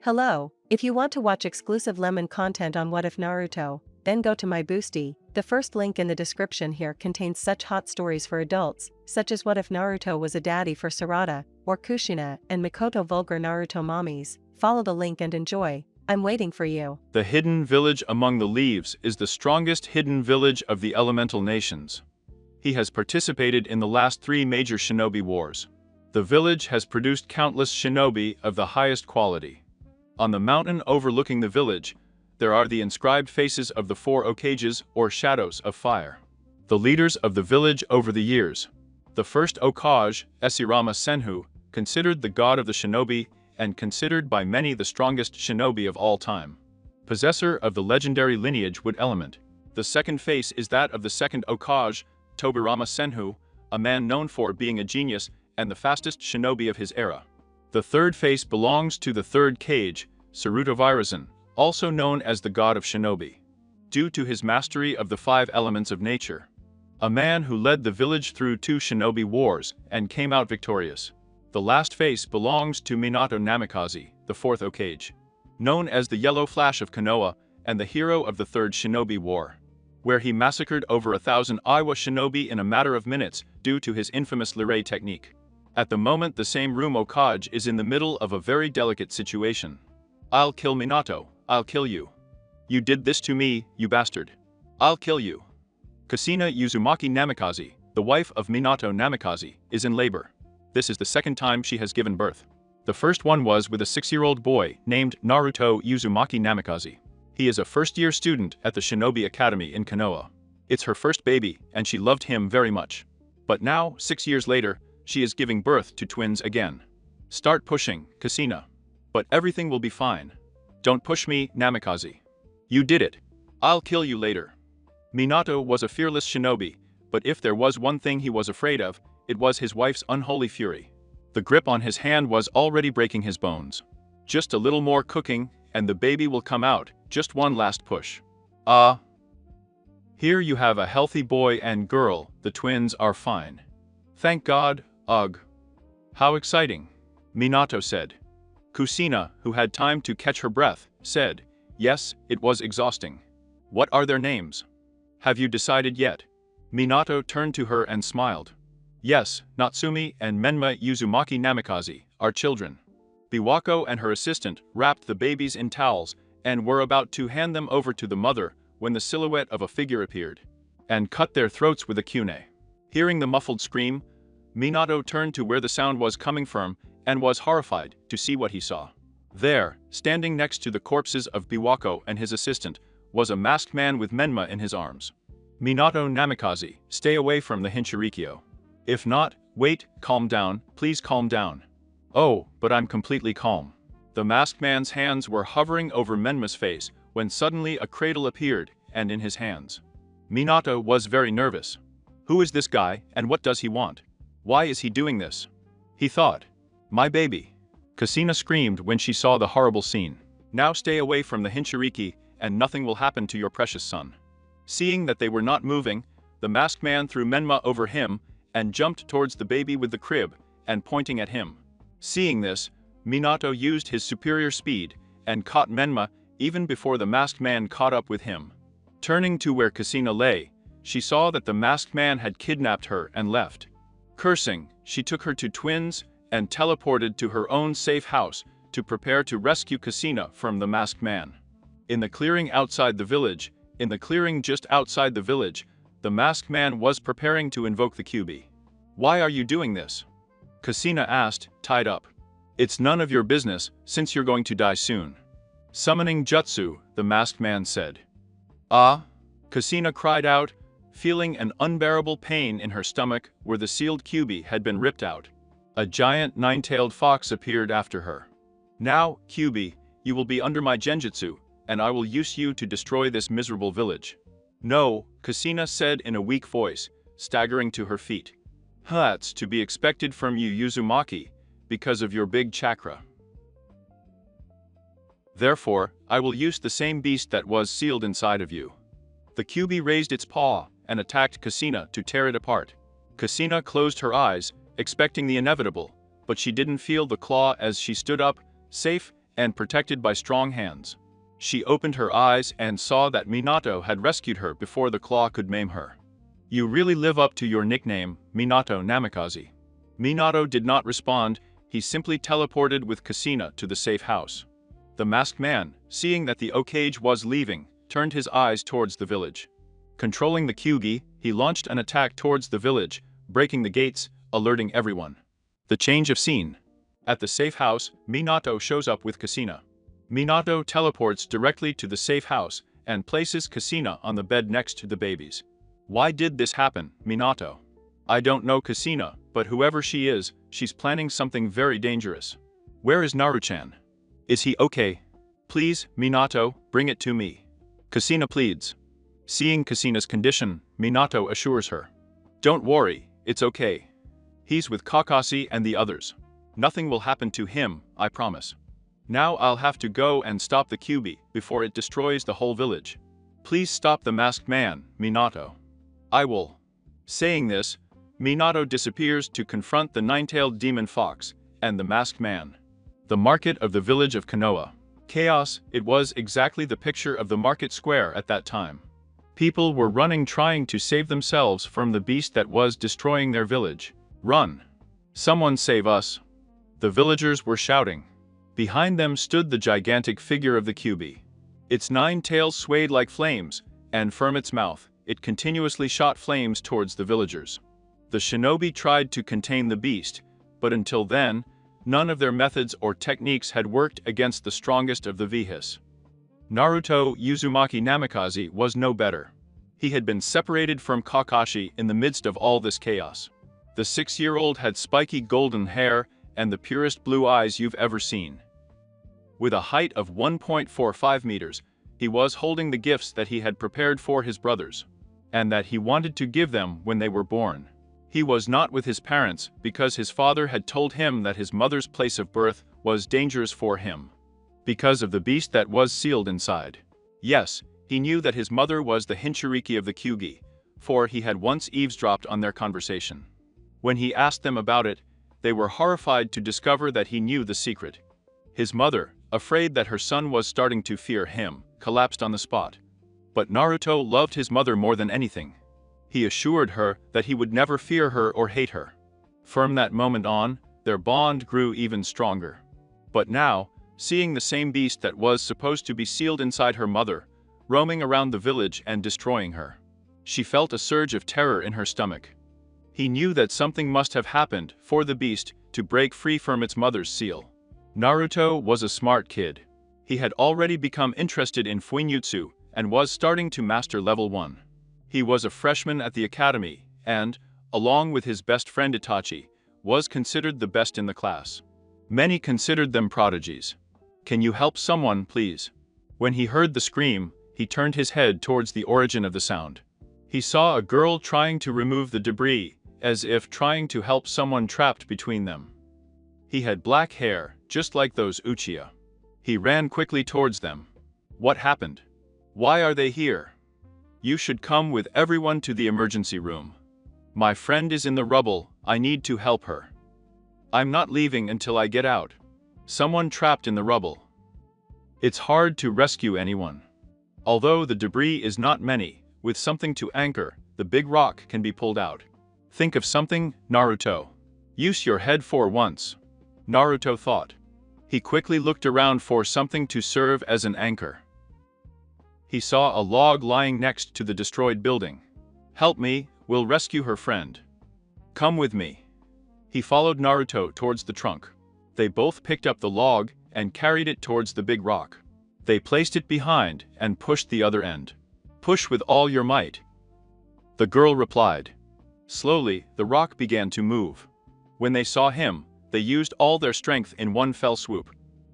Hello, if you want to watch exclusive lemon content on What If Naruto, then go to my Boosty. The first link in the description here contains such hot stories for adults, such as What If Naruto was a daddy for Sarada, or Kushina and Mikoto vulgar Naruto mommies. Follow the link and enjoy. I'm waiting for you. The hidden village among the leaves is the strongest hidden village of the elemental nations. He has participated in the last 3 major shinobi wars. The village has produced countless shinobi of the highest quality. On the mountain overlooking the village, there are the inscribed faces of the 4 Hokages or shadows of fire. The leaders of the village over the years. The first Hokage, Esirama Senju, considered the god of the shinobi and considered by many the strongest shinobi of all time. Possessor of the legendary lineage Wood Element. The second face is that of the second Hokage, Tobirama Senju, a man known for being a genius and the fastest shinobi of his era. The third face belongs to the third Kage, Saruto Virazen, also known as the god of shinobi, due to his mastery of the 5 elements of nature. A man who led the village through 2 shinobi wars and came out victorious. The last face belongs to Minato Namikaze, the 4th Hokage, known as the Yellow Flash of Konoha and the hero of the 3rd Shinobi War, where he massacred over 1,000 Iwa shinobi in a matter of minutes due to his infamous Lirai technique. At the moment the same room Hokage is in the middle of a very delicate situation. "I'll kill Minato, I'll kill you. You did this to me, you bastard. I'll kill you." Kushina Uzumaki Namikaze, the wife of Minato Namikaze, is in labor. This is the second time she has given birth. The first one was with a 6-year-old boy named Naruto Uzumaki Namikaze. He is a first-year student at the Shinobi Academy in Konoha. It's her first baby and she loved him very much. But now, 6 years later, she is giving birth to twins again. "Start pushing, Kushina. But everything will be fine. Don't push me, Namikaze. You did it. I'll kill you later." Minato was a fearless shinobi, but if there was one thing he was afraid of, it was his wife's unholy fury. The grip on his hand was already breaking his bones. Just a little more cooking, and the baby will come out, just one last push. Here you have a healthy boy and girl, the twins are fine. Thank God, ugh. How exciting, Minato said. Kushina, who had time to catch her breath, said, "Yes, it was exhausting. What are their names? Have you decided yet?" Minato turned to her and smiled. "Yes, Natsumi and Menma Uzumaki Namikaze are children." Biwako and her assistant wrapped the babies in towels and were about to hand them over to the mother when the silhouette of a figure appeared and cut their throats with a kune. Hearing the muffled scream, Minato turned to where the sound was coming from and was horrified to see what he saw. There, standing next to the corpses of Biwako and his assistant, was a masked man with Menma in his arms. "Minato Namikaze, stay away from the Hinchirikyo. If not, wait, calm down, please calm down." "Oh, but I'm completely calm." The masked man's hands were hovering over Menma's face when suddenly a cradle appeared and in his hands. Minato was very nervous. Who is this guy and what does he want? Why is he doing this? He thought. "My baby." Kushina screamed when she saw the horrible scene. "Now stay away from the Hinchiriki and nothing will happen to your precious son." Seeing that they were not moving, the masked man threw Menma over him and jumped towards the baby with the crib and pointing at him. Seeing this, Minato used his superior speed and caught Menma even before the masked man caught up with him. Turning to where Kushina lay, she saw that the masked man had kidnapped her and left. Cursing, she took her 2 twins and teleported to her own safe house to prepare to rescue Kushina from the masked man. In the clearing outside the village, just outside the village, the masked man was preparing to invoke the Kyuubi. "Why are you doing this?" Kushina asked, tied up. "It's none of your business, since you're going to die soon." "Summoning jutsu," the masked man said. "Ah?" Kushina cried out, feeling an unbearable pain in her stomach where the sealed Kyuubi had been ripped out. A giant 9-tailed fox appeared after her. "Now, Kyuubi, you will be under my genjutsu, and I will use you to destroy this miserable village." "No," Kushina said in a weak voice, staggering to her feet. "That's to be expected from you Uzumaki, because of your big chakra. Therefore, I will use the same beast that was sealed inside of you." The Kyuubi raised its paw and attacked Kushina to tear it apart. Kushina closed her eyes, expecting the inevitable, but she didn't feel the claw as she stood up, safe and protected by strong hands. She opened her eyes and saw that Minato had rescued her before the claw could maim her. "You really live up to your nickname, Minato Namikaze." Minato did not respond, he simply teleported with Kushina to the safe house. The masked man, seeing that the Okage was leaving, turned his eyes towards the village. Controlling the Kyugi, he launched an attack towards the village, breaking the gates, alerting everyone. The change of scene. At the safe house, Minato shows up with Kushina. Minato teleports directly to the safe house and places Kushina on the bed next to the babies. "Why did this happen, Minato?" "I don't know Kushina, but whoever she is, she's planning something very dangerous." "Where is Naruchan? Is he okay? Please, Minato, bring it to me." Kushina pleads. Seeing Kushina's condition, Minato assures her. "Don't worry, it's okay. He's with Kakashi and the others. Nothing will happen to him, I promise. Now I'll have to go and stop the Kyubi before it destroys the whole village. Please stop the masked man, Minato." "I will." Saying this, Minato disappears to confront the nine-tailed demon fox and the masked man. The market of the village of Konoha. Chaos, it was exactly the picture of the market square at that time. People were running trying to save themselves from the beast that was destroying their village. "Run! Someone save us!" The villagers were shouting. Behind them stood the gigantic figure of the Kyubi. Its 9 tails swayed like flames, and from its mouth, it continuously shot flames towards the villagers. The shinobi tried to contain the beast, but until then, none of their methods or techniques had worked against the strongest of the Vihis. Naruto Uzumaki Namikaze was no better. He had been separated from Kakashi in the midst of all this chaos. The 6-year-old had spiky golden hair and the purest blue eyes you've ever seen. With a height of 1.45 meters, he was holding the gifts that he had prepared for his brothers, and that he wanted to give them when they were born. He was not with his parents because his father had told him that his mother's place of birth was dangerous for him, because of the beast that was sealed inside. Yes, he knew that his mother was the Hinchuriki of the Kyugi, for he had once eavesdropped on their conversation. When he asked them about it, they were horrified to discover that he knew the secret. His mother, afraid that her son was starting to fear him, collapsed on the spot. But Naruto loved his mother more than anything. He assured her that he would never fear her or hate her. From that moment on, their bond grew even stronger. But now, seeing the same beast that was supposed to be sealed inside her mother, roaming around the village and destroying her, she felt a surge of terror in her stomach. He knew that something must have happened for the beast to break free from its mother's seal. Naruto was a smart kid. He had already become interested in Fuinjutsu and was starting to master level 1. He was a freshman at the academy and, along with his best friend Itachi, was considered the best in the class. Many considered them prodigies. "Can you help someone, please?" When he heard the scream, he turned his head towards the origin of the sound. He saw a girl trying to remove the debris, as if trying to help someone trapped between them. He had black hair, just like those Uchiha. He ran quickly towards them. "What happened? Why are they here? You should come with everyone to the emergency room. My friend is in the rubble, I need to help her. I'm not leaving until I get out. Someone trapped in the rubble. It's hard to rescue anyone. Although the debris is not many, with something to anchor, the big rock can be pulled out. Think of something, Naruto. Use your head for once." Naruto thought. He quickly looked around for something to serve as an anchor. He saw a log lying next to the destroyed building. "Help me, we'll rescue her friend. Come with me." He followed Naruto towards the trunk. They both picked up the log and carried it towards the big rock. They placed it behind and pushed the other end. "Push with all your might," the girl replied. Slowly, the rock began to move. When they saw him, they used all their strength in one fell swoop.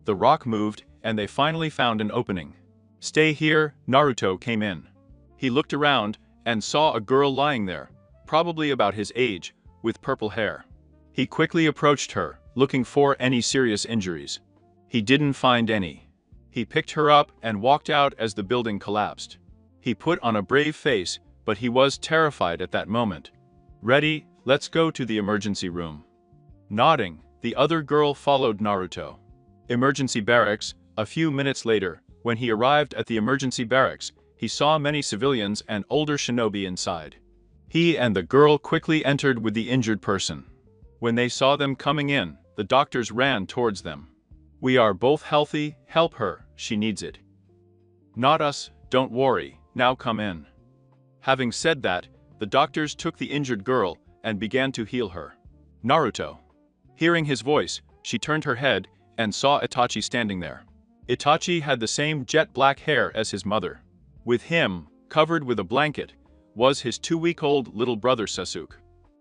The rock moved, and they finally found an opening. "Stay here," Naruto came in. He looked around and saw a girl lying there, probably about his age, with purple hair. He quickly approached her, looking for any serious injuries. He didn't find any. He picked her up and walked out as the building collapsed. He put on a brave face, but he was terrified at that moment. "Ready, let's go to the emergency room." Nodding, the other girl followed Naruto. Emergency barracks. A few minutes later, when he arrived at the emergency barracks, he saw many civilians and older shinobi inside. He and the girl quickly entered with the injured person. When they saw them coming in, the doctors ran towards them. "We are both healthy, help her, she needs it." "Not us, don't worry, now come in." Having said that, the doctors took the injured girl and began to heal her. Naruto. Hearing his voice, she turned her head and saw Itachi standing there. Itachi had the same jet black hair as his mother. With him, covered with a blanket, was his 2-week-old little brother Sasuke.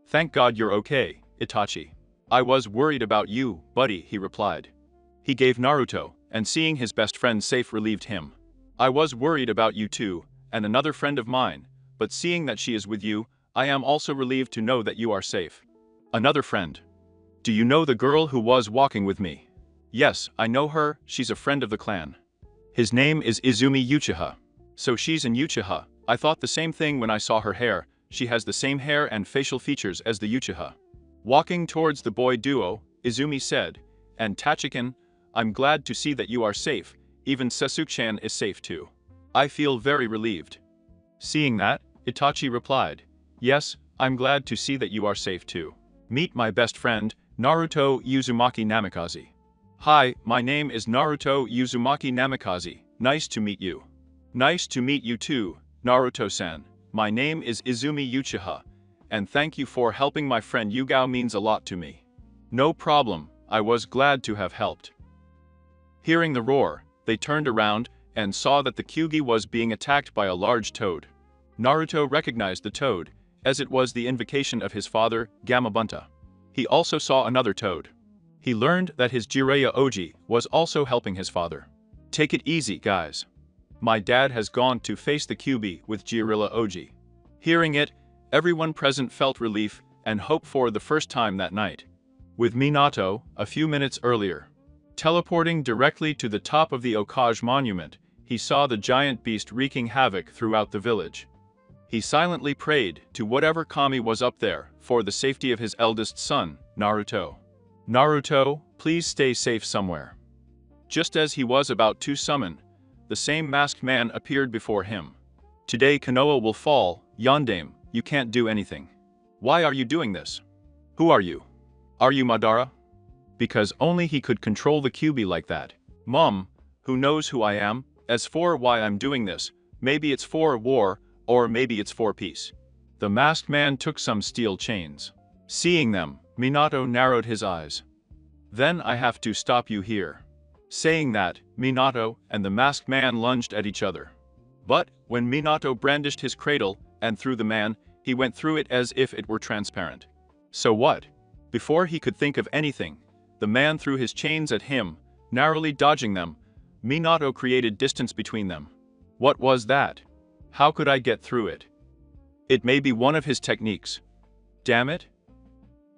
"Thank God you're okay, Itachi. I was worried about you, buddy," he replied. He gave Naruto, and seeing his best friend safe relieved him. "I was worried about you too, and another friend of mine, but seeing that she is with you, I am also relieved to know that you are safe." Another friend. "Do you know the girl who was walking with me?" "Yes, I know her, she's a friend of the clan. His name is Izumi Uchiha." "So she's in Uchiha. I thought the same thing when I saw her hair, she has the same hair and facial features as the Uchiha." Walking towards the boy duo, Izumi said, "And Tachikin, I'm glad to see that you are safe, even Sasuke-chan is safe too. I feel very relieved." Seeing that, Itachi replied, "Yes, I'm glad to see that you are safe too. Meet my best friend, Naruto Uzumaki Namikaze." "Hi, my name is Naruto Uzumaki Namikaze, nice to meet you." "Nice to meet you too, Naruto-san. My name is Izumi Uchiha, and thank you for helping my friend Yugao, means a lot to me." "No problem, I was glad to have helped." Hearing the roar, they turned around and saw that the Kyugi was being attacked by a large toad. Naruto recognized the toad, as it was the invocation of his father, Gamabunta. He also saw another toad. He learned that his Jiraiya Oji was also helping his father. "Take it easy, guys. My dad has gone to face the Kyubi with Jiraiya Oji." Hearing it, everyone present felt relief and hope for the first time that night. With Minato, a few minutes earlier. Teleporting directly to the top of the Okage monument, he saw the giant beast wreaking havoc throughout the village. He silently prayed to whatever kami was up there for the safety of his eldest son, Naruto. "Naruto, please stay safe somewhere." Just as he was about to summon, the same masked man appeared before him. "Today Konoha will fall, Yondaime, you can't do anything. Why are you doing this? Who are you? Are you Madara?" Because only he could control the Kyubi like that. "Mom, who knows who I am? As for why I'm doing this, maybe it's for war, or maybe it's for peace." The masked man took some steel chains. Seeing them, Minato narrowed his eyes. "Then I have to stop you here." Saying that, Minato and the masked man lunged at each other. But, when Minato brandished his cradle and threw the man, he went through it as if it were transparent. So what? Before he could think of anything, the man threw his chains at him, narrowly dodging them. Minato created distance between them. What was that? How could I get through it? It may be one of his techniques. Damn it.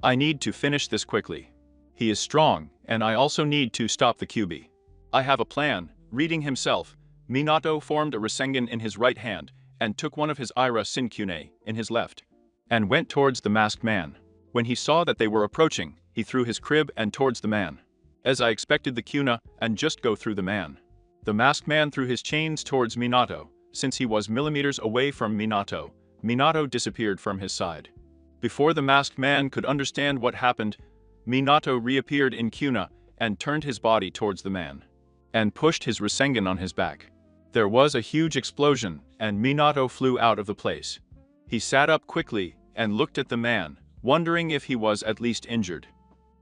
I need to finish this quickly. He is strong, and I also need to stop the Kyubi. I have a plan. Reading himself, Minato formed a Rasengan in his right hand, and took one of his Ira Sinkyune in his left, and went towards the masked man. When he saw that they were approaching, he threw his crib and towards the man. As I expected the Kuna, and just go through the man. The masked man threw his chains towards Minato. Since he was millimeters away from Minato, Minato disappeared from his side. Before the masked man could understand what happened, Minato reappeared in Kuna and turned his body towards the man, and pushed his Rasengan on his back. There was a huge explosion, and Minato flew out of the place. He sat up quickly and looked at the man, wondering if he was at least injured.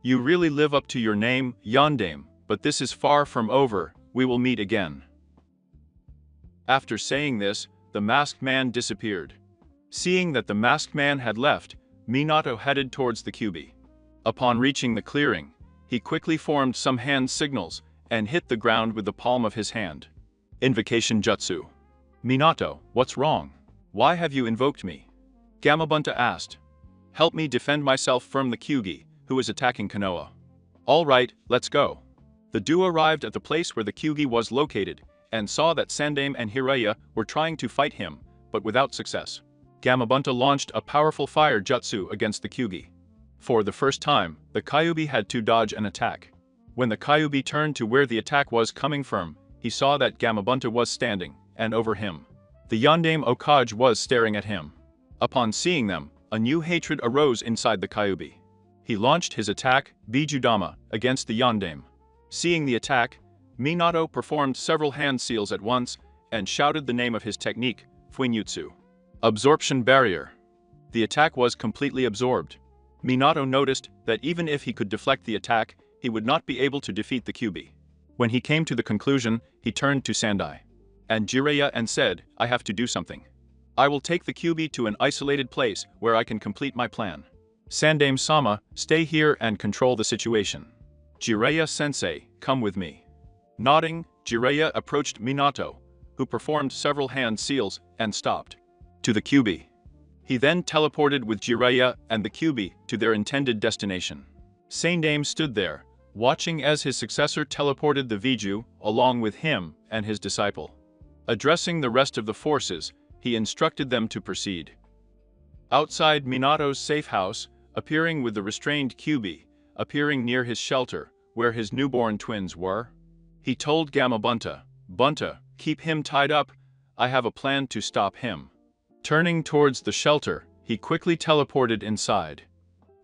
"You really live up to your name, Yondaime, but this is far from over, we will meet again." After saying this, the masked man disappeared. Seeing that the masked man had left, Minato headed towards the Kyubi. Upon reaching the clearing, he quickly formed some hand signals and hit the ground with the palm of his hand. Invocation Jutsu. "Minato, what's wrong? Why have you invoked me?" Gamabunta asked. "Help me defend myself from the Kyugi, who is attacking Konoha." "All right, let's go." The duo arrived at the place where the Kyugi was located, and saw that Sandaime and Hiraiya were trying to fight him, but without success. Gamabunta launched a powerful fire jutsu against the Kyugi. For the first time, the Kyubi had to dodge an attack. When the Kyuubi turned to where the attack was coming from, he saw that Gamabunta was standing, and over him, the Yondaime Okage was staring at him. Upon seeing them, a new hatred arose inside the Kyuubi. He launched his attack, Bijudama, against the Yondaime. Seeing the attack, Minato performed several hand seals at once and shouted the name of his technique, Fuinjutsu. Absorption Barrier. The attack was completely absorbed. Minato noticed that even if he could deflect the attack, he would not be able to defeat the Kyuubi. When he came to the conclusion, he turned to Sandai and Jiraiya and said, I have to do something. I will take the Kyuubi to an isolated place where I can complete my plan. Sandaime-sama, stay here and control the situation. Jiraiya-sensei, come with me. Nodding, Jiraiya approached Minato, who performed several hand seals and stopped. To the Kyuubi. He then teleported with Jiraiya and the Kyuubi to their intended destination. Sandaime stood there, watching as his successor teleported the Viju along with him and his disciple. Addressing the rest of the forces, he instructed them to proceed. Outside Minato's safe house, appearing with the restrained Kyuubi, appearing near his shelter, where his newborn twins were, he told Gamabunta, Bunta, keep him tied up, I have a plan to stop him. Turning towards the shelter, he quickly teleported inside.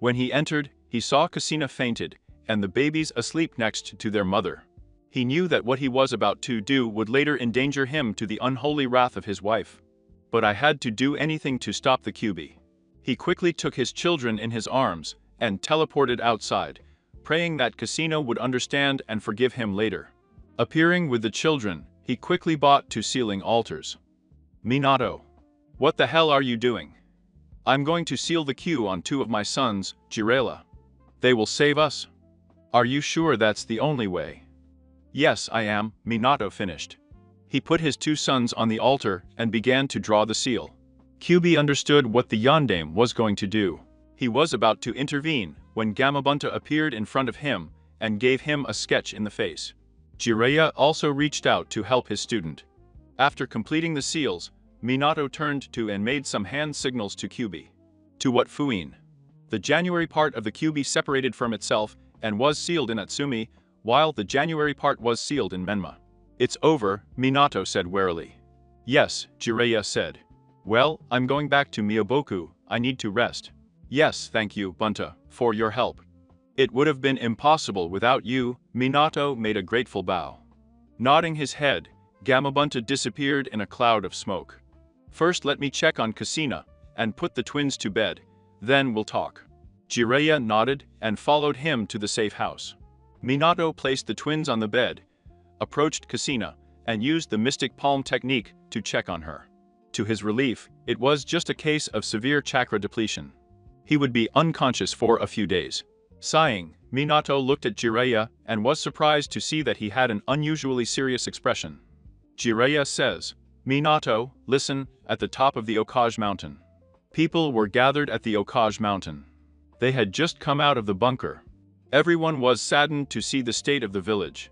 When he entered, he saw Kushina fainted, and the babies asleep next to their mother. He knew that what he was about to do would later endanger him to the unholy wrath of his wife. But I had to do anything to stop the Kyuubi. He quickly took his children in his arms and teleported outside, praying that Kushina would understand and forgive him later. Appearing with the children, he quickly bought 2 sealing altars. Minato. What the hell are you doing? I'm going to seal the Q on 2 of my sons, Jiraiya. They will save us. Are you sure that's the only way? Yes, I am, Minato finished. He put his 2 sons on the altar and began to draw the seal. Kyuubi understood what the Yondaime was going to do. He was about to intervene when Gamabunta appeared in front of him and gave him a sketch in the face. Jiraiya also reached out to help his student. After completing the seals, Minato turned to and made some hand signals to Kyuubi. To what Fuin? The January part of the Kyuubi separated from itself and was sealed in Atsumi, while the January part was sealed in Menma. It's over, Minato said warily. Yes, Jiraiya said. Well, I'm going back to Mioboku, I need to rest. Yes, thank you, Bunta, for your help. It would have been impossible without you, Minato made a grateful bow. Nodding his head, Gamabunta disappeared in a cloud of smoke. First let me check on Kushina and put the twins to bed, then we'll talk. Jiraiya nodded and followed him to the safe house. Minato placed the twins on the bed, approached Kushina, and used the mystic palm technique to check on her. To his relief, it was just a case of severe chakra depletion. He would be unconscious for a few days. Sighing, Minato looked at Jiraiya and was surprised to see that he had an unusually serious expression. Jiraiya says, Minato, listen, at the top of the Okage mountain. People were gathered at the Okage mountain. They had just come out of the bunker. Everyone was saddened to see the state of the village.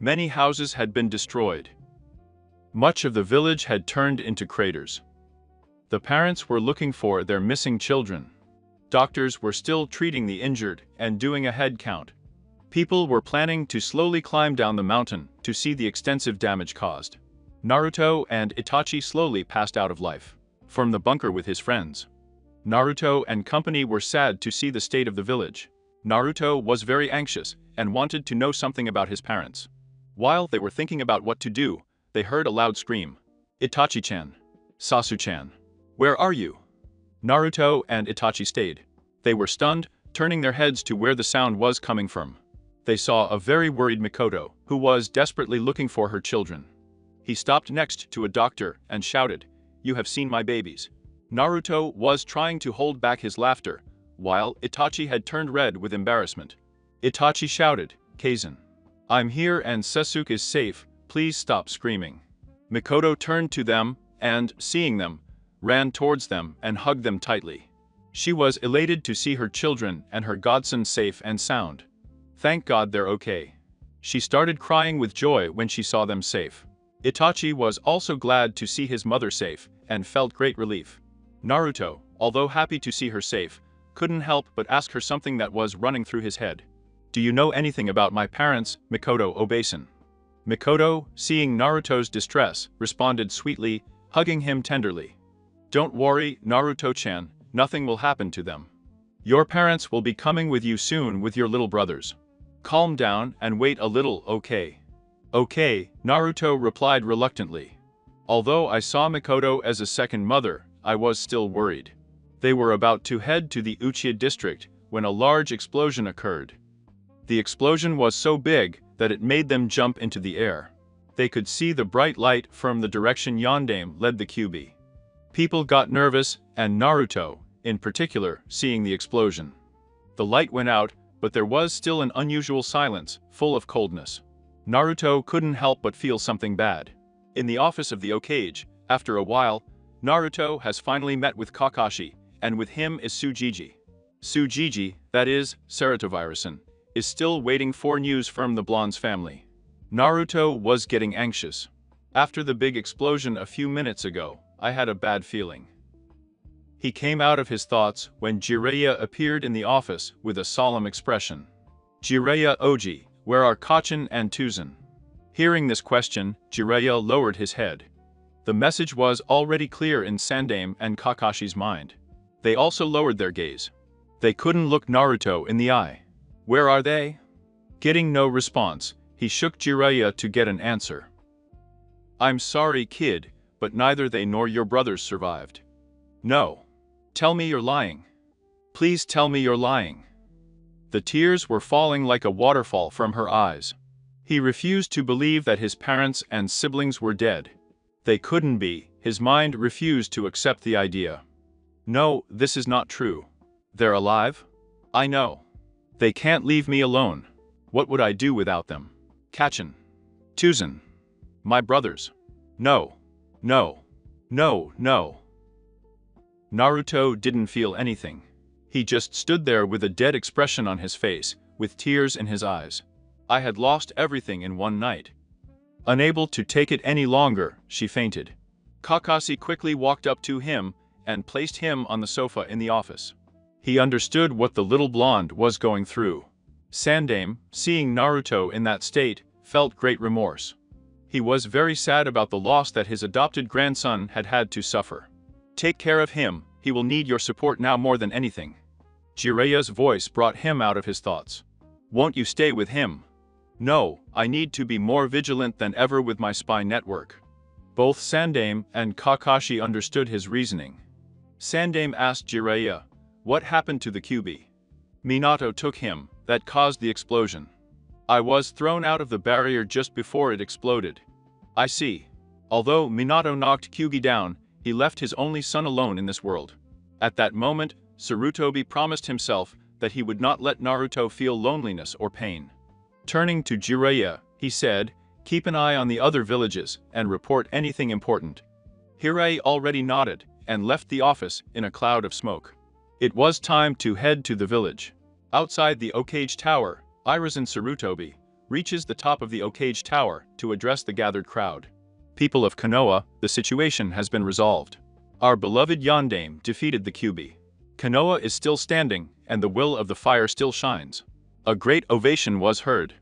Many houses had been destroyed. Much of the village had turned into craters. The parents were looking for their missing children. Doctors were still treating the injured and doing a head count. People were planning to slowly climb down the mountain to see the extensive damage caused. Naruto and Itachi slowly passed out of life from the bunker with his friends. Naruto and company were sad to see the state of the village. Naruto was very anxious and wanted to know something about his parents. While they were thinking about what to do, they heard a loud scream. Itachi-chan. Sasu-chan. Where are you? Naruto and Itachi stayed. They were stunned, turning their heads to where the sound was coming from. They saw a very worried Mikoto, who was desperately looking for her children. He stopped next to a doctor and shouted, You have seen my babies. Naruto was trying to hold back his laughter, while Itachi had turned red with embarrassment. Itachi shouted, Kaizen. I'm here and Sasuke is safe, please stop screaming. Mikoto turned to them and, seeing them, ran towards them and hugged them tightly. She was elated to see her children and her godson safe and sound. Thank God they're okay. She started crying with joy when she saw them safe. Itachi was also glad to see his mother safe and felt great relief. Naruto, although happy to see her safe, couldn't help but ask her something that was running through his head. Do you know anything about my parents, Mikoto Obasan? Mikoto, seeing Naruto's distress, responded sweetly, hugging him tenderly. Don't worry, Naruto-chan, nothing will happen to them. Your parents will be coming with you soon with your little brothers. Calm down and wait a little, okay? Okay, Naruto replied reluctantly. Although I saw Mikoto as a second mother, I was still worried. They were about to head to the Uchiha district when a large explosion occurred. The explosion was so big that it made them jump into the air. They could see the bright light from the direction Yondaime led the Kyuubi. People got nervous, and Naruto, in particular, seeing the explosion. The light went out, but there was still an unusual silence, full of coldness. Naruto couldn't help but feel something bad. In the office of the Hokage, after a while, Naruto has finally met with Kakashi, and with him is Tsujiji. Tsujiji, that is, Saratovirusan, is still waiting for news from the blonde's family. Naruto was getting anxious. After the big explosion a few minutes ago, I had a bad feeling. He came out of his thoughts when Jiraiya appeared in the office with a solemn expression. Jiraiya Oji, where are Kacchan and Tuzan? Hearing this question, Jiraiya lowered his head. The message was already clear in Sandaime and Kakashi's mind. They also lowered their gaze. They couldn't look Naruto in the eye. Where are they? Getting no response, he shook Jiraiya to get an answer. I'm sorry, kid, but neither they nor your brothers survived. No. Tell me you're lying. Please tell me you're lying. The tears were falling like a waterfall from her eyes. He refused to believe that his parents and siblings were dead. They couldn't be, his mind refused to accept the idea. No, this is not true. They're alive? I know. They can't leave me alone. What would I do without them? Kacchan. Tuzan. My brothers. No. No. No, no. Naruto didn't feel anything. He just stood there with a dead expression on his face, with tears in his eyes. I had lost everything in one night. Unable to take it any longer, she fainted. Kakashi quickly walked up to him and placed him on the sofa in the office. He understood what the little blonde was going through. Sandaime, seeing Naruto in that state, felt great remorse. He was very sad about the loss that his adopted grandson had had to suffer. Take care of him, he will need your support now more than anything. Jiraiya's voice brought him out of his thoughts. Won't you stay with him? No, I need to be more vigilant than ever with my spy network. Both Sandaime and Kakashi understood his reasoning. Sandaime asked Jiraiya, what happened to the Kyuubi? Minato took him, that caused the explosion. I was thrown out of the barrier just before it exploded. I see. Although Minato knocked Kyuubi down, he left his only son alone in this world. At that moment, Sarutobi promised himself that he would not let Naruto feel loneliness or pain. Turning to Jiraiya, he said, keep an eye on the other villages and report anything important. Hirai already nodded and left the office in a cloud of smoke. It was time to head to the village. Outside the Hokage Tower, Irizen Sarutobi reaches the top of the Hokage Tower to address the gathered crowd. People of Konoha, the situation has been resolved. Our beloved Yondaime defeated the Kyuubi. Konoha is still standing, and the will of the fire still shines. A great ovation was heard.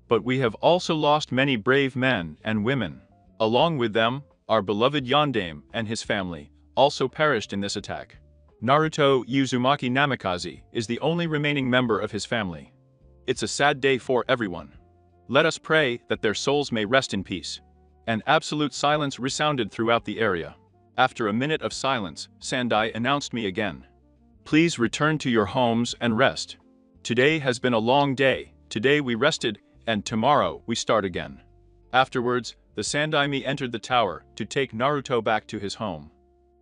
But we have also lost many brave men and women. Along with them, our beloved Yondaime and his family also perished in this attack. Naruto Uzumaki Namikaze is the only remaining member of his family. It's a sad day for everyone. Let us pray that their souls may rest in peace. An absolute silence resounded throughout the area. After a minute of silence, Sandai announced me again. Please return to your homes and rest. Today has been a long day, today we rested, and tomorrow we start again. Afterwards, the Sandaime entered the tower to take Naruto back to his home.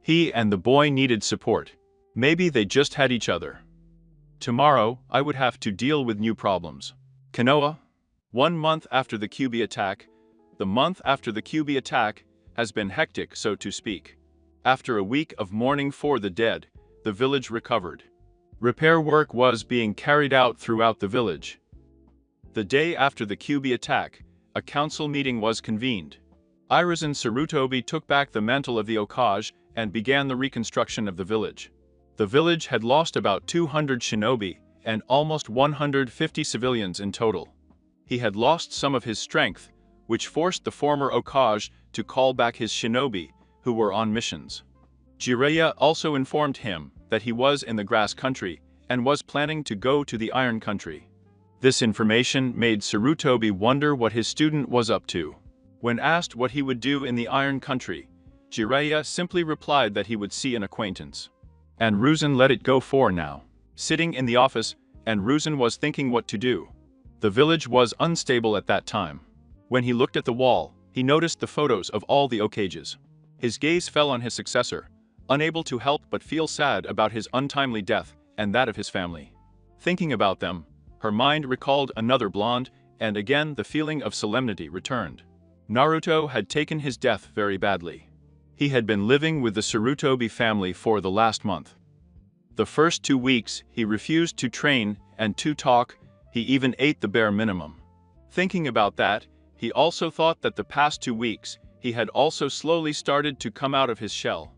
He and the boy needed support. Maybe they just had each other. Tomorrow, I would have to deal with new problems. Konoha? 1 month after the Kyuubi attack, the month after the Kyuubi attack has been hectic, so to speak. After a week of mourning for the dead, the village recovered. Repair work was being carried out throughout the village. The day after the Kyuubi attack, a council meeting was convened. Irizen Sarutobi took back the mantle of the Hokage and began the reconstruction of the village. The village had lost about 200 shinobi, and almost 150 civilians in total. He had lost some of his strength, which forced the former Okage to call back his shinobi, who were on missions. Jiraiya also informed him that he was in the Grass Country and was planning to go to the Iron Country. This information made Sarutobi wonder what his student was up to. When asked what he would do in the Iron Country, Jiraiya simply replied that he would see an acquaintance. And Ruzan let it go for now. Sitting in the office, and Ruzan was thinking what to do. The village was unstable at that time. When he looked at the wall, he noticed the photos of all the Okages. His gaze fell on his successor, unable to help but feel sad about his untimely death and that of his family. Thinking about them, her mind recalled another blonde, and again the feeling of solemnity returned. Naruto had taken his death very badly. He had been living with the Sarutobi family for the last month. The first 2 weeks, he refused to train and to talk, he even ate the bare minimum. Thinking about that, he also thought that the past 2 weeks, he had also slowly started to come out of his shell.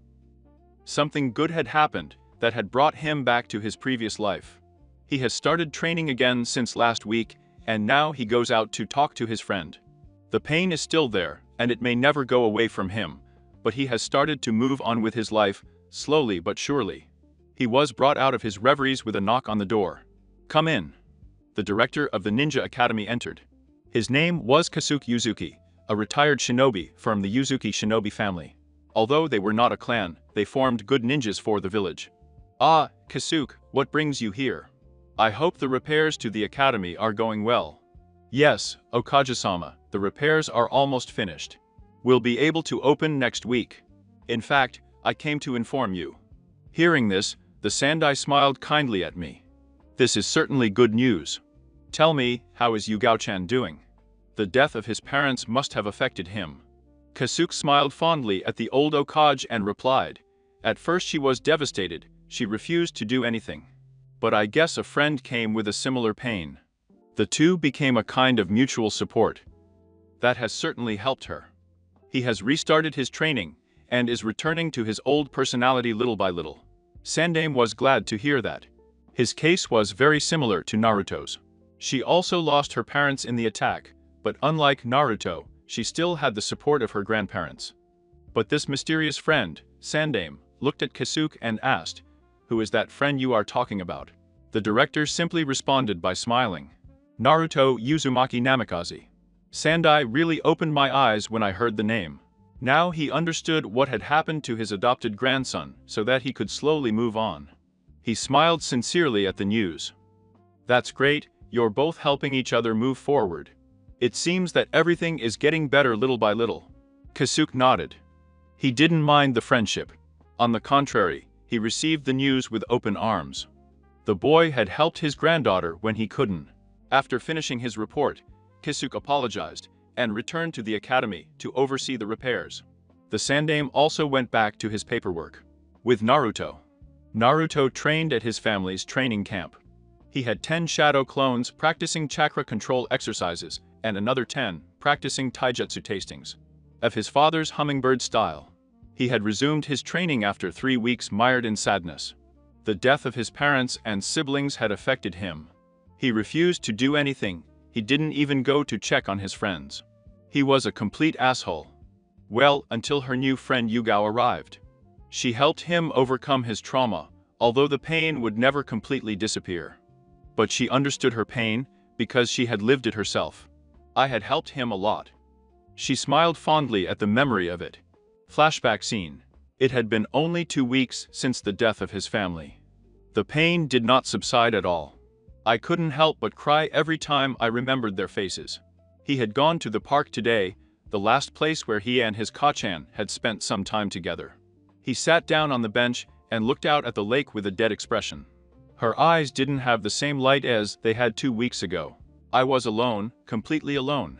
Something good had happened that had brought him back to his previous life. He has started training again since last week, and now he goes out to talk to his friend. The pain is still there, and it may never go away from him, but he has started to move on with his life, slowly but surely. He was brought out of his reveries with a knock on the door. "Come in." The director of the Ninja Academy entered. His name was Kasuke Yuzuki, a retired shinobi from the Yuzuki shinobi family. Although they were not a clan, they formed good ninjas for the village. "Ah, Kasuke, what brings you here? I hope the repairs to the academy are going well." "Yes, Okage-sama, the repairs are almost finished. We'll be able to open next week. In fact, I came to inform you." Hearing this, the Sandai smiled kindly at me. "This is certainly good news. Tell me, how is Yugao-chan doing? The death of his parents must have affected him." Kasuke smiled fondly at the old Okage and replied, "At first she was devastated, she refused to do anything. But I guess a friend came with a similar pain. The two became a kind of mutual support. That has certainly helped her. He has restarted his training, and is returning to his old personality little by little." Sandaime was glad to hear that. His case was very similar to Naruto's. She also lost her parents in the attack, but unlike Naruto, she still had the support of her grandparents. But this mysterious friend, Sandaime, looked at Kasuke and asked, "Who is that friend you are talking about?" The director simply responded by smiling. "Naruto Uzumaki Namikaze." Sandai really opened my eyes when I heard the name. Now he understood what had happened to his adopted grandson, so that he could slowly move on. He smiled sincerely at the news. "That's great, you're both helping each other move forward. It seems that everything is getting better little by little." Kasuke nodded. He didn't mind the friendship. On the contrary, he received the news with open arms. The boy had helped his granddaughter when he couldn't. After finishing his report, Kasuke apologized and returned to the academy to oversee the repairs. The Sandaime also went back to his paperwork. With Naruto. Naruto trained at his family's training camp. He had 10 shadow clones practicing chakra control exercises and another 10 practicing taijutsu tastings. Of his father's hummingbird style. He had resumed his training after 3 weeks mired in sadness. The death of his parents and siblings had affected him. He refused to do anything, he didn't even go to check on his friends. He was a complete asshole. Well, until her new friend Yugao arrived. She helped him overcome his trauma, although the pain would never completely disappear. But she understood her pain, because she had lived it herself. I had helped him a lot. She smiled fondly at the memory of it. Flashback scene. It had been only 2 weeks since the death of his family. The pain did not subside at all. I couldn't help but cry every time I remembered their faces. He had gone to the park today, the last place where he and his Kachan had spent some time together. He sat down on the bench and looked out at the lake with a dead expression. Her eyes didn't have the same light as they had 2 weeks ago. I was alone, completely alone.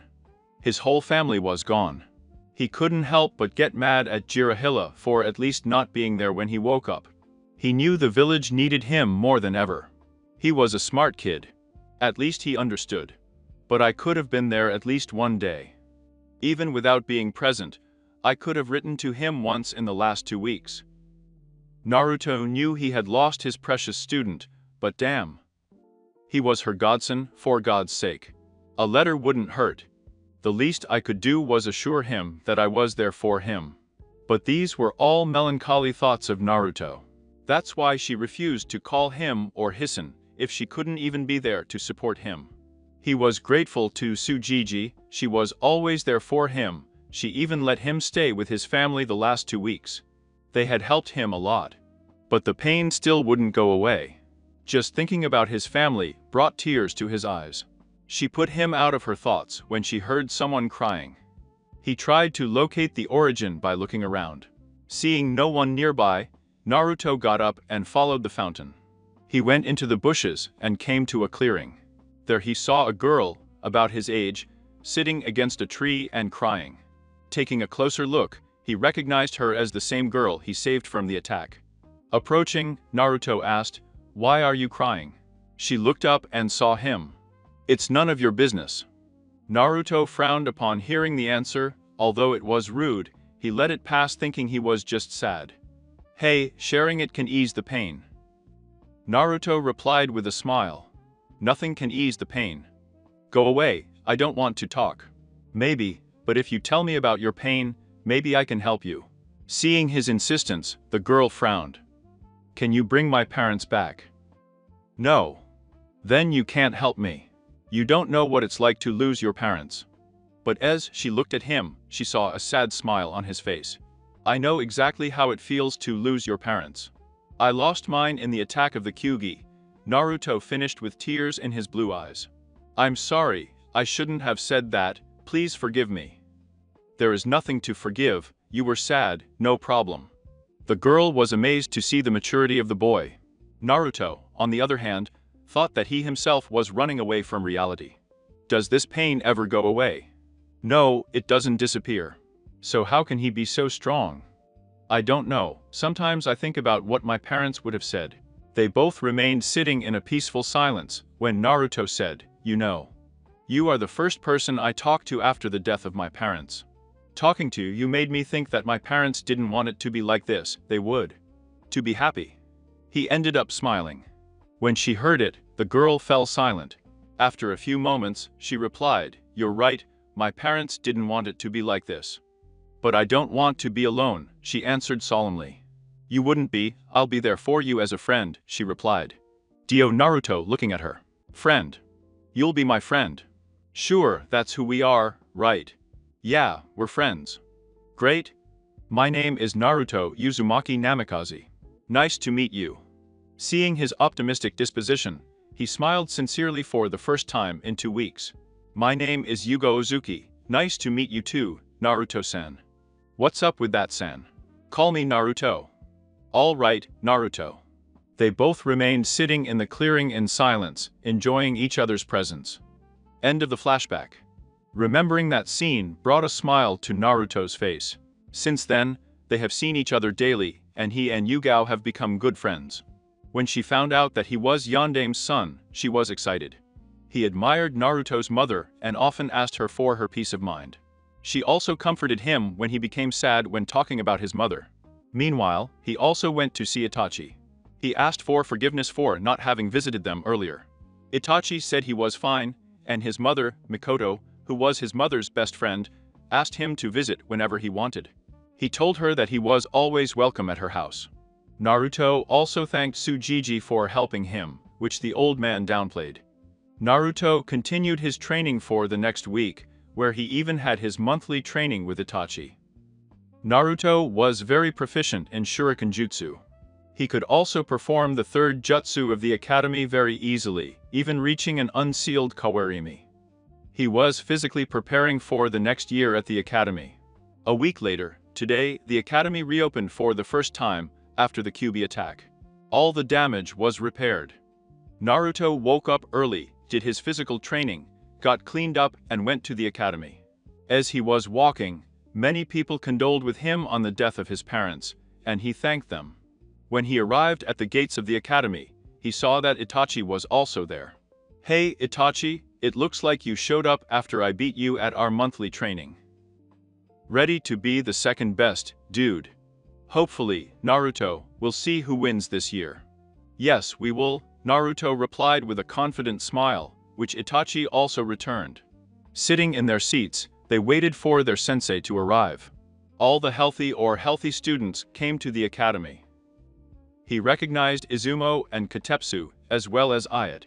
His whole family was gone. He couldn't help but get mad at Jirahila for at least not being there when he woke up. He knew the village needed him more than ever. He was a smart kid. At least he understood. But I could have been there at least one day. Even without being present, I could have written to him once in the last 2 weeks. Naruto knew he had lost his precious student, but damn. He was her godson, for God's sake. A letter wouldn't hurt. The least I could do was assure him that I was there for him. But these were all melancholy thoughts of Naruto. That's why she refused to call him or Hisan, if she couldn't even be there to support him. He was grateful to Tsujiji, she was always there for him, she even let him stay with his family the last 2 weeks. They had helped him a lot. But the pain still wouldn't go away. Just thinking about his family brought tears to his eyes. She put him out of her thoughts when she heard someone crying. He tried to locate the origin by looking around. Seeing no one nearby, Naruto got up and followed the fountain. He went into the bushes and came to a clearing. There he saw a girl, about his age, sitting against a tree and crying. Taking a closer look, he recognized her as the same girl he saved from the attack. Approaching, Naruto asked, "Why are you crying?" She looked up and saw him. "It's none of your business." Naruto frowned upon hearing the answer, although it was rude, he let it pass thinking he was just sad. "Hey, sharing it can ease the pain." Naruto replied with a smile. "Nothing can ease the pain. Go away, I don't want to talk." "Maybe, but if you tell me about your pain, maybe I can help you." Seeing his insistence, the girl frowned. "Can you bring my parents back?" "No." "Then you can't help me. You don't know what it's like to lose your parents." But as she looked at him, she saw a sad smile on his face. "I know exactly how it feels to lose your parents. I lost mine in the attack of the Kyuubi." Naruto finished with tears in his blue eyes. "I'm sorry, I shouldn't have said that, please forgive me." "There is nothing to forgive, you were sad, no problem." The girl was amazed to see the maturity of the boy. Naruto, on the other hand, thought that he himself was running away from reality. Does this pain ever go away? No, it doesn't disappear. So how can he be so strong? I don't know, sometimes I think about what my parents would have said. They both remained sitting in a peaceful silence, when Naruto said, "You know, you are the first person I talked to after the death of my parents. Talking to you made me think that my parents didn't want it to be like this, they would. To be happy." He ended up smiling. When she heard it, the girl fell silent. After a few moments, she replied, "You're right, my parents didn't want it to be like this. But I don't want to be alone," she answered solemnly. "You wouldn't be, I'll be there for you as a friend," she replied. Dio Naruto looking at her. "Friend? You'll be my friend?" "Sure, that's who we are, right? Yeah, we're friends." "Great. My name is Naruto Uzumaki Namikaze. Nice to meet you." Seeing his optimistic disposition, he smiled sincerely for the first time in 2 weeks. "My name is Yugo Uzuki, nice to meet you too, Naruto-san." "What's up with that, san? Call me Naruto." "All right, Naruto." They both remained sitting in the clearing in silence, enjoying each other's presence. End of the flashback. Remembering that scene brought a smile to Naruto's face. Since then, they have seen each other daily, and he and Yugao have become good friends. When she found out that he was Yandame's son, she was excited. He admired Naruto's mother and often asked her for her peace of mind. She also comforted him when he became sad when talking about his mother. Meanwhile, he also went to see Itachi. He asked for forgiveness for not having visited them earlier. Itachi said he was fine, and his mother, Mikoto, who was his mother's best friend, asked him to visit whenever he wanted. He told her that he was always welcome at her house. Naruto also thanked Tsujiji for helping him, which the old man downplayed. Naruto continued his training for the next week, where he even had his monthly training with Itachi. Naruto was very proficient in Shuriken Jutsu. He could also perform the third jutsu of the academy very easily, even reaching an unsealed kawarimi. He was physically preparing for the next year at the academy. A week later, today, the academy reopened for the first time after the Kyuubi attack. All the damage was repaired. Naruto woke up early, did his physical training, got cleaned up and went to the academy. As he was walking, many people condoled with him on the death of his parents, and he thanked them. When he arrived at the gates of the academy, he saw that Itachi was also there. "Hey Itachi, it looks like you showed up after I beat you at our monthly training. Ready to be the second best, dude. Hopefully, Naruto, we'll see who wins this year." "Yes, we will, Naruto replied with a confident smile, which Itachi also returned. Sitting in their seats, they waited for their sensei to arrive. All the healthy students came to the academy. He recognized Izumo and Katepsu, as well as Ayat.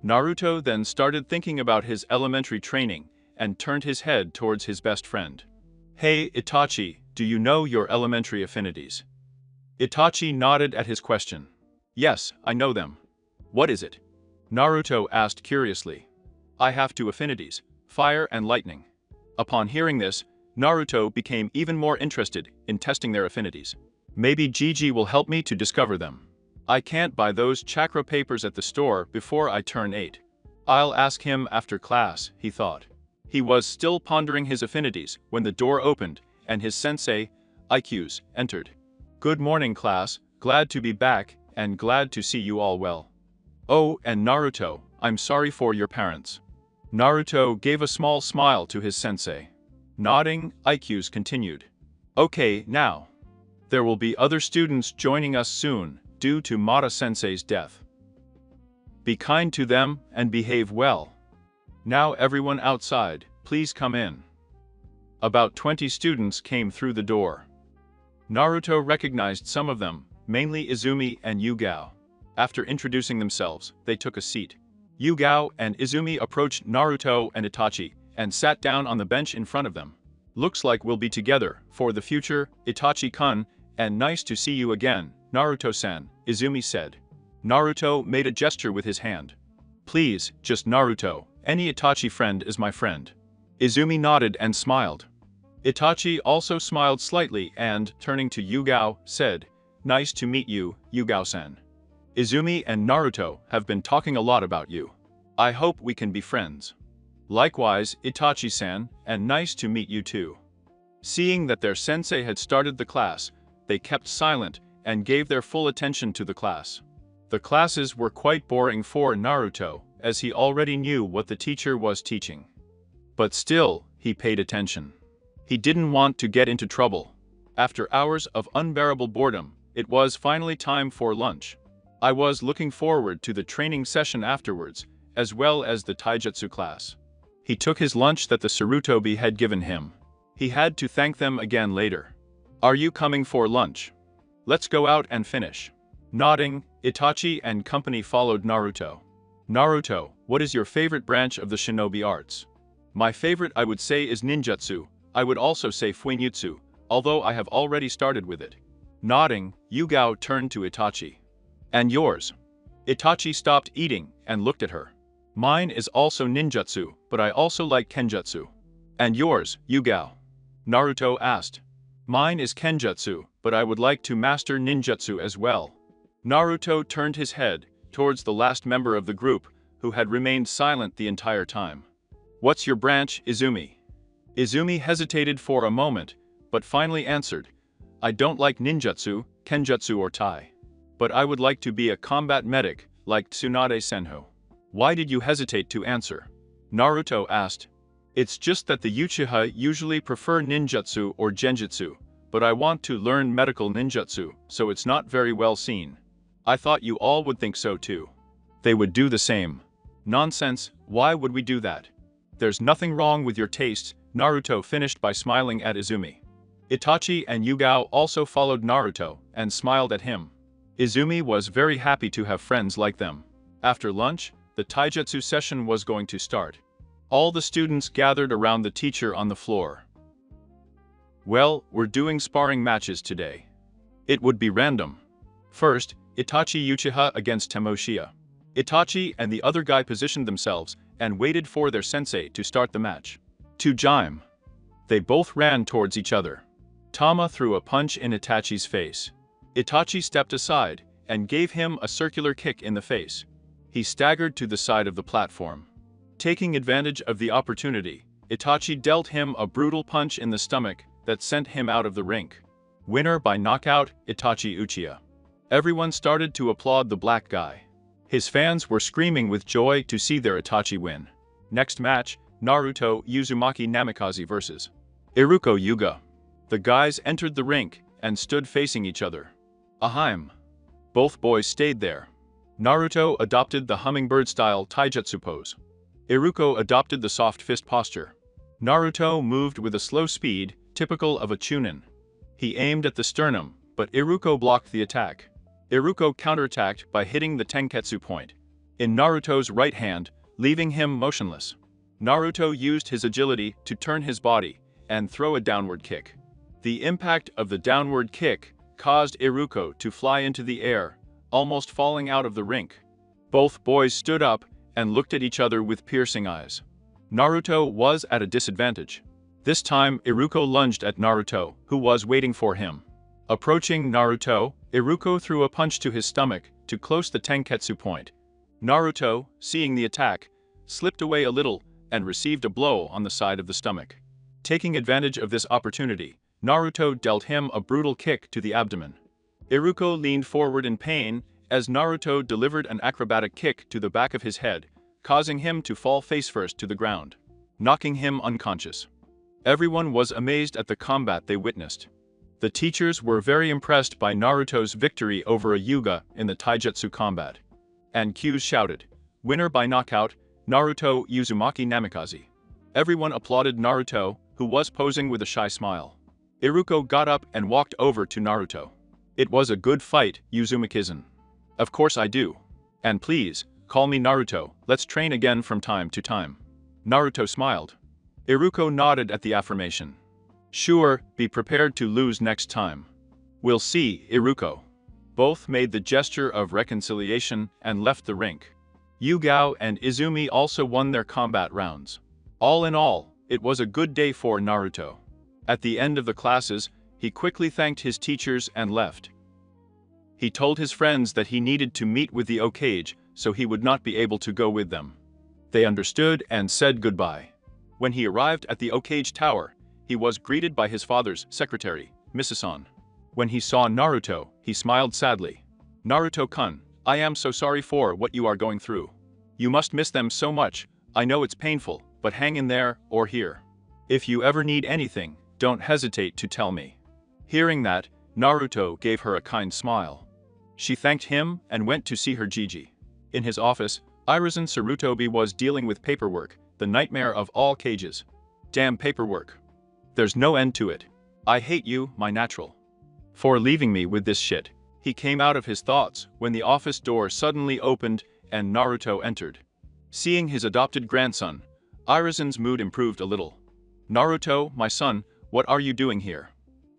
Naruto then started thinking about his elementary training, and turned his head towards his best friend. "Hey, Itachi, do you know your elementary affinities?" Itachi nodded at his question. "Yes, I know them." "What is it?" Naruto asked curiously. "I have two affinities, fire and lightning." Upon hearing this, Naruto became even more interested in testing their affinities. "Maybe Gigi will help me to discover them. I can't buy those chakra papers at the store before I turn 8. I'll ask him after class," he thought. He was still pondering his affinities when the door opened, and his sensei, Iq's, entered. "Good morning, class, glad to be back, and glad to see you all well. Oh, and Naruto, I'm sorry for your parents." Naruto gave a small smile to his sensei. Nodding, Iq's continued. "Okay, now. There will be other students joining us soon, due to Mata-sensei's death. Be kind to them and behave well. Now everyone outside, please come in." About 20 students came through the door. Naruto recognized some of them, mainly Izumi and Yugao. After introducing themselves, they took a seat. Yugao and Izumi approached Naruto and Itachi, and sat down on the bench in front of them. "Looks like we'll be together for the future, Itachi-kun, and nice to see you again, Naruto-san," Izumi said. Naruto made a gesture with his hand. "Please, just Naruto, any Itachi friend is my friend." Izumi nodded and smiled. Itachi also smiled slightly and, turning to Yugao, said, "Nice to meet you, Yugao-san. Izumi and Naruto have been talking a lot about you. I hope we can be friends." "Likewise, Itachi-san, and nice to meet you too." Seeing that their sensei had started the class, they kept silent and gave their full attention to the class. The classes were quite boring for Naruto, as he already knew what the teacher was teaching. But still, he paid attention. He didn't want to get into trouble. After hours of unbearable boredom, it was finally time for lunch. I was looking forward to the training session afterwards, as well as the taijutsu class. He took his lunch that the Sarutobi had given him. He had to thank them again later. "Are you coming for lunch? Let's go out and finish." Nodding, Itachi and company followed Naruto. "Naruto, what is your favorite branch of the shinobi arts?" "My favorite I would say is ninjutsu. I would also say fuinjutsu, although I have already started with it." Nodding, Yugao turned to Itachi. "And yours?" Itachi stopped eating and looked at her. "Mine is also ninjutsu, but I also like kenjutsu." "And yours, Yugao?" Naruto asked. "Mine is kenjutsu, but I would like to master ninjutsu as well." Naruto turned his head towards the last member of the group, who had remained silent the entire time. "What's your branch, Izumi?" Izumi hesitated for a moment, but finally answered, "I don't like ninjutsu, kenjutsu or tai. But I would like to be a combat medic, like Tsunade Senho." "Why did you hesitate to answer?" Naruto asked. "It's just that the Uchiha usually prefer ninjutsu or genjutsu, but I want to learn medical ninjutsu, so it's not very well seen. I thought you all would think so too." "They would do the same." "Nonsense, why would we do that? There's nothing wrong with your tastes," Naruto finished by smiling at Izumi. Itachi and Yugao also followed Naruto and smiled at him. Izumi was very happy to have friends like them. After lunch, the taijutsu session was going to start. All the students gathered around the teacher on the floor. "Well, we're doing sparring matches today. It would be random. First, Itachi Uchiha against Temoshiya." Itachi and the other guy positioned themselves and waited for their sensei to start the match. To Jaime. They both ran towards each other. Tama threw a punch in Itachi's face. Itachi stepped aside and gave him a circular kick in the face. He staggered to the side of the platform. Taking advantage of the opportunity, Itachi dealt him a brutal punch in the stomach that sent him out of the rink. Winner by knockout, Itachi Uchiha. Everyone started to applaud the black guy. His fans were screaming with joy to see their Itachi win. Next match, Naruto Uzumaki Namikaze vs. Iruko Yuga. The guys entered the rink and stood facing each other. Ahem. Both boys stayed there. Naruto adopted the hummingbird-style taijutsu pose. Iruko adopted the soft fist posture. Naruto moved with a slow speed, typical of a chunin. He aimed at the sternum, but Iruko blocked the attack. Iruko counterattacked by hitting the tenketsu point in Naruto's right hand, leaving him motionless. Naruto used his agility to turn his body and throw a downward kick. The impact of the downward kick caused Iruko to fly into the air, almost falling out of the rink. Both boys stood up and looked at each other with piercing eyes. Naruto was at a disadvantage. This time, Iruko lunged at Naruto, who was waiting for him. Approaching Naruto, Iruko threw a punch to his stomach to close the tenketsu point. Naruto, seeing the attack, slipped away a little and received a blow on the side of the stomach. Taking advantage of this opportunity, Naruto dealt him a brutal kick to the abdomen. Iruko leaned forward in pain as Naruto delivered an acrobatic kick to the back of his head, causing him to fall face-first to the ground, knocking him unconscious. Everyone was amazed at the combat they witnessed. The teachers were very impressed by Naruto's victory over a Hyuga in the taijutsu combat. And cues shouted, "Winner by knockout, Naruto Uzumaki Namikaze." Everyone applauded Naruto, who was posing with a shy smile. Iruko got up and walked over to Naruto. "It was a good fight, Uzumaki-san." "Of course I do. And please, call me Naruto, let's train again from time to time." Naruto smiled. Iruko nodded at the affirmation. "Sure, be prepared to lose next time." "We'll see, Iruko." Both made the gesture of reconciliation and left the rink. Yugao and Izumi also won their combat rounds. All in all, it was a good day for Naruto. At the end of the classes, he quickly thanked his teachers and left. He told his friends that he needed to meet with the Hokage, so he would not be able to go with them. They understood and said goodbye. When he arrived at the Hokage Tower, he was greeted by his father's secretary, Misa-san. When he saw Naruto, he smiled sadly. "Naruto-kun, I am so sorry for what you are going through. You must miss them so much. I know it's painful, but hang in there or here. If you ever need anything, don't hesitate to tell me." Hearing that, Naruto gave her a kind smile. She thanked him and went to see her Jiji. In his office, Irizen Sarutobi was dealing with paperwork, the nightmare of all cages. Damn paperwork. There's no end to it. I hate you, my natural, for leaving me with this shit. He came out of his thoughts when the office door suddenly opened and Naruto entered. Seeing his adopted grandson, Irizen's mood improved a little. "Naruto, my son, what are you doing here?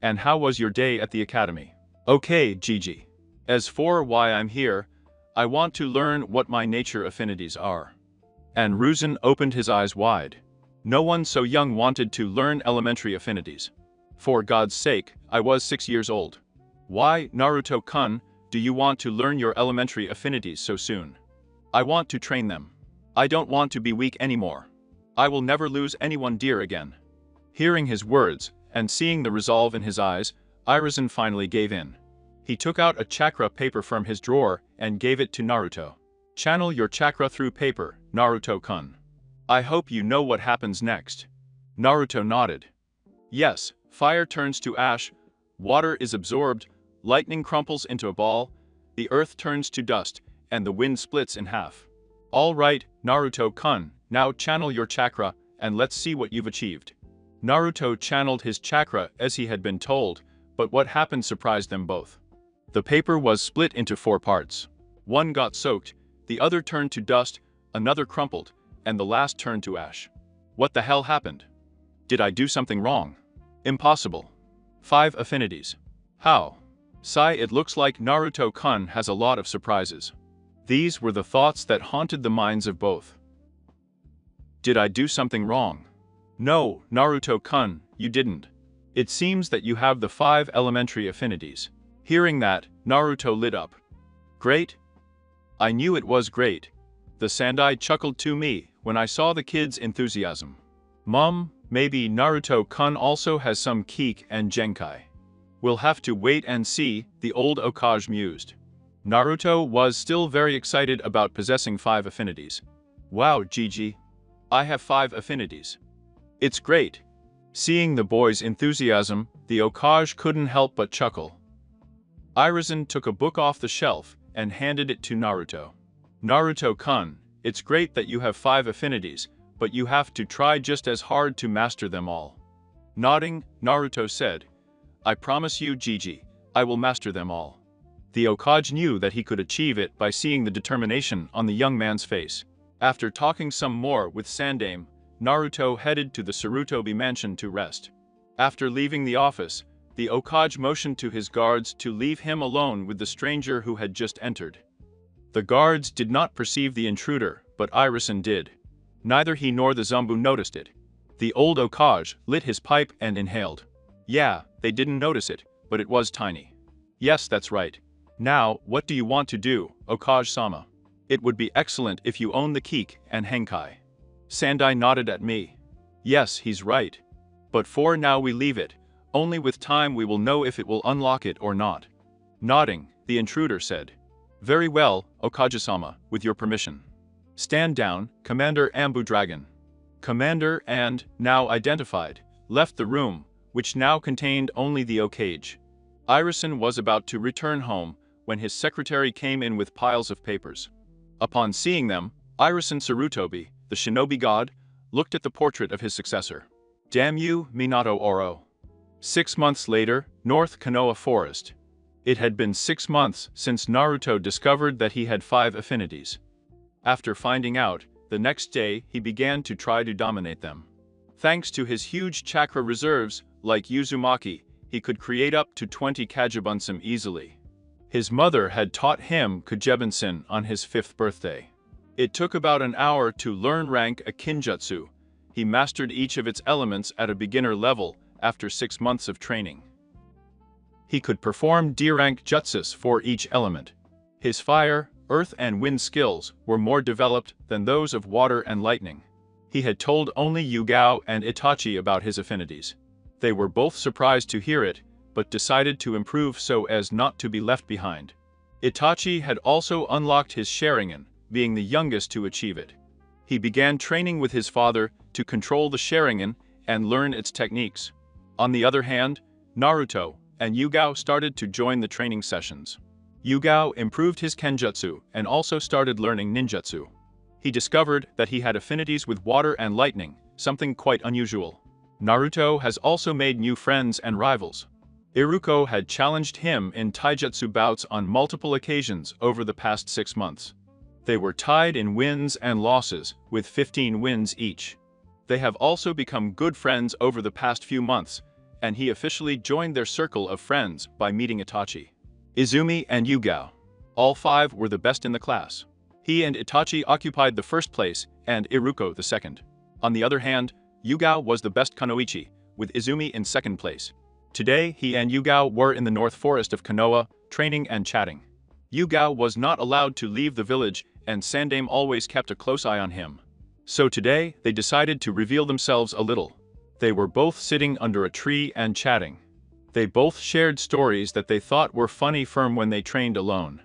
And how was your day at the academy?" "Okay, Jiji. As for why I'm here, I want to learn what my nature affinities are." And Ruzen opened his eyes wide. No one so young wanted to learn elementary affinities. For God's sake, I was 6 years old. "Why, Naruto-kun, do you want to learn your elementary affinities so soon?" "I want to train them. I don't want to be weak anymore. I will never lose anyone dear again." Hearing his words, and seeing the resolve in his eyes, Irizen finally gave in. He took out a chakra paper from his drawer and gave it to Naruto. "Channel your chakra through paper, Naruto-kun. I hope you know what happens next." Naruto nodded. "Yes, fire turns to ash, water is absorbed, lightning crumples into a ball, the earth turns to dust, and the wind splits in half." "All right, Naruto-kun, now channel your chakra, and let's see what you've achieved." Naruto channeled his chakra as he had been told, but what happened surprised them both. The paper was split into 4 parts. One got soaked, the other turned to dust, another crumpled, and the last turned to ash. What the hell happened? Did I do something wrong? Impossible. 5 affinities. How? Sigh, it looks like Naruto-kun has a lot of surprises. These were the thoughts that haunted the minds of both. Did I do something wrong? No, Naruto-kun, you didn't. It seems that you have the 5 elementary affinities. Hearing that, Naruto lit up. Great? I knew it was great. The Sandai chuckled to me when I saw the kids' enthusiasm. Mom, maybe Naruto-kun also has some Kik and Genkai. We'll have to wait and see, the old Hokage mused. Naruto was still very excited about possessing 5 affinities. Wow, Jiji. I have 5 affinities. It's great. Seeing the boy's enthusiasm, the Hokage couldn't help but chuckle. Irizen took a book off the shelf and handed it to Naruto. Naruto-kun, it's great that you have 5 affinities, but you have to try just as hard to master them all. Nodding, Naruto said, I promise you, Gigi, I will master them all. The Hokage knew that he could achieve it by seeing the determination on the young man's face. After talking some more with Sandaime, Naruto headed to the Sarutobi mansion to rest. After leaving the office, the Hokage motioned to his guards to leave him alone with the stranger who had just entered. The guards did not perceive the intruder, but Irisen did. Neither he nor the Zombu noticed it. The old Hokage lit his pipe and inhaled. Yeah, they didn't notice it, but it was tiny. Yes, that's right. Now, what do you want to do, Hokage-sama? It would be excellent if you own the Kik and Henkai. Sandai nodded at me. Yes, he's right. But for now we leave it. Only with time we will know if it will unlock it or not. Nodding, the intruder said. Very well, Hokage-sama, with your permission. Stand down, Commander Ambu Dragon. Commander and, now identified, left the room, which now contained only the Hokage. Irisen was about to return home when his secretary came in with piles of papers. Upon seeing them, Irisen Sarutobi, the shinobi god, looked at the portrait of his successor. Damn you, Minato Oro. 6 months later, North Konoha Forest. It had been 6 months since Naruto discovered that he had 5 affinities. After finding out, the next day he began to try to dominate them. Thanks to his huge chakra reserves, like Uzumaki, he could create up to 20 Kagebunshin easily. His mother had taught him Kagebunsin on his 5th birthday. It took about an hour to learn rank a Kinjutsu. He mastered each of its elements at a beginner level after 6 months of training. He could perform D-rank jutsus for each element. His fire, earth and wind skills were more developed than those of water and lightning. He had told only Yugao and Itachi about his affinities. They were both surprised to hear it, but decided to improve so as not to be left behind. Itachi had also unlocked his Sharingan, being the youngest to achieve it. He began training with his father to control the Sharingan and learn its techniques. On the other hand, Naruto and Yugao started to join the training sessions. Yugao improved his Kenjutsu and also started learning ninjutsu. He discovered that he had affinities with water and lightning, something quite unusual. Naruto has also made new friends and rivals. Iruko had challenged him in taijutsu bouts on multiple occasions over the past 6 months. They were tied in wins and losses, with 15 wins each. They have also become good friends over the past few months, and he officially joined their circle of friends by meeting Itachi, Izumi and Yugao. All 5 were the best in the class. He and Itachi occupied the first place and Iruko the second. On the other hand, Yugao was the best kunoichi, with Izumi in second place. Today, he and Yugao were in the North Forest of Konoha, training and chatting. Yugao was not allowed to leave the village, and Sandaime always kept a close eye on him. So today, they decided to reveal themselves a little. They were both sitting under a tree and chatting. They both shared stories that they thought were funny from when they trained alone.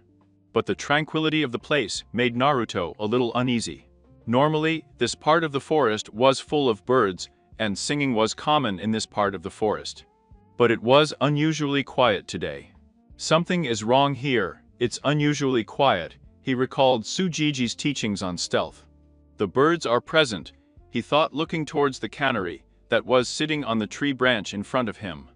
But the tranquility of the place made Naruto a little uneasy. Normally, this part of the forest was full of birds, and singing was common in this part of the forest. But it was unusually quiet today. Something is wrong here, it's unusually quiet, he recalled Tsujiji's teachings on stealth. The birds are present, he thought, looking towards the canary that was sitting on the tree branch in front of him.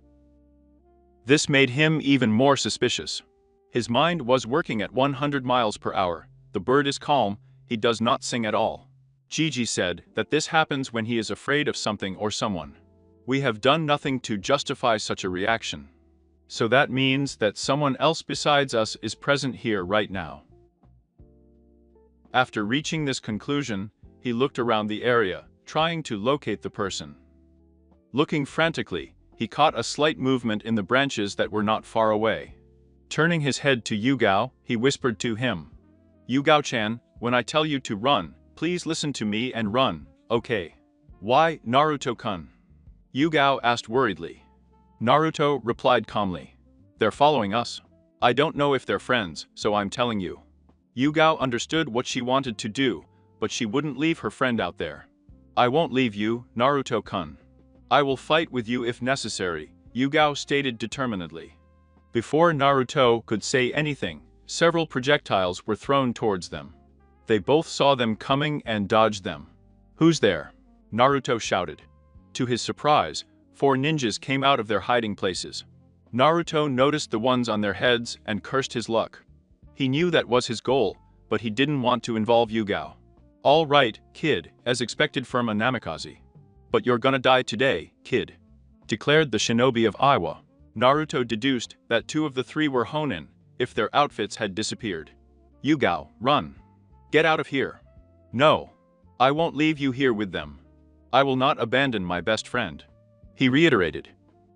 This made him even more suspicious. His mind was working at 100 miles per hour. The bird is calm, he does not sing at all. Gigi said that this happens when he is afraid of something or someone. We have done nothing to justify such a reaction. So that means that someone else besides us is present here right now. After reaching this conclusion, he looked around the area, trying to locate the person. Looking frantically, he caught a slight movement in the branches that were not far away. Turning his head to Yugao, he whispered to him, Yugao-chan, when I tell you to run, please listen to me and run, okay? Why, Naruto-kun? Yugao asked worriedly. Naruto replied calmly. They're following us. I don't know if they're friends, so I'm telling you. Yugao understood what she wanted to do, but she wouldn't leave her friend out there. I won't leave you, Naruto-kun. I will fight with you if necessary, Yugao stated determinedly. Before Naruto could say anything, several projectiles were thrown towards them. They both saw them coming and dodged them. "Who's there?" Naruto shouted. To his surprise, 4 ninjas came out of their hiding places. Naruto noticed the ones on their heads and cursed his luck. He knew that was his goal, but he didn't want to involve Yugao. "All right, kid, as expected from a Namikaze. But you're gonna die today, kid," declared the shinobi of Iwa. Naruto deduced that 2 of the 3 were Honin, if their outfits had disappeared. "Yugao, run. Get out of here." "No. I won't leave you here with them. I will not abandon my best friend," he reiterated.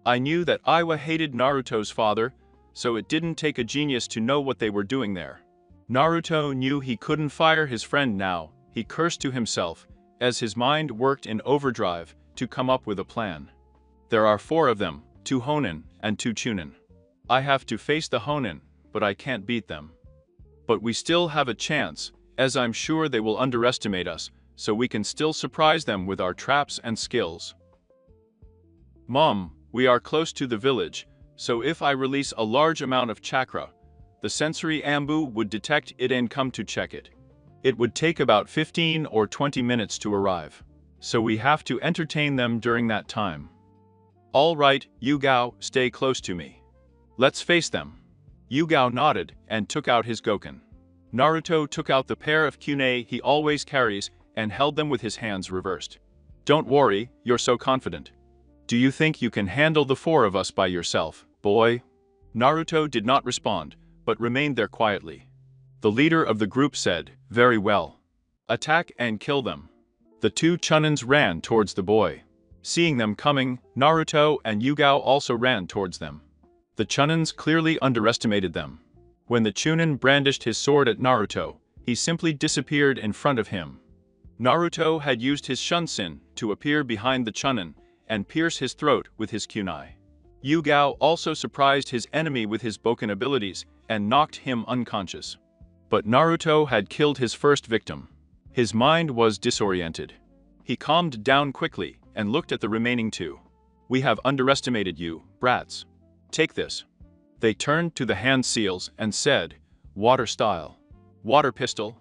I knew that Iwa hated Naruto's father, so it didn't take a genius to know what they were doing there. Naruto knew he couldn't fire his friend now. He cursed to himself, as his mind worked in overdrive to come up with a plan. There are 4 of them, 2 Honin and 2 Chunin. I have to face the Honin, but I can't beat them. But we still have a chance, as I'm sure they will underestimate us, so we can still surprise them with our traps and skills. "Mom, we are close to the village, so if I release a large amount of chakra, the sensory ambu would detect it and come to check it. It would take about 15 or 20 minutes to arrive, so we have to entertain them during that time." "All right, Yugao, stay close to me. Let's face them." Yugao nodded and took out his Goken. Naruto took out the pair of kunai he always carries and held them with his hands reversed. "Don't worry, you're so confident. Do you think you can handle the 4 of us by yourself, boy?" Naruto did not respond, but remained there quietly. The leader of the group said, "Very well. Attack and kill them." The 2 Chunins ran towards the boy. Seeing them coming, Naruto and Yugao also ran towards them. The Chunins clearly underestimated them. When the Chunin brandished his sword at Naruto, he simply disappeared in front of him. Naruto had used his Shunsin to appear behind the Chunin and pierce his throat with his kunai. Yugao also surprised his enemy with his Boken abilities and knocked him unconscious. But Naruto had killed his first victim. His mind was disoriented. He calmed down quickly and looked at the remaining 2. "We have underestimated you, brats. Take this." They turned to the hand seals and said, "Water style. Water pistol."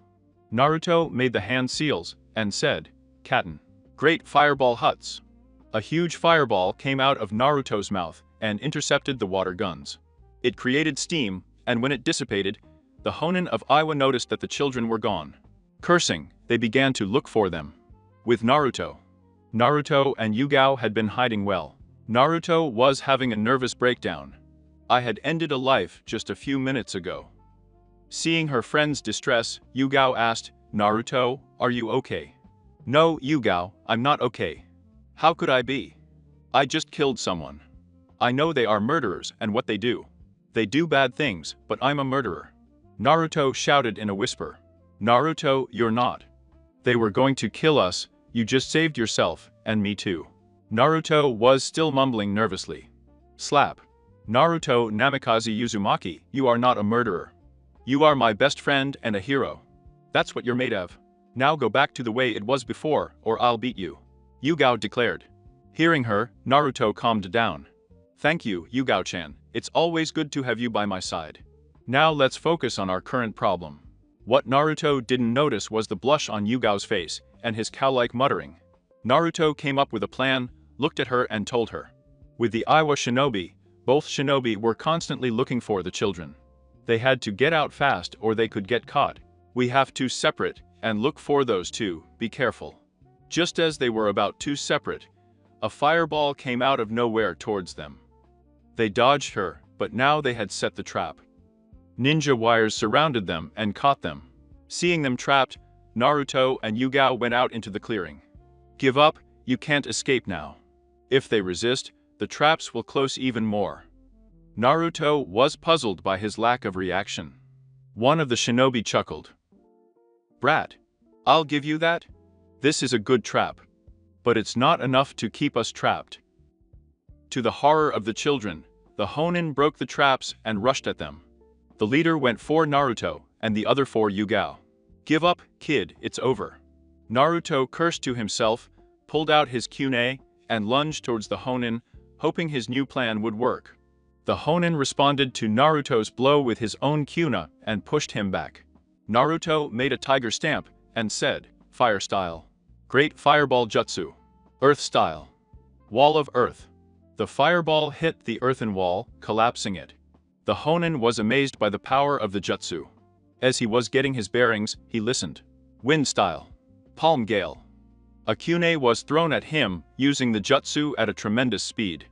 Naruto made the hand seals and said, "Katten. Great fireball huts." A huge fireball came out of Naruto's mouth and intercepted the water guns. It created steam, and when it dissipated, the Honin of Iwa noticed that the children were gone. Cursing, they began to look for them. With Naruto and Yugao had been hiding well. Naruto was having a nervous breakdown. "I had ended a life just a few minutes ago." Seeing her friend's distress, Yugao asked, "Naruto, are you okay?" "No, Yugao, I'm not okay. How could I be? I just killed someone. I know they are murderers and what they do. They do bad things, but I'm a murderer." Naruto shouted in a whisper. "Naruto, you're not. They were going to kill us, you just saved yourself, and me too." Naruto was still mumbling nervously. Slap. "Naruto Namikaze Uzumaki, you are not a murderer. You are my best friend and a hero. That's what you're made of. Now go back to the way it was before, or I'll beat you," Yugao declared. Hearing her, Naruto calmed down. "Thank you, Yugao-chan. It's always good to have you by my side. Now let's focus on our current problem." What Naruto didn't notice was the blush on Yugao's face and his cow-like muttering. Naruto came up with a plan, looked at her and told her. With the Iwa shinobi, both shinobi were constantly looking for the children. They had to get out fast or they could get caught. "We have to separate and look for those 2, be careful." Just as they were about to separate, a fireball came out of nowhere towards them. They dodged her, but now they had set the trap. Ninja wires surrounded them and caught them. Seeing them trapped, Naruto and Yugao went out into the clearing. "Give up, you can't escape now. If they resist, the traps will close even more." Naruto was puzzled by his lack of reaction. One of the shinobi chuckled. "Brat, I'll give you that. This is a good trap. But it's not enough to keep us trapped." To the horror of the children, the Honin broke the traps and rushed at them. The leader went for Naruto, and the other for Yugao. "Give up, kid, it's over." Naruto cursed to himself, pulled out his kunai, and lunged towards the Honin, hoping his new plan would work. The Honen responded to Naruto's blow with his own Kyuna and pushed him back. Naruto made a tiger stamp and said, "Fire style. Great fireball jutsu. Earth style. Wall of earth." The fireball hit the earthen wall, collapsing it. The Honen was amazed by the power of the jutsu. As he was getting his bearings, he listened. Wind style. Palm gale. A kyune was thrown at him, using the jutsu at a tremendous speed.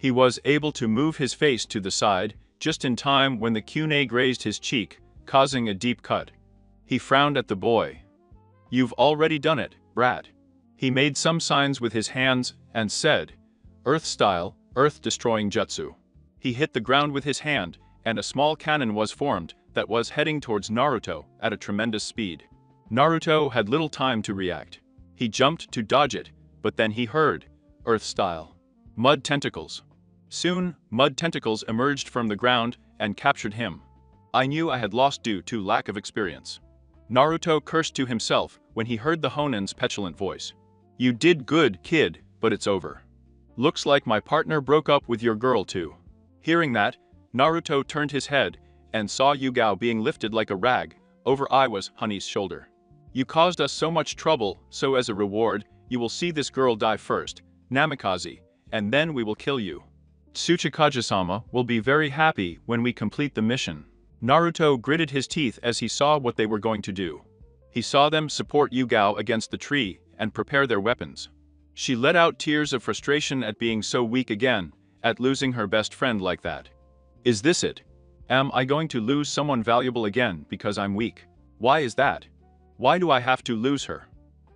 He was able to move his face to the side, just in time when the kyune grazed his cheek, causing a deep cut. He frowned at the boy. "You've already done it, brat." He made some signs with his hands and said, "Earth style, earth-destroying jutsu." He hit the ground with his hand, and a small cannon was formed that was heading towards Naruto at a tremendous speed. Naruto had little time to react. He jumped to dodge it, but then he heard, "Earth style. Mud tentacles." Soon, mud tentacles emerged from the ground and captured him. I knew I had lost due to lack of experience. Naruto cursed to himself when he heard the Honen's petulant voice. "You did good, kid, but it's over. Looks like my partner broke up with your girl too." Hearing that, Naruto turned his head and saw Yugao being lifted like a rag over Iwa's honey's shoulder. "You caused us so much trouble, so as a reward, you will see this girl die first, Namikaze, and then we will kill you. Tsuchikage-sama will be very happy when we complete the mission." Naruto gritted his teeth as he saw what they were going to do. He saw them support Yugao against the tree and prepare their weapons. She let out tears of frustration at being so weak again, at losing her best friend like that. "Is this it? Am I going to lose someone valuable again because I'm weak? Why is that? Why do I have to lose her?"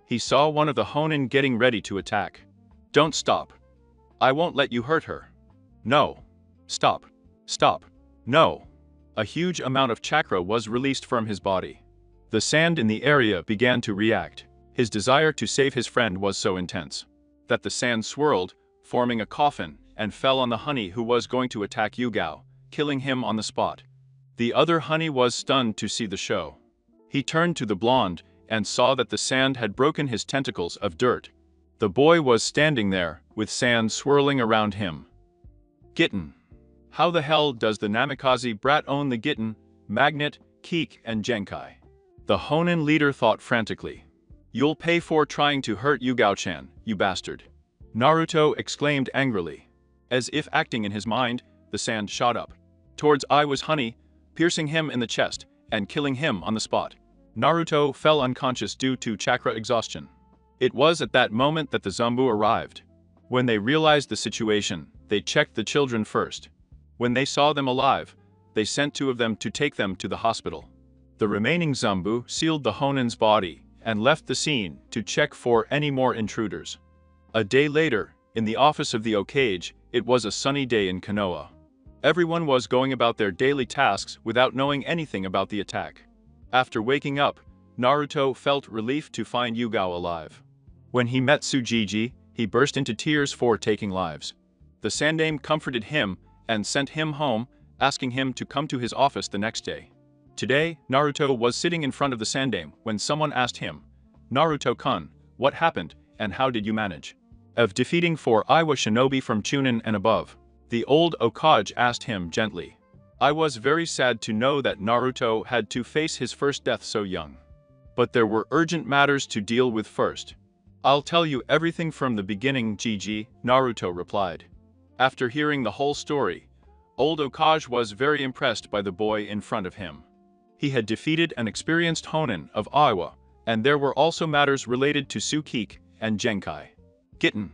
He saw one of the Honen getting ready to attack. "Don't stop. I won't let you hurt her. No. Stop. Stop. No." A huge amount of chakra was released from his body. The sand in the area began to react. His desire to save his friend was so intense that the sand swirled, forming a coffin, and fell on the honey who was going to attack Yugao, killing him on the spot. The other honey was stunned to see the show. He turned to the blonde and saw that the sand had broken his tentacles of dirt. The boy was standing there, with sand swirling around him. "Gitten. How the hell does the Namikaze brat own the Gitten, Magnet, Keek and Genkai?" The Honen leader thought frantically. "You'll pay for trying to hurt Yugao-chan, you bastard." Naruto exclaimed angrily. As if acting in his mind, the sand shot up towards Iwa's honey, piercing him in the chest and killing him on the spot. Naruto fell unconscious due to chakra exhaustion. It was at that moment that the Zombu arrived. When they realized the situation, they checked the children first. When they saw them alive, they sent 2 of them to take them to the hospital. The remaining Zombu sealed the Honen's body and left the scene to check for any more intruders. A day later, in the office of the Okage, it was a sunny day in Konoha. Everyone was going about their daily tasks without knowing anything about the attack. After waking up, Naruto felt relief to find Yugao alive. When he met Tsujiji, he burst into tears for taking lives. The Sandaime comforted him and sent him home, asking him to come to his office the next day. Today, Naruto was sitting in front of the Sandaime when someone asked him, "Naruto-kun, what happened, and how did you manage?" Of defeating 4 Iwa shinobi from Chunin and above. The old Okage asked him gently. "I was very sad to know that Naruto had to face his first death so young. But there were urgent matters to deal with first. I'll tell you everything from the beginning, Gigi," Naruto replied. After hearing the whole story, old Okage was very impressed by the boy in front of him. He had defeated an experienced Honen of Iwa, and there were also matters related to Tsukeek and Genkai. "Gitten.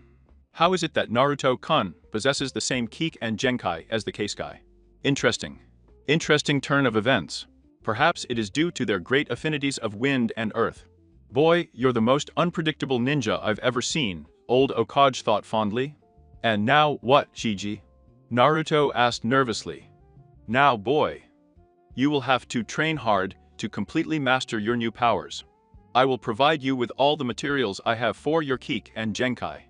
How is it that Naruto-kun possesses the same Keek and Genkai as the Keisuke? Interesting. Interesting turn of events. Perhaps it is due to their great affinities of wind and earth. Boy, you're the most unpredictable ninja I've ever seen," old Okage thought fondly. "And now what, Gigi?" Naruto asked nervously. "Now boy, you will have to train hard to completely master your new powers. I will provide you with all the materials I have for your Keek and Genkai."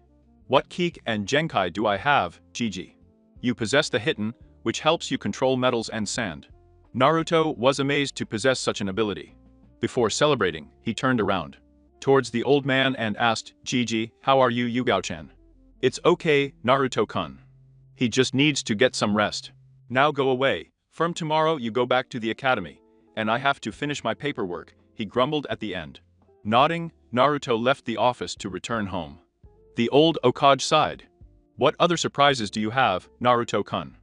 "What Keek and Genkai do I have, Gigi?" "You possess the Hitten, which helps you control metals and sand." Naruto was amazed to possess such an ability. Before celebrating, he turned around towards the old man and asked, "Gigi, how are you, Yugao-chan?" "It's okay, Naruto-kun. He just needs to get some rest." Now go away. From tomorrow you go back to the academy, and I have to finish my paperwork, he grumbled at the end. Nodding, Naruto left the office to return home. The old Hokage sighed. What other surprises do you have, Naruto-kun?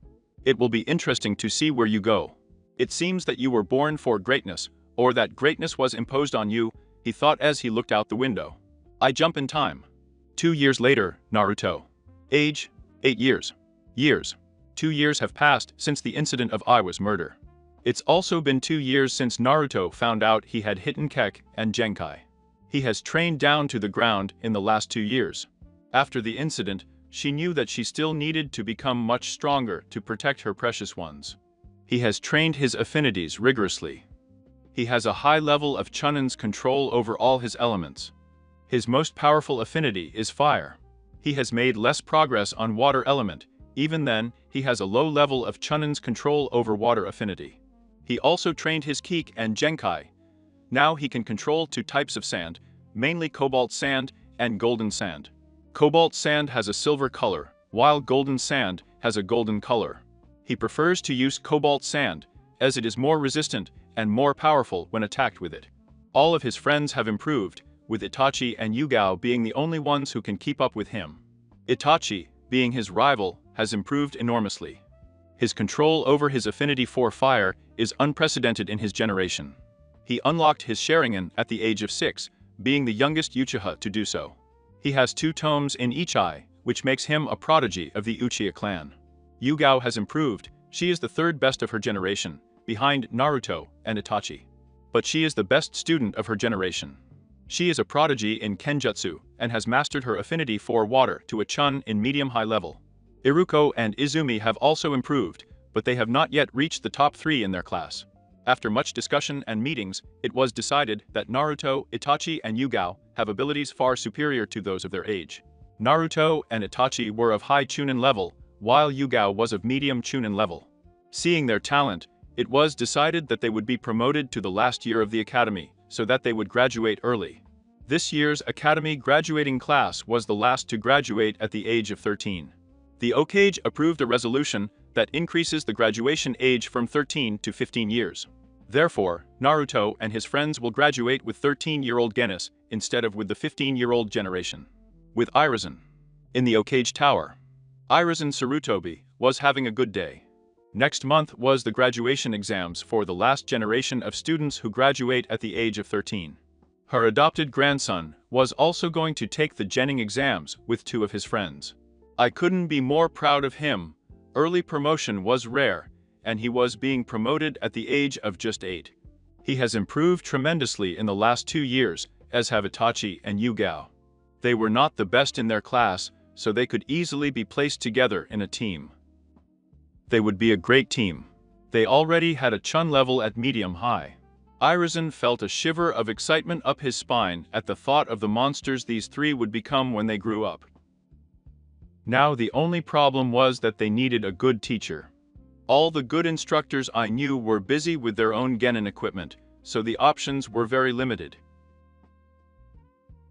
It will be interesting to see where you go. It seems that you were born for greatness, or that greatness was imposed on you, he thought as he looked out the window. I jump in time. 2 years later, Naruto. Age, 8 years. Years. 2 years have passed since the incident of Iwa's murder. It's also been 2 years since Naruto found out he had Hitten Kek and Genkai. He has trained down to the ground in the last 2 years. After the incident, she knew that she still needed to become much stronger to protect her precious ones. He has trained his affinities rigorously. He has a high level of Chunnin's control over all his elements. His most powerful affinity is fire. He has made less progress on water element, even then, he has a low level of Chunnin's control over water affinity. He also trained his Kik and Genkai. Now he can control 2 types of sand, mainly cobalt sand and golden sand. Cobalt sand has a silver color, while golden sand has a golden color. He prefers to use cobalt sand, as it is more resistant and more powerful when attacked with it. All of his friends have improved, with Itachi and Yugao being the only ones who can keep up with him. Itachi, being his rival, has improved enormously. His control over his affinity for fire is unprecedented in his generation. He unlocked his Sharingan at the age of 6, being the youngest Uchiha to do so. He has 2 tomes in each eye, which makes him a prodigy of the Uchiha clan. Yugao has improved, she is the 3rd best of her generation, behind Naruto and Itachi. But she is the best student of her generation. She is a prodigy in Kenjutsu and has mastered her affinity for water to a Chun in medium-high level. Iruko and Izumi have also improved, but they have not yet reached the top 3 in their class. After much discussion and meetings, it was decided that Naruto, Itachi and Yugao have abilities far superior to those of their age. Naruto and Itachi were of high Chunin level, while Yugao was of medium Chunin level. Seeing their talent, it was decided that they would be promoted to the last year of the academy, so that they would graduate early. This year's academy graduating class was the last to graduate at the age of 13. The Hokage approved a resolution that increases the graduation age from 13 to 15 years. Therefore, Naruto and his friends will graduate with 13-year-old Genis instead of with the 15-year-old generation. With Irizen. In the Hokage Tower. Irizen Sarutobi was having a good day. Next month was the graduation exams for the last generation of students who graduate at the age of 13. Her adopted grandson was also going to take the Genin exams with 2 of his friends. I couldn't be more proud of him. Early promotion was rare, and he was being promoted at the age of just 8. He has improved tremendously in the last 2 years, as have Itachi and Yugao. They were not the best in their class, so they could easily be placed together in a team. They would be a great team. They already had a Chun level at medium-high. Irizen felt a shiver of excitement up his spine at the thought of the monsters these 3 would become when they grew up. Now the only problem was that they needed a good teacher. All the good instructors I knew were busy with their own Genin equipment, so the options were very limited.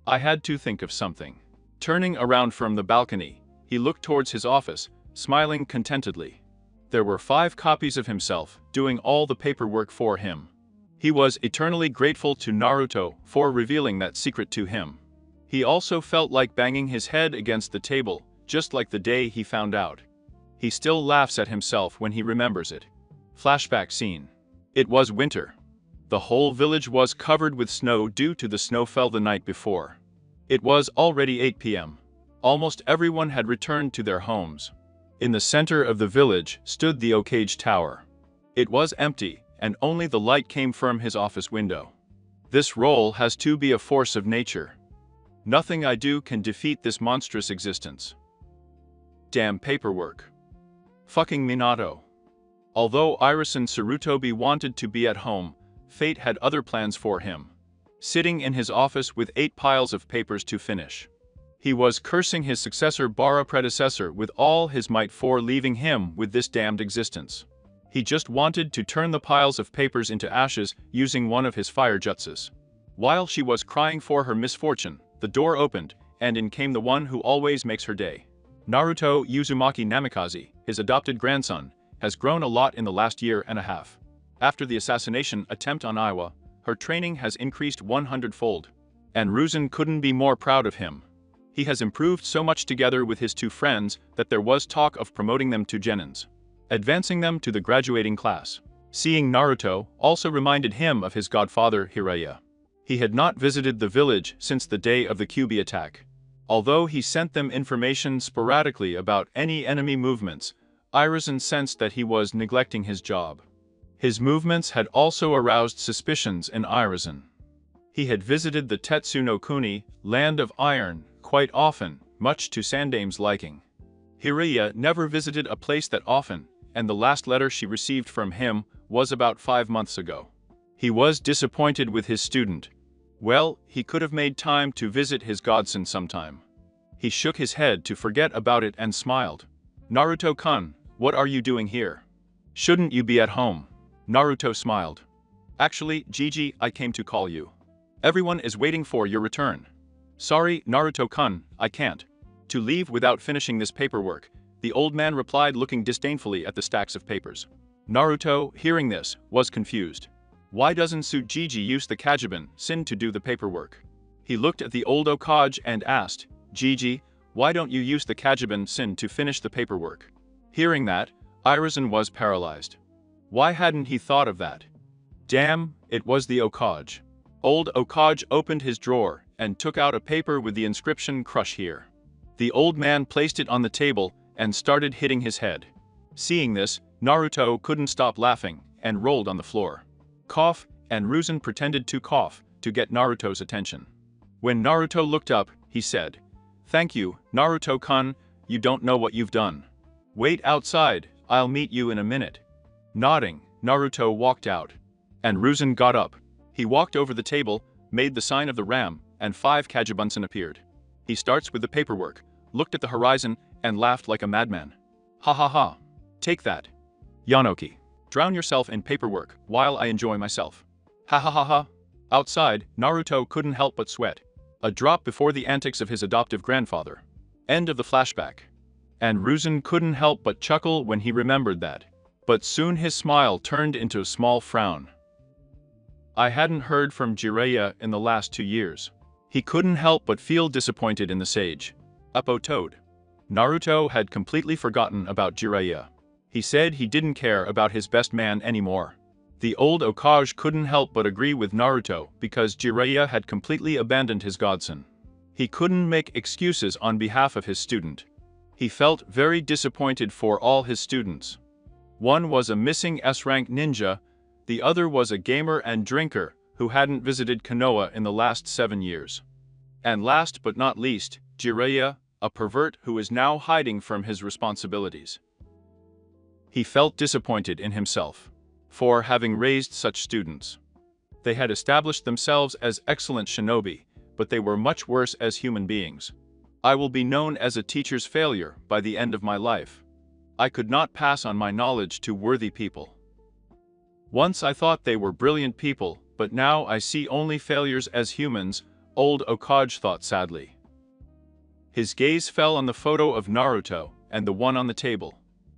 I had to think of something. Turning around from the balcony, he looked towards his office, smiling contentedly. There were 5 copies of himself, doing all the paperwork for him. He was eternally grateful to Naruto for revealing that secret to him. He also felt like banging his head against the table, just like the day he found out. He still laughs at himself when he remembers it. Flashback scene. It was winter. The whole village was covered with snow due to the snow fell the night before. It was already 8 p.m. Almost everyone had returned to their homes. In the center of the village stood the Hokage Tower. It was empty, and only the light came from his office window. This role has to be a force of nature. Nothing I do can defeat this monstrous existence. Damn paperwork. Fucking Minato. Although Irizen Sarutobi wanted to be at home, fate had other plans for him. Sitting in his office with 8 piles of papers to finish. He was cursing his successor Bara predecessor with all his might for leaving him with this damned existence. He just wanted to turn the piles of papers into ashes using one of his fire jutsus. While she was crying for her misfortune, the door opened, and in came the one who always makes her day. Naruto Uzumaki Namikaze, his adopted grandson, has grown a lot in the last year and a half. After the assassination attempt on Iwa, her training has increased 100-fold. And Ruzin couldn't be more proud of him. He has improved so much together with his two friends that there was talk of promoting them to genins, advancing them to the graduating class. Seeing Naruto also reminded him of his godfather Jiraiya. He had not visited the village since the day of the Kyuubi attack. Although he sent them information sporadically about any enemy movements, Hiruzen sensed that he was neglecting his job. His movements had also aroused suspicions in Hiruzen. He had visited the Tetsu no Kuni, land of iron, quite often, much to Sandame's liking. Jiraiya never visited a place that often, and the last letter she received from him was about 5 months ago. He was disappointed with his student. Well, he could have made time to visit his godson sometime. He shook his head to forget about it and smiled. Naruto-kun, what are you doing here? Shouldn't you be at home? Naruto smiled. Actually, Gigi, I came to call you. Everyone is waiting for your return. Sorry, Naruto-kun, I can't. To leave without finishing this paperwork, the old man replied, looking disdainfully at the stacks of papers. Naruto, hearing this, was confused. Why doesn't Tsujiji use the Kajibun Sin to do the paperwork? He looked at the old Okage and asked, Gigi, why don't you use the Kajibun Sin to finish the paperwork? Hearing that, Hiruzen was paralyzed. Why hadn't he thought of that? Damn, it was the Okage. Old Okage opened his drawer and took out a paper with the inscription "Crush here." The old man placed it on the table and started hitting his head. Seeing this, Naruto couldn't stop laughing and rolled on the floor. Cough, and Ruzin pretended to cough to get Naruto's attention. When Naruto looked up, he said, Thank you, Naruto-kun, you don't know what you've done. Wait outside, I'll meet you in a minute. Nodding, Naruto walked out. And Ruzin got up. He walked over the table, made the sign of the ram, and 5 Kajibunsen appeared. He starts with the paperwork, looked at the horizon, and laughed like a madman. Ha ha ha. Take that. Yanoki. Drown yourself in paperwork while I enjoy myself. Ha ha ha ha. Outside, Naruto couldn't help but sweat. A drop before the antics of his adoptive grandfather. End of the flashback. And Ruzin couldn't help but chuckle when he remembered that. But soon his smile turned into a small frown. I hadn't heard from Jiraiya in the last 2 years. He couldn't help but feel disappointed in the sage. Uppo Toad. Naruto had completely forgotten about Jiraiya. He said he didn't care about his best man anymore. The old Okage couldn't help but agree with Naruto because Jiraiya had completely abandoned his godson. He couldn't make excuses on behalf of his student. He felt very disappointed for all his students. One was a missing S-rank ninja, the other was a gamer and drinker who hadn't visited Konoha in the last 7 years. And last but not least, Jiraiya, a pervert who is now hiding from his responsibilities. He felt disappointed in himself for having raised such students. They had established themselves as excellent shinobi, but they were much worse as human beings. I will be known as a teacher's failure by the end of my life. I could not pass on my knowledge to worthy people. Once I thought they were brilliant people, but now I see only failures as humans, old Okage thought sadly. His gaze fell on the photo of Naruto and the one on the table.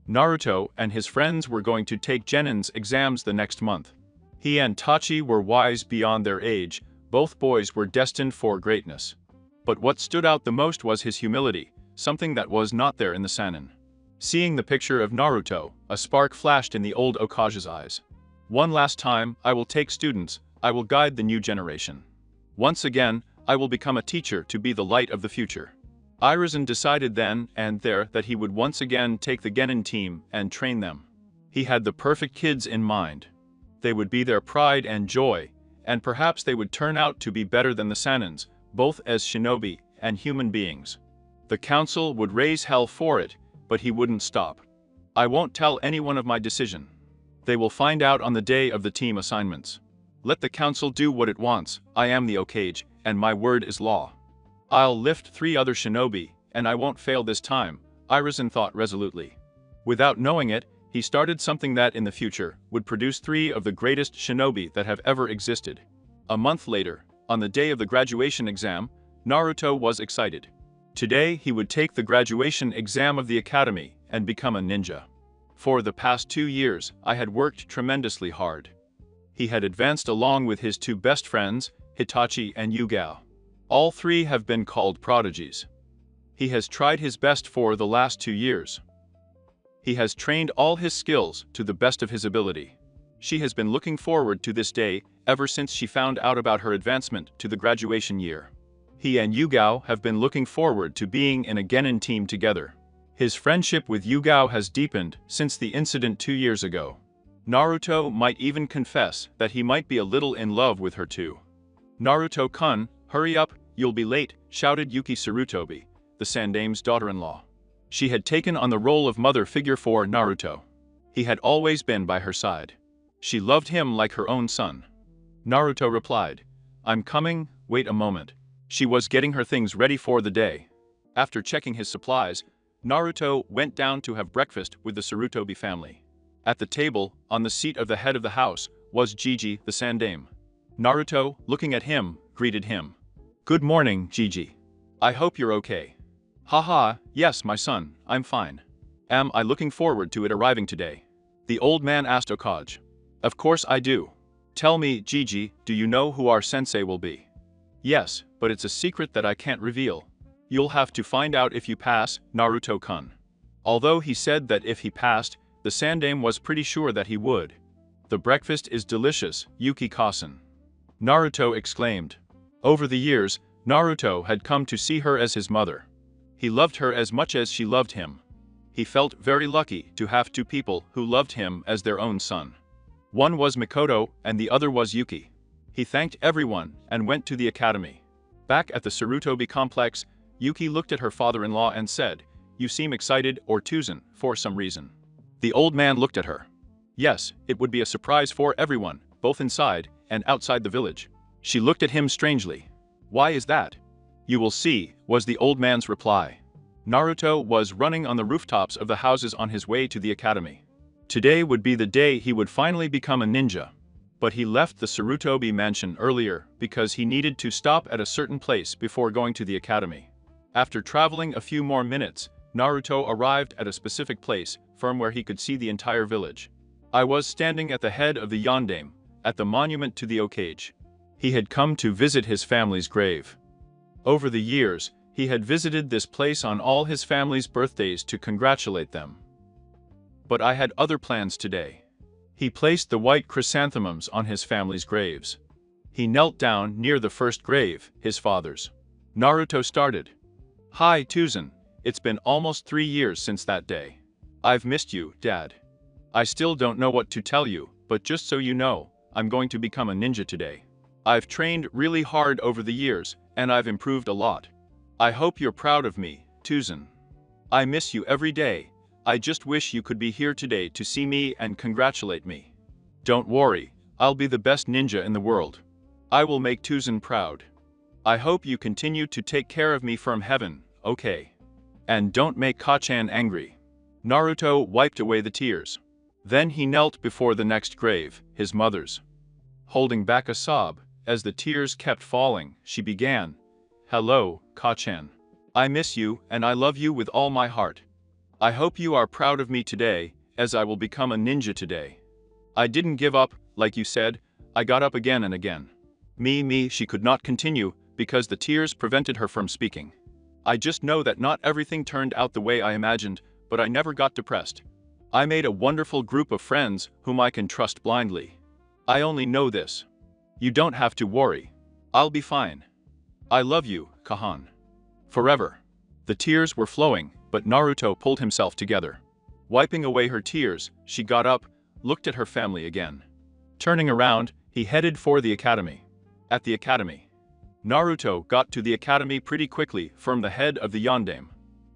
Naruto and his friends were going to take Genin's exams the next month. He and Tachi were wise beyond their age, both boys were destined for greatness. But what stood out the most was his humility, something that was not there in the Sannin. Seeing the picture of Naruto, a spark flashed in the old Okage's eyes. One last time, I will take students, I will guide the new generation. Once again, I will become a teacher to be the light of the future. Hiruzen decided then and there that he would once again take the Genin team and train them. He had the perfect kids in mind. They would be their pride and joy, and perhaps they would turn out to be better than the Sannins, both as shinobi and human beings. The council would raise hell for it, but he wouldn't stop. I won't tell anyone of my decision. They will find out on the day of the team assignments. Let the council do what it wants, I am the Okage, and my word is law. I'll lift 3 other shinobi, and I won't fail this time, Hiruzen thought resolutely. Without knowing it, he started something that in the future would produce 3 of the greatest shinobi that have ever existed. A month later, on the day of the graduation exam, Naruto was excited. Today he would take the graduation exam of the academy and become a ninja. For the past 2 years, I had worked tremendously hard. He had advanced along with his two best friends, Hitachi and Yugao. All three have been called prodigies. He has tried his best for the last 2 years. He has trained all his skills to the best of his ability. She has been looking forward to this day ever since she found out about her advancement to the graduation year. He and Yugao have been looking forward to being in a Genin team together. His friendship with Yugao has deepened since the incident 2 years ago. Naruto might even confess that he might be a little in love with her too. "Naruto-kun, hurry up, you'll be late," shouted Yuki Sarutobi, the Sandame's daughter-in-law. She had taken on the role of mother figure for Naruto. He had always been by her side. She loved him like her own son. Naruto replied, "I'm coming, wait a moment." She was getting her things ready for the day. After checking his supplies, Naruto went down to have breakfast with the Sarutobi family. At the table, on the seat of the head of the house, was Jiji the Sandame. Naruto, looking at him, greeted him. "Good morning, Jiji. I hope you're okay." "Haha, yes my son, I'm fine. Am I looking forward to it arriving today?" the old man asked Okage. "Of course I do. Tell me, Jiji, do you know who our sensei will be?" "Yes, but it's a secret that I can't reveal. You'll have to find out if you pass, Naruto-kun." Although he said that if he passed, the Sandame was pretty sure that he would. "The breakfast is delicious, Yuki-kasen," Naruto exclaimed. Over the years, Naruto had come to see her as his mother. He loved her as much as she loved him. He felt very lucky to have two people who loved him as their own son. One was Mikoto and the other was Yuki. He thanked everyone and went to the academy. Back at the Sarutobi complex, Yuki looked at her father-in-law and said, "You seem excited or Tuzan, for some reason." The old man looked at her. Yes, it would be a surprise for everyone, both inside and outside the village. She looked at him strangely. "Why is that?" "You will see," was the old man's reply. Naruto was running on the rooftops of the houses on his way to the academy. Today would be the day he would finally become a ninja. But he left the Sarutobi mansion earlier because he needed to stop at a certain place before going to the academy. After traveling a few more minutes, Naruto arrived at a specific place from where he could see the entire village. I was standing at the head of the Yondame, at the monument to the Okage. He had come to visit his family's grave. Over the years, he had visited this place on all his family's birthdays to congratulate them. But I had other plans today. He placed the white chrysanthemums on his family's graves. He knelt down near the first grave, his father's. Naruto started. "Hi, Tuzan. It's been almost 3 years since that day. I've missed you, Dad. I still don't know what to tell you, but just so you know, I'm going to become a ninja today. I've trained really hard over the years, and I've improved a lot. I hope you're proud of me, Tuzan. I miss you every day. I just wish you could be here today to see me and congratulate me. Don't worry, I'll be the best ninja in the world. I will make Tuzan proud. I hope you continue to take care of me from heaven, okay? And don't make Kachan angry." Naruto wiped away the tears. Then he knelt before the next grave, his mother's. Holding back a sob, as the tears kept falling, she began, "Hello, Kachan. I miss you and I love you with all my heart. I hope you are proud of me today, as I will become a ninja today. I didn't give up, like you said, I got up again and again." She could not continue, because the tears prevented her from speaking. "I just know that not everything turned out the way I imagined, but I never got depressed. I made a wonderful group of friends whom I can trust blindly. I only know this. You don't have to worry. I'll be fine. I love you, Kahan. Forever." The tears were flowing, but Naruto pulled himself together. Wiping away her tears, she got up, looked at her family again. Turning around, he headed for the academy. At the academy, Naruto got to the academy pretty quickly from the head of the Yondame.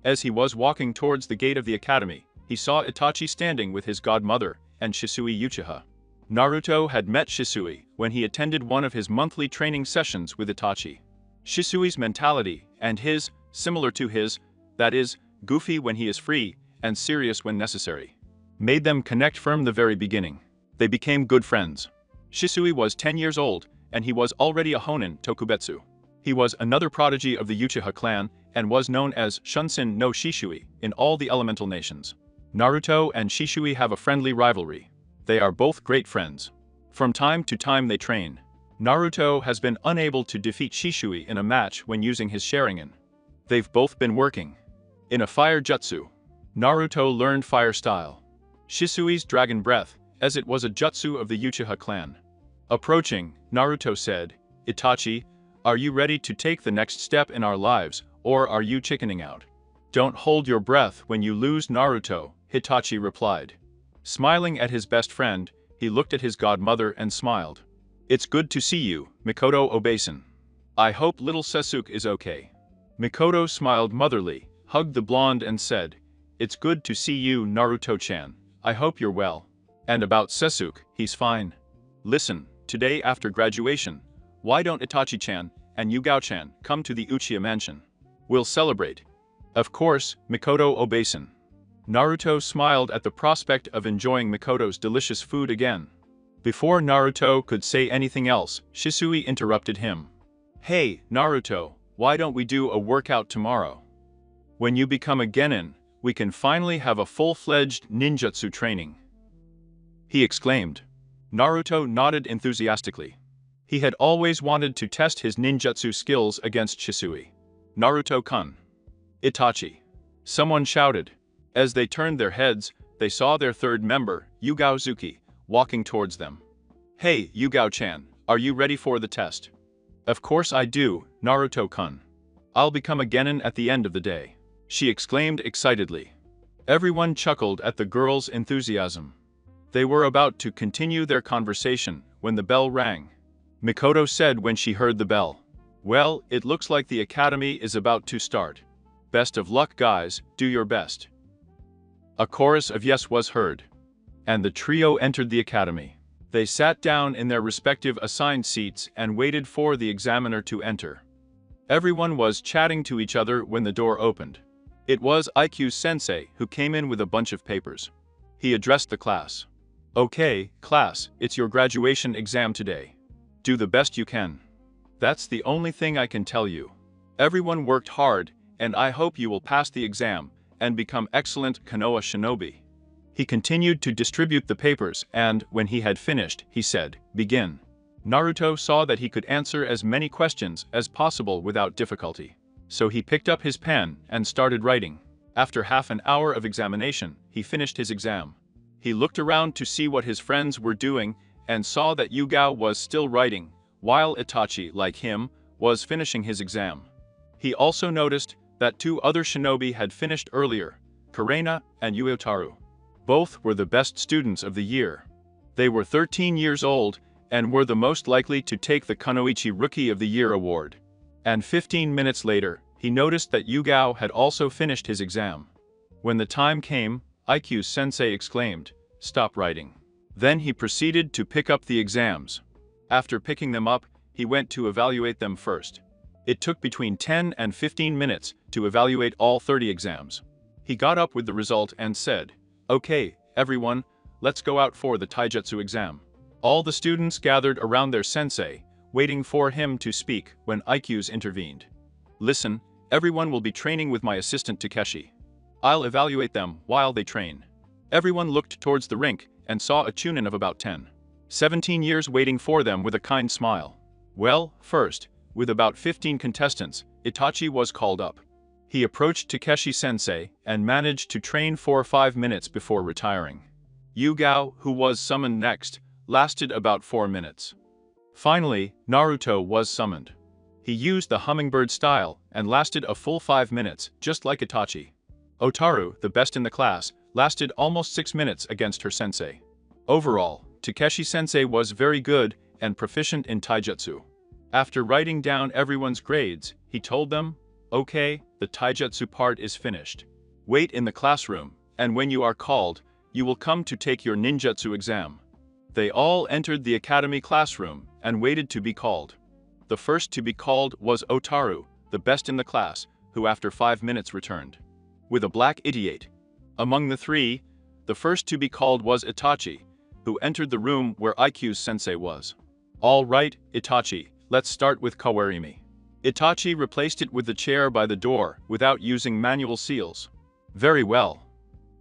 As he was walking towards the gate of the academy, he saw Itachi standing with his godmother and Shisui Uchiha. Naruto had met Shisui when he attended one of his monthly training sessions with Itachi. Shisui's mentality and his, similar to his, that is, goofy when he is free and serious when necessary, made them connect from the very beginning. They became good friends. Shisui was 10 years old, and he was already a Honin Tokubetsu. He was another prodigy of the Uchiha clan and was known as Shunsin no Shisui in all the elemental nations. Naruto and Shisui have a friendly rivalry. They are both great friends. From time to time they train. Naruto has been unable to defeat Shisui in a match when using his Sharingan. They've both been working in a fire jutsu. Naruto learned fire style. Shisui's dragon breath, as it was a jutsu of the Uchiha clan. Approaching, Naruto said, "Itachi, are you ready to take the next step in our lives, or are you chickening out?" "Don't hold your breath when you lose, Naruto," Itachi replied. Smiling at his best friend, he looked at his godmother and smiled. "It's good to see you, Mikoto Obasan. I hope little Sasuke is okay." Mikoto smiled motherly, hugged the blonde and said, "It's good to see you, Naruto-chan. I hope you're well. And about Sasuke, he's fine. Listen, today after graduation, why don't Itachi-chan and Yugao-chan come to the Uchiha mansion? We'll celebrate." "Of course, Mikoto Obasan." Naruto smiled at the prospect of enjoying Mikoto's delicious food again. Before Naruto could say anything else, Shisui interrupted him. "Hey, Naruto, why don't we do a workout tomorrow? When you become a genin, we can finally have a full-fledged ninjutsu training," he exclaimed. Naruto nodded enthusiastically. He had always wanted to test his ninjutsu skills against Shisui. "Naruto-kun." "Itachi." Someone shouted. As they turned their heads, they saw their third member, Yugao Zuki, walking towards them. "Hey, Yugao-chan, are you ready for the test?" "Of course I do, Naruto-kun. I'll become a genin at the end of the day," she exclaimed excitedly. Everyone chuckled at the girl's enthusiasm. They were about to continue their conversation when the bell rang. Mikoto said when she heard the bell, "Well, it looks like the academy is about to start. Best of luck, guys, do your best." A chorus of yes was heard. And the trio entered the academy. They sat down in their respective assigned seats and waited for the examiner to enter. Everyone was chatting to each other when the door opened. It was IQ's sensei who came in with a bunch of papers. He addressed the class. "Okay, class, it's your graduation exam today. Do the best you can. That's the only thing I can tell you. Everyone worked hard, and I hope you will pass the exam and become excellent Konoha shinobi." He continued to distribute the papers and, when he had finished, he said, "Begin." Naruto saw that he could answer as many questions as possible without difficulty. So he picked up his pen and started writing. After half an hour of examination, he finished his exam. He looked around to see what his friends were doing and saw that Yugao was still writing, while Itachi, like him, was finishing his exam. He also noticed that two other shinobi had finished earlier, Karena and Uotaru. Both were the best students of the year. They were 13 years old and were the most likely to take the Kunoichi Rookie of the Year award. And 15 minutes later, he noticed that Yugao had also finished his exam. When the time came, IQ's sensei exclaimed, "Stop writing." Then he proceeded to pick up the exams. After picking them up, he went to evaluate them first. It took between 10 and 15 minutes to evaluate all 30 exams. He got up with the result and said, "Okay, everyone, let's go out for the taijutsu exam." All the students gathered around their sensei, waiting for him to speak when IQ's intervened. "Listen, everyone will be training with my assistant Takeshi. I'll evaluate them while they train." Everyone looked towards the rink and saw a chunin of about 17 years waiting for them with a kind smile. Well, first, with about 15 contestants, Itachi was called up. He approached Takeshi-sensei and managed to train for 5 minutes before retiring. Yugao, who was summoned next, lasted about 4 minutes. Finally, Naruto was summoned. He used the hummingbird style and lasted a full 5 minutes, just like Itachi. Otaru, the best in the class, lasted almost 6 minutes against her sensei. Overall, Takeshi-sensei was very good and proficient in taijutsu. After writing down everyone's grades, he told them, "Okay, the taijutsu part is finished. Wait in the classroom, and when you are called, you will come to take your ninjutsu exam." They all entered the academy classroom and waited to be called. The first to be called was Otaru, the best in the class, who after 5 minutes returned with a black idiot. Among the three, the first to be called was Itachi, who entered the room where IQ's sensei was. "All right, Itachi, let's start with Kawarimi." Itachi replaced it with the chair by the door without using manual seals. "Very well.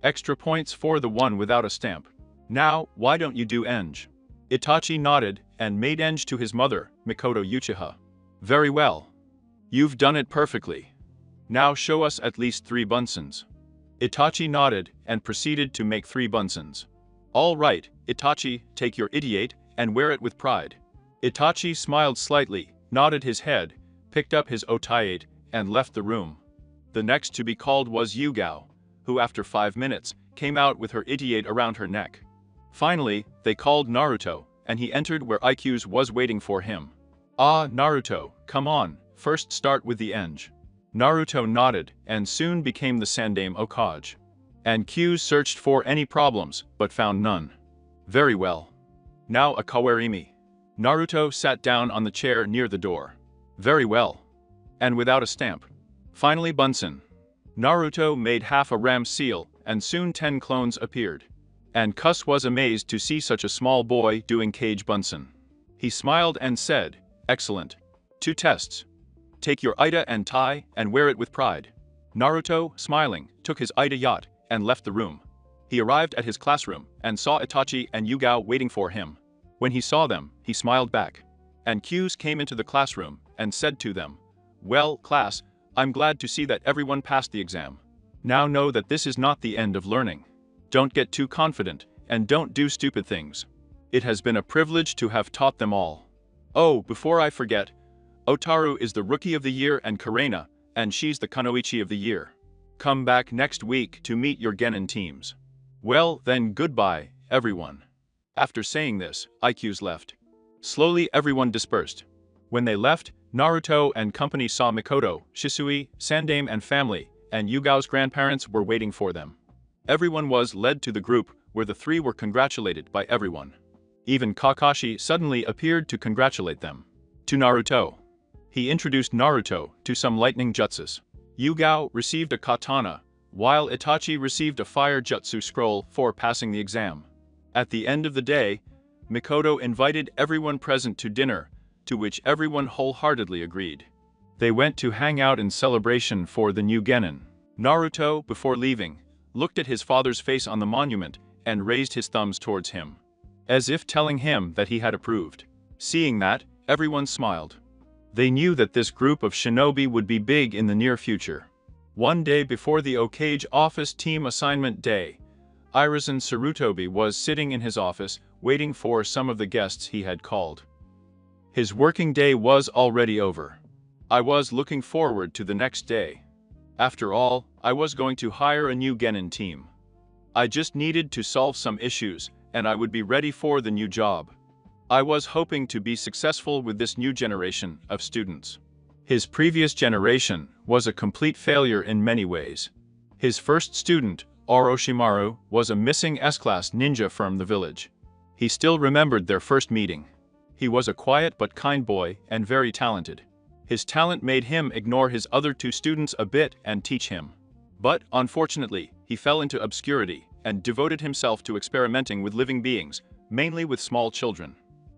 Extra points for the one without a stamp. Now, why don't you do Eng? Itachi nodded and made Eng to his mother, Mikoto Uchiha. Very well. You've done it perfectly. Now show us at least 3 bunsons. Itachi nodded and proceeded to make 3 bunsons. All right, Itachi, take your idiate and wear it with pride. Itachi smiled slightly, nodded his head, picked up his otiate, and left the room. The next to be called was Yugao, who after 5 minutes, came out with her idiate around her neck. Finally, they called Naruto, and he entered where IQ's was waiting for him. Ah, Naruto, come on, first start with the Eng. Naruto nodded, and soon became the Sandaime Hokage. And Q searched for any problems, but found none. Very well. Now a Kawarimi. Naruto sat down on the chair near the door. Very well. And without a stamp. Finally Bunsen. Naruto made half a ram seal, and soon 10 clones appeared. And Kus was amazed to see such a small boy doing Cage Bunsen. He smiled and said, excellent. 2 tests. Take your Ida and tie and wear it with pride. Naruto, smiling, took his Ida yacht and left the room. He arrived at his classroom and saw Itachi and Yugao waiting for him. When he saw them, he smiled back. And Q's came into the classroom and said to them, well, class, I'm glad to see that everyone passed the exam. Now know that this is not the end of learning. Don't get too confident, and don't do stupid things. It has been a privilege to have taught them all. Oh, before I forget, Otaru is the Rookie of the Year and Karena, and she's the Kunoichi of the Year. Come back next week to meet your Genin teams. Well, then goodbye, everyone. After saying this, IQs left. Slowly everyone dispersed. When they left, Naruto and company saw Mikoto, Shisui, Sandaime and family, and Yugao's grandparents were waiting for them. Everyone was led to the group where the 3 were congratulated by everyone. Even Kakashi suddenly appeared to congratulate them. To Naruto. He introduced Naruto to some lightning jutsus. Yugao received a katana, while Itachi received a fire jutsu scroll for passing the exam. At the end of the day, Mikoto invited everyone present to dinner, to which everyone wholeheartedly agreed. They went to hang out in celebration for the new Genin. Naruto, before leaving, looked at his father's face on the monument and raised his thumbs towards him, as if telling him that he had approved. Seeing that, everyone smiled. They knew that this group of shinobi would be big in the near future. One day before the Okage office team assignment day, Irizen Sarutobi was sitting in his office waiting for some of the guests he had called. His working day was already over. I was looking forward to the next day. After all, I was going to hire a new Genin team. I just needed to solve some issues, and I would be ready for the new job. I was hoping to be successful with this new generation of students. His previous generation was a complete failure in many ways. His first student, Orochimaru, was a missing S-class ninja from the village. He still remembered their first meeting. He was a quiet but kind boy and very talented. His talent made him ignore his other 2 students a bit and teach him. But, unfortunately, he fell into obscurity and devoted himself to experimenting with living beings, mainly with small children.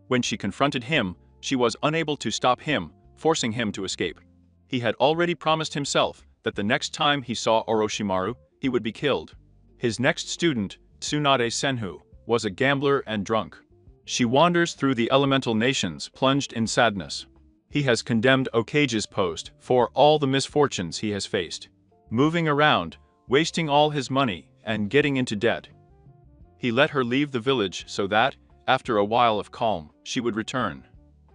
When she confronted him, she was unable to stop him, forcing him to escape. He had already promised himself that the next time he saw Orochimaru, he would be killed. His next student, Tsunade Senhu, was a gambler and drunk. She wanders through the elemental nations plunged in sadness. He has condemned Okage's post for all the misfortunes he has faced. Moving around, wasting all his money, and getting into debt. He let her leave the village so that, after a while of calm, she would return.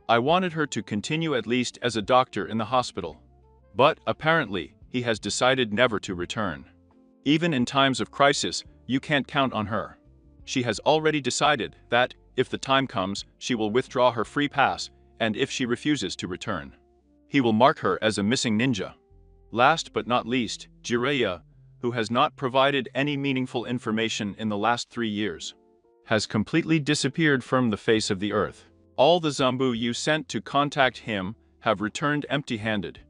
I wanted her to continue at least as a doctor in the hospital. But, apparently, he has decided never to return. Even in times of crisis, you can't count on her. She has already decided that, if the time comes, she will withdraw her free pass, and if she refuses to return, he will mark her as a missing ninja. Last but not least, Jiraiya, who has not provided any meaningful information in the last 3 years, has completely disappeared from the face of the earth. All the Zambu you sent to contact him have returned empty-handed.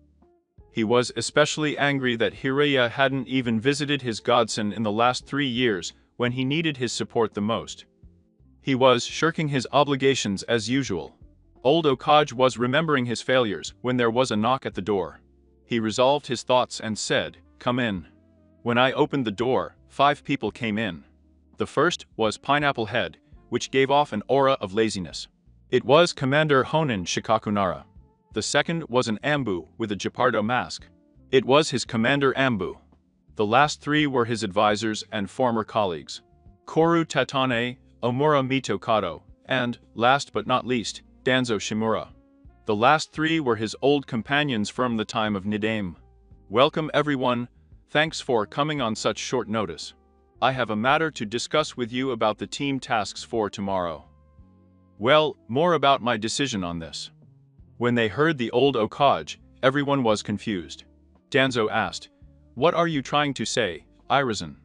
He was especially angry that Jiraiya hadn't even visited his godson in the last 3 years when he needed his support the most. He was shirking his obligations as usual. Old Okage was remembering his failures when there was a knock at the door. He resolved his thoughts and said, "Come in." When I opened the door, 5 people came in. The first was Pineapple Head, which gave off an aura of laziness. It was Commander Honen Shikakunara. The second was an Ambu with a Gepardo mask. It was his Commander Ambu. The last 3 were his advisors and former colleagues. Koru Tatane, Omura Mito, and, last but not least, Danzo Shimura. The last 3 were his old companions from the time of Nidame. Welcome everyone, thanks for coming on such short notice. I have a matter to discuss with you about the team tasks for tomorrow. Well, more about my decision on this. When they heard the old Okage, everyone was confused. Danzo asked, "What are you trying to say, Irizen?"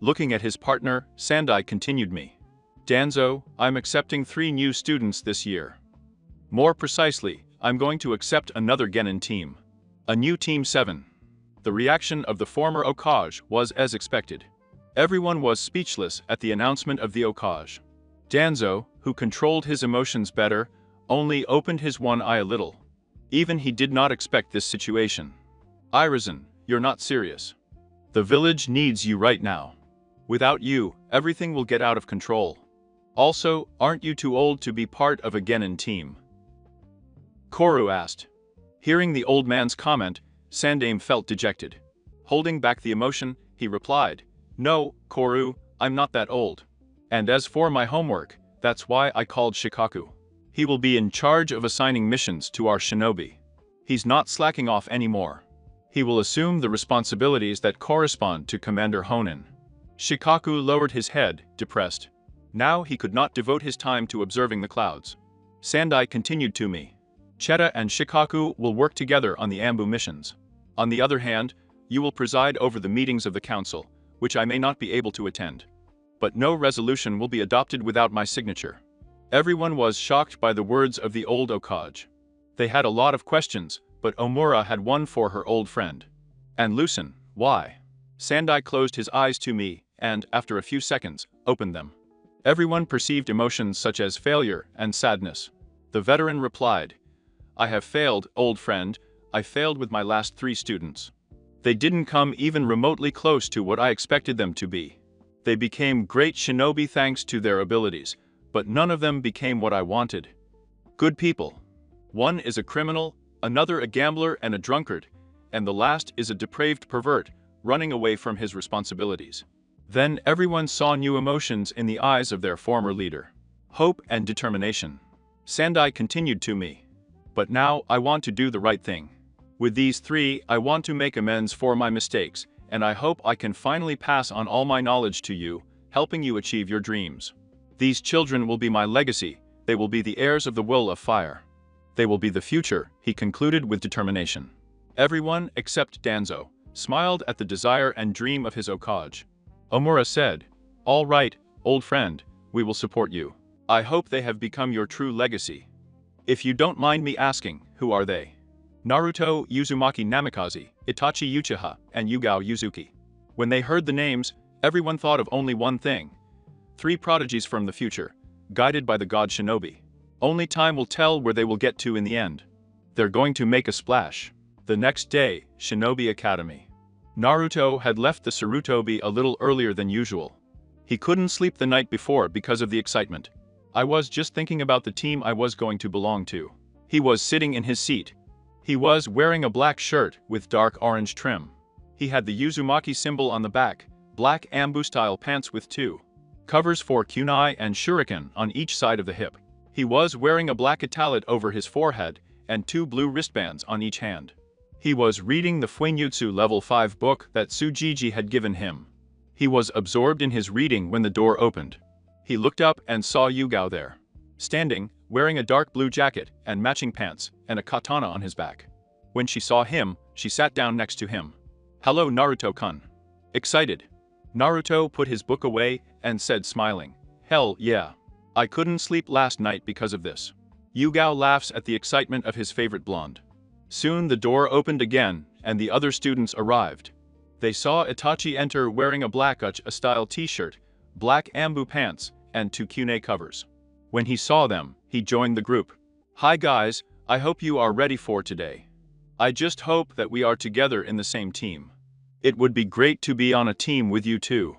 Looking at his partner, Sandai continued me. Danzo, I'm accepting 3 new students this year. More precisely, I'm going to accept another Genin team. A new Team 7. The reaction of the former Okage was as expected. Everyone was speechless at the announcement of the Okage. Danzo, who controlled his emotions better, only opened his one eye a little. Even he did not expect this situation. Irizen, you're not serious. The village needs you right now. Without you, everything will get out of control. Also, aren't you too old to be part of a Genin team? Koru asked. Hearing the old man's comment, Sandame felt dejected. Holding back the emotion, he replied, "No, Koru, I'm not that old. And as for my homework, that's why I called Shikaku. He will be in charge of assigning missions to our shinobi. He's not slacking off anymore. He will assume the responsibilities that correspond to Commander Honen." Shikaku lowered his head, depressed. Now he could not devote his time to observing the clouds. Sandai continued to me. Cheta and Shikaku will work together on the Ambu missions. On the other hand, you will preside over the meetings of the council, which I may not be able to attend. But no resolution will be adopted without my signature. Everyone was shocked by the words of the old Okage. They had a lot of questions, but Omura had one for her old friend. And Lucen, why? Sandai closed his eyes to me, and, after a few seconds, opened them. Everyone perceived emotions such as failure and sadness. The veteran replied, "I have failed, old friend, I failed with my last 3 students. They didn't come even remotely close to what I expected them to be. They became great shinobi thanks to their abilities, but none of them became what I wanted. Good people. One is a criminal, another a gambler and a drunkard, and the last is a depraved pervert, running away from his responsibilities." Then everyone saw new emotions in the eyes of their former leader. Hope and determination. Sandai continued to me. But now I want to do the right thing. With these 3, I want to make amends for my mistakes, and I hope I can finally pass on all my knowledge to you, helping you achieve your dreams. These children will be my legacy, they will be the heirs of the will of fire. They will be the future, he concluded with determination. Everyone, except Danzo, smiled at the desire and dream of his Okage. Omura said, "All right, old friend, we will support you. I hope they have become your true legacy. If you don't mind me asking, who are they?" Naruto Uzumaki Namikaze, Itachi Uchiha, and Yugao Yuzuki. When they heard the names, everyone thought of only one thing. 3 prodigies from the future, guided by the god shinobi. Only time will tell where they will get to in the end. They're going to make a splash. The next day, Shinobi Academy. Naruto had left the Sarutobi a little earlier than usual. He couldn't sleep the night before because of the excitement. I was just thinking about the team I was going to belong to. He was sitting in his seat. He was wearing a black shirt with dark orange trim. He had the Uzumaki symbol on the back, black Ambu-style pants with 2 covers for kunai and shuriken on each side of the hip. He was wearing a black italit over his forehead and 2 blue wristbands on each hand. He was reading the Fuinjutsu Level 5 book that Tsujiji had given him. He was absorbed in his reading when the door opened. He looked up and saw Yugao there, standing, wearing a dark blue jacket and matching pants and a katana on his back. When she saw him, she sat down next to him. "Hello, Naruto-kun." Excited. Naruto put his book away and said, smiling, "Hell yeah. I couldn't sleep last night because of this." Yugao laughs at the excitement of his favorite blonde. Soon the door opened again, and the other students arrived. They saw Itachi enter wearing a black uchi-style t-shirt, black Ambu pants, and 2 kunai covers. When he saw them, he joined the group. "Hi guys, I hope you are ready for today. I just hope that we are together in the same team. It would be great to be on a team with you too."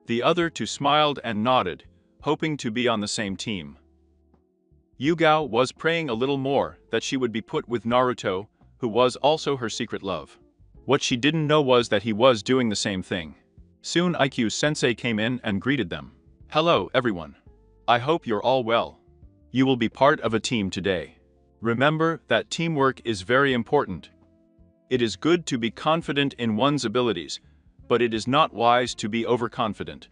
The other two smiled and nodded, hoping to be on the same team. Yugao was praying a little more that she would be put with Naruto, who was also her secret love. What she didn't know was that he was doing the same thing. Soon IQ-sensei came in and greeted them. "Hello, everyone. I hope you're all well. You will be part of a team today. Remember that teamwork is very important. It is good to be confident in one's abilities, but it is not wise to be overconfident.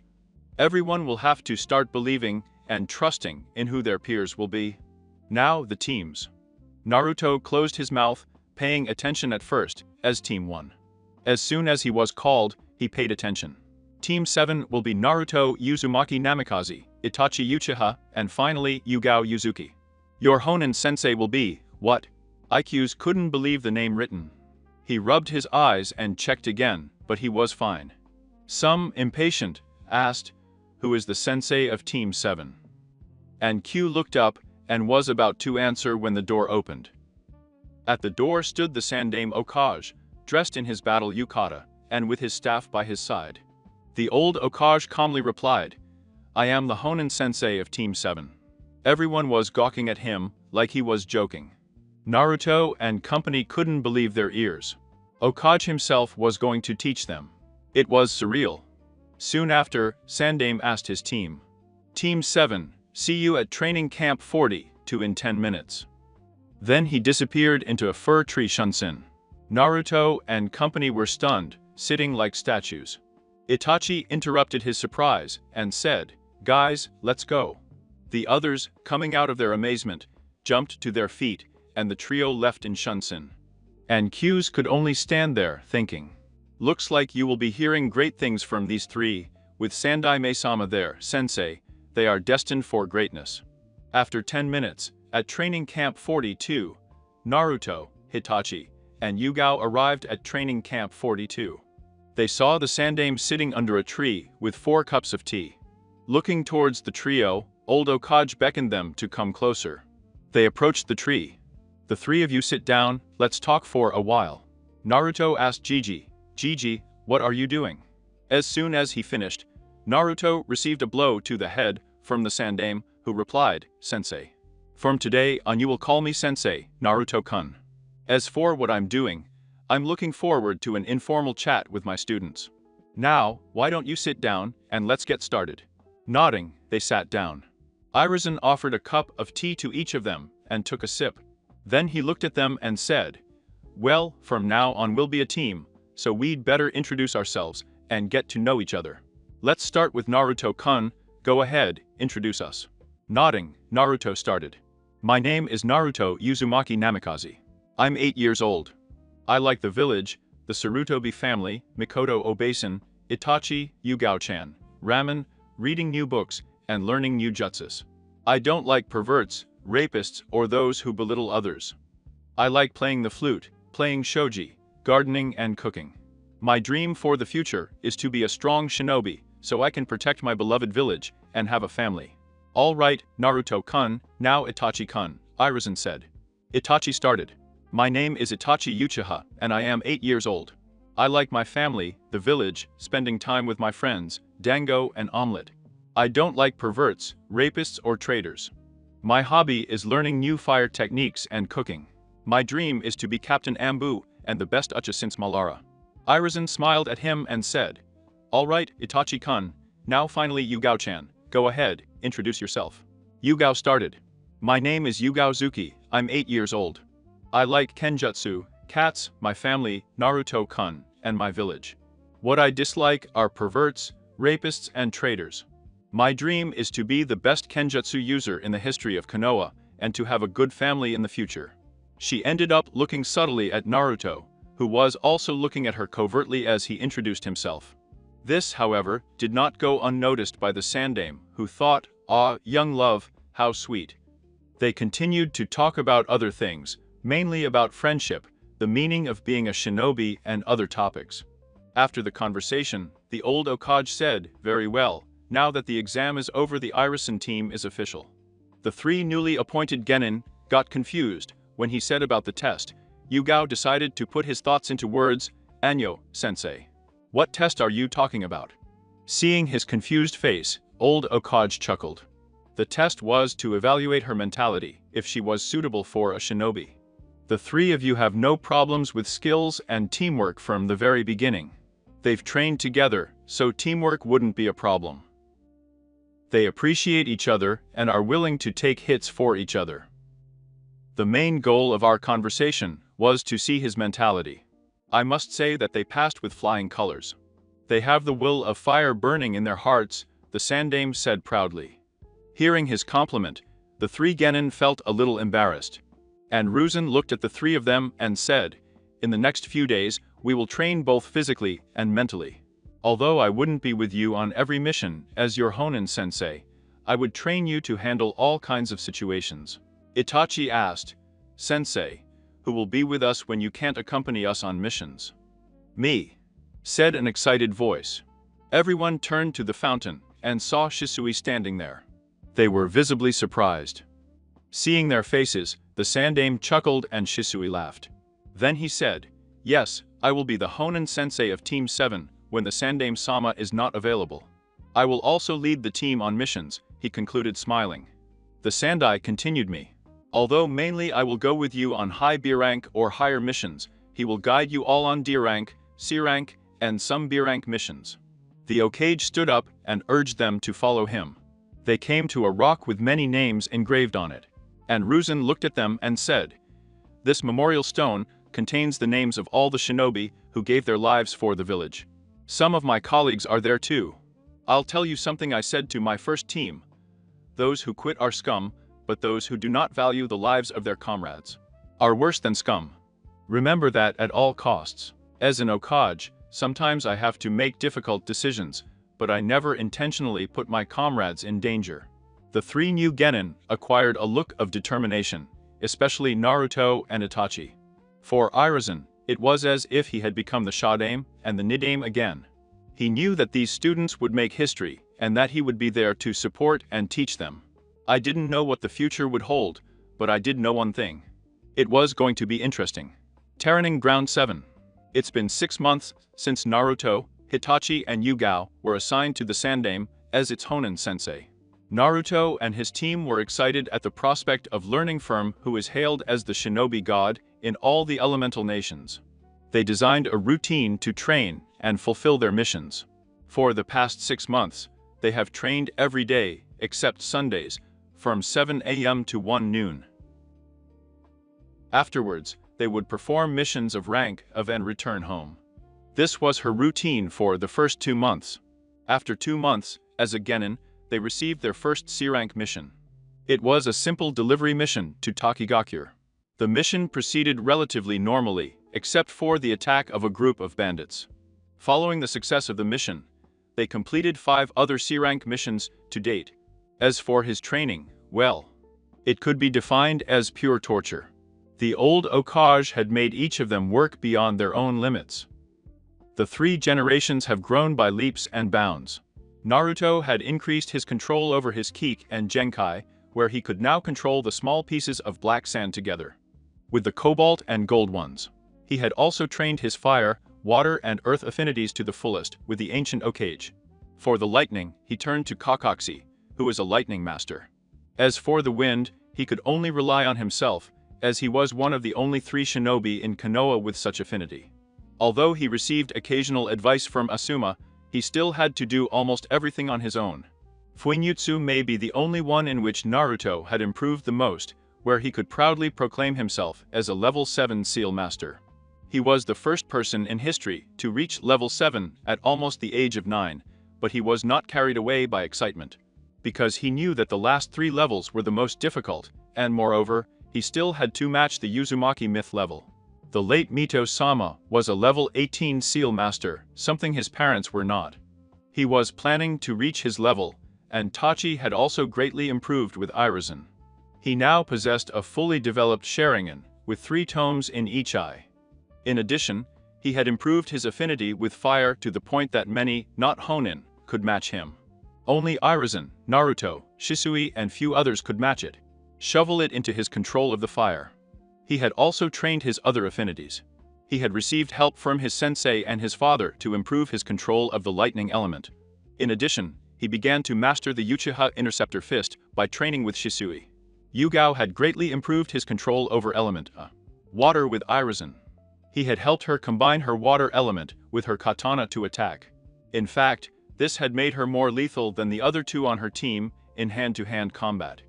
Everyone will have to start believing and trusting in who their peers will be. Now the teams." Naruto closed his mouth, paying attention at first, as Team 1. As soon as he was called, he paid attention. Team 7 will be Naruto Uzumaki Namikaze, Itachi Uchiha, and finally Yugao Yuzuki. Your Honen sensei will be, what? IQs couldn't believe the name written. He rubbed his eyes and checked again, but he was fine. Some, impatient, asked, who is the sensei of Team 7? And Q looked up and was about to answer when the door opened. At the door stood the Sandaime Okage, dressed in his battle yukata, and with his staff by his side. The old Okage calmly replied, "I am the Honen sensei of Team 7. Everyone was gawking at him like he was joking. Naruto and company couldn't believe their ears. Okage himself was going to teach them. It was surreal. Soon after, Sandaime asked his team, "Team 7, see you at training camp 42 in 10 minutes. Then he disappeared into a fir tree Shunsin. Naruto and company were stunned, sitting like statues. Itachi interrupted his surprise and said, "Guys, let's go." The others, coming out of their amazement, jumped to their feet, and the trio left in Shunsin. And Q's could only stand there, thinking, "Looks like you will be hearing great things from these three, with Sandaime-sama there, sensei, they are destined for greatness." After 10 minutes, at training camp 42, Naruto, Hitachi, and Yugao arrived at training camp 42. They saw the Sandaime sitting under a tree with 4 cups of tea. Looking towards the trio, old Okage beckoned them to come closer. They approached the tree. "The three of you sit down, let's talk for a while." Naruto asked Gigi, "Gigi, what are you doing?" As soon as he finished, Naruto received a blow to the head from the Sandaime, who replied, "Sensei. From today on you will call me Sensei, Naruto-kun. As for what I'm doing, I'm looking forward to an informal chat with my students. Now, why don't you sit down, and let's get started." Nodding, they sat down. Irizen offered a cup of tea to each of them, and took a sip. Then he looked at them and said, "Well, from now on we'll be a team, so we'd better introduce ourselves, and get to know each other. Let's start with Naruto-kun, go ahead, introduce us." Nodding, Naruto started. "My name is Naruto Uzumaki Namikaze. I'm 8 years old. I like the village, the Sarutobi family, Mikoto Obasan, Itachi, Yugao-chan, ramen, reading new books, and learning new jutsus. I don't like perverts, rapists, or those who belittle others. I like playing the flute, playing shogi, gardening and cooking. My dream for the future is to be a strong shinobi, so I can protect my beloved village and have a family." "All right, Naruto-kun, now Itachi-kun," Irizen said. Itachi started. "My name is Itachi Uchiha, and I am 8 years old. I like my family, the village, spending time with my friends, dango and omelet. I don't like perverts, rapists or traitors. My hobby is learning new fire techniques and cooking. My dream is to be Captain Ambu and the best ucha since Malara." Irizen smiled at him and said, "All right, Itachi-kun, now finally Yugao-chan, go ahead, introduce yourself." Yugao started. "My name is Yugao Zuki, I'm 8 years old. I like kenjutsu, cats, my family, Naruto-kun, and my village. What I dislike are perverts, rapists, and traitors. My dream is to be the best kenjutsu user in the history of Konoha, and to have a good family in the future." She ended up looking subtly at Naruto, who was also looking at her covertly as he introduced himself. This, however, did not go unnoticed by the Sandaime, who thought, "Ah, young love, how sweet." They continued to talk about other things, mainly about friendship, the meaning of being a shinobi, and other topics. After the conversation, the old Okage said, "Very well, now that the exam is over, the Irizen team is official." The 3 newly appointed genin got confused when he said about the test. Yugao decided to put his thoughts into words. "Anyo, sensei. What test are you talking about?" Seeing his confused face, old Okage chuckled. The test was to evaluate her mentality, if she was suitable for a shinobi. The three of you have no problems with skills and teamwork from the very beginning. They've trained together, so teamwork wouldn't be a problem. They appreciate each other and are willing to take hits for each other. The main goal of our conversation was to see his mentality. I must say that they passed with flying colors. They have the will of fire burning in their hearts, the Sandame said proudly. Hearing his compliment, the three genin felt a little embarrassed. And Ruzan looked at the three of them and said, "In the next few days, we will train both physically and mentally. Although I wouldn't be with you on every mission as your Honin-sensei, I would train you to handle all kinds of situations." Itachi asked, "Sensei, who will be with us when you can't accompany us on missions?" "Me," said an excited voice. Everyone turned to the fountain and saw Shisui standing there. They were visibly surprised. Seeing their faces, the Sandame chuckled and Shisui laughed. Then he said, "Yes, I will be the Honin-sensei of Team 7 when the Sandame-sama is not available. I will also lead the team on missions," he concluded smiling. The Sandai continued me. "Although mainly I will go with you on high B rank or higher missions, he will guide you all on D rank, C rank, and some B rank missions." The Okage stood up and urged them to follow him. They came to a rock with many names engraved on it. And Ruzan looked at them and said, "This memorial stone contains the names of all the shinobi who gave their lives for the village. Some of my colleagues are there too. I'll tell you something I said to my first team. Those who quit are scum, but those who do not value the lives of their comrades are worse than scum. Remember that at all costs. As an Okage, sometimes I have to make difficult decisions, but I never intentionally put my comrades in danger." The three new genin acquired a look of determination, especially Naruto and Itachi. For Iruzen, it was as if he had become the Shadame and the Nidame again. He knew that these students would make history, and that he would be there to support and teach them. I didn't know what the future would hold, but I did know one thing. It was going to be interesting. Terraning Ground 7. It's been 6 months since Naruto, Hitachi and Yugao were assigned to the Sandame as its Honin-sensei. Naruto and his team were excited at the prospect of learning from who is hailed as the shinobi god in all the elemental nations. They designed a routine to train and fulfill their missions. For the past 6 months, they have trained every day, except Sundays, from 7 a.m. to 1 noon. Afterwards, they would perform missions of rank of and return home. This was her routine for the first 2 months. After 2 months, as a genin, they received their first C-rank mission. It was a simple delivery mission to Takigakure. The mission proceeded relatively normally, except for the attack of a group of bandits. Following the success of the mission, they completed 5 other C-rank missions to date. As for his training, well, it could be defined as pure torture. The old Okage had made each of them work beyond their own limits. The 3 generations have grown by leaps and bounds. Naruto had increased his control over his Kik and Genkai, where he could now control the small pieces of black sand together with the cobalt and gold ones. He had also trained his fire, water and earth affinities to the fullest with the ancient Okage. For the lightning, he turned to Kakashi, who was a lightning master. As for the wind, he could only rely on himself, as he was one of the only 3 shinobi in Konoha with such affinity. Although he received occasional advice from Asuma, he still had to do almost everything on his own. Fuinjutsu may be the only one in which Naruto had improved the most, where he could proudly proclaim himself as a level 7 seal master. He was the first person in history to reach level 7 at almost the age of 9, but he was not carried away by excitement, because he knew that the last 3 levels were the most difficult, and moreover, he still had to match the Uzumaki myth level. The late Mito-sama was a level 18 seal master, something his parents were not. He was planning to reach his level, and Tachi had also greatly improved with Iruzen. He now possessed a fully developed Sharingan, with 3 tomes in each eye. In addition, he had improved his affinity with fire to the point that many, not Honin, could match him. Only Iruzen, Naruto, Shisui and few others could match it. Shovel it into his control of the fire. He had also trained his other affinities. He had received help from his sensei and his father to improve his control of the lightning element. In addition, he began to master the Uchiha Interceptor Fist by training with Shisui. Yugao had greatly improved his control over element water with Irizen. He had helped her combine her water element with her katana to attack. In fact, this had made her more lethal than the other two on her team in hand-to-hand combat.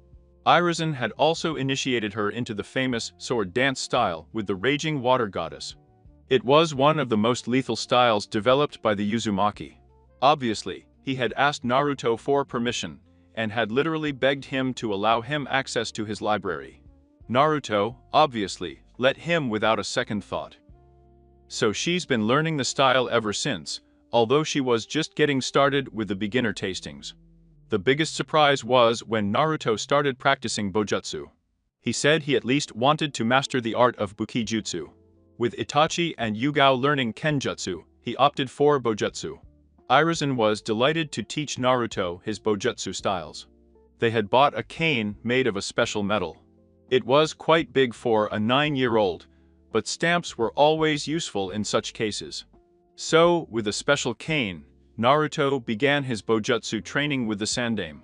Irizen had also initiated her into the famous sword dance style with the raging water goddess. It was one of the most lethal styles developed by the Uzumaki. Obviously, he had asked Naruto for permission, and had literally begged him to allow him access to his library. Naruto, obviously, let him without a second thought. So she's been learning the style ever since, although she was just getting started with the beginner tastings. The biggest surprise was when Naruto started practicing Bojutsu. He said he at least wanted to master the art of Bukijutsu. With Itachi and Yugao learning Kenjutsu, he opted for Bojutsu. Irizen was delighted to teach Naruto his Bojutsu styles. They had bought a cane made of a special metal. It was quite big for a 9-year-old, but stamps were always useful in such cases. So, with a special cane, Naruto began his Bojutsu training with the Sandaime.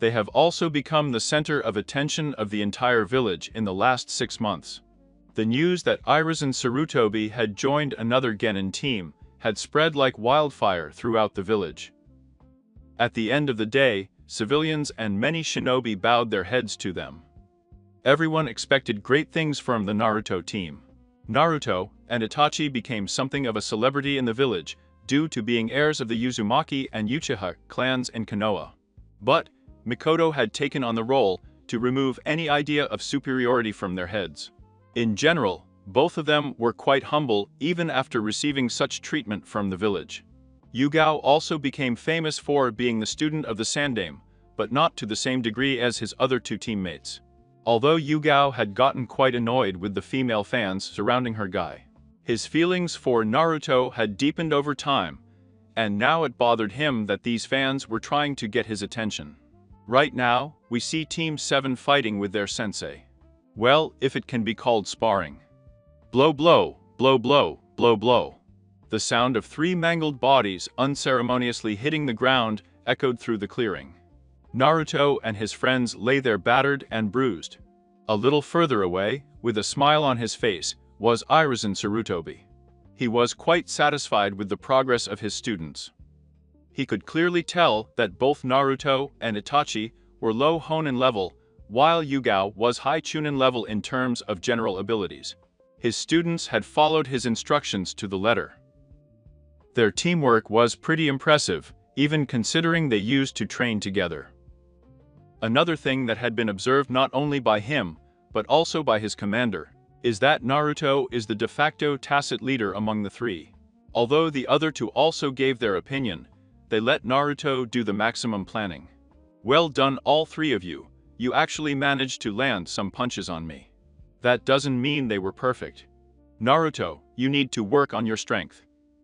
They have also become the center of attention of the entire village in the last 6 months. The news that Irizen Sarutobi had joined another Genin team had spread like wildfire throughout the village. At the end of the day, civilians and many shinobi bowed their heads to them. Everyone expected great things from the Naruto team. Naruto and Itachi became something of a celebrity in the village due to being heirs of the Uzumaki and Uchiha clans in Konoha. But Mikoto had taken on the role to remove any idea of superiority from their heads. In general, both of them were quite humble even after receiving such treatment from the village. Yugao also became famous for being the student of the Sandaime, but not to the same degree as his other two teammates. Although Yugao had gotten quite annoyed with the female fans surrounding her guy, his feelings for Naruto had deepened over time, and now it bothered him that these fans were trying to get his attention. Right now, we see Team 7 fighting with their sensei. Well, if it can be called sparring. Blow blow, blow blow, blow blow. The sound of 3 mangled bodies unceremoniously hitting the ground echoed through the clearing. Naruto and his friends lay there battered and bruised. A little further away, with a smile on his face, was Irizen Sarutobi. He was quite satisfied with the progress of his students. He could clearly tell that both Naruto and Itachi were low Honen level, while Yugao was high Chunin level in terms of general abilities. His students had followed his instructions to the letter. Their teamwork was pretty impressive, even considering they used to train together. Another thing that had been observed not only by him, but also by his commander, is that Naruto is the de facto tacit leader among the 3. Although the other 2 also gave their opinion, they let Naruto do the maximum planning. Well done all 3 of you, you actually managed to land some punches on me. That doesn't mean they were perfect. Naruto, you need to work on your strength.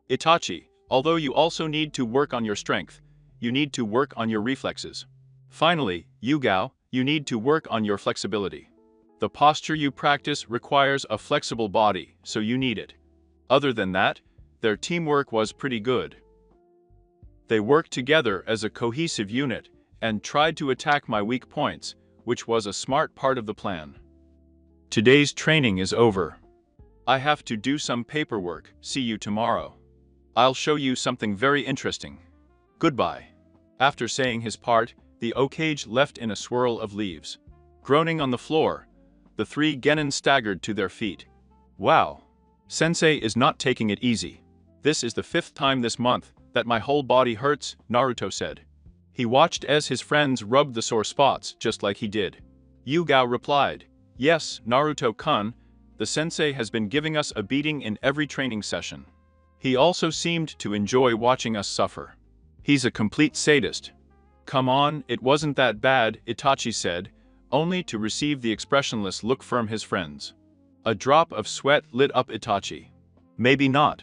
Itachi, although you also need to work on your strength, you need to work on your reflexes. Finally, Yugao, you need to work on your flexibility. The posture you practice requires a flexible body, so you need it. Other than that, their teamwork was pretty good. They worked together as a cohesive unit and tried to attack my weak points, which was a smart part of the plan. Today's training is over. I have to do some paperwork. See you tomorrow. I'll show you something very interesting. Goodbye. After saying his part, the Okage left in a swirl of leaves. Groaning on the floor, the 3 genin staggered to their feet. Wow. Sensei is not taking it easy. This is the 5th time this month that my whole body hurts, Naruto said. He watched as his friends rubbed the sore spots just like he did. Yugao replied, Yes, Naruto-kun, the sensei has been giving us a beating in every training session. He also seemed to enjoy watching us suffer. He's a complete sadist. Come on, it wasn't that bad, Itachi said, only to receive the expressionless look from his friends. A drop of sweat lit up Itachi. Maybe not.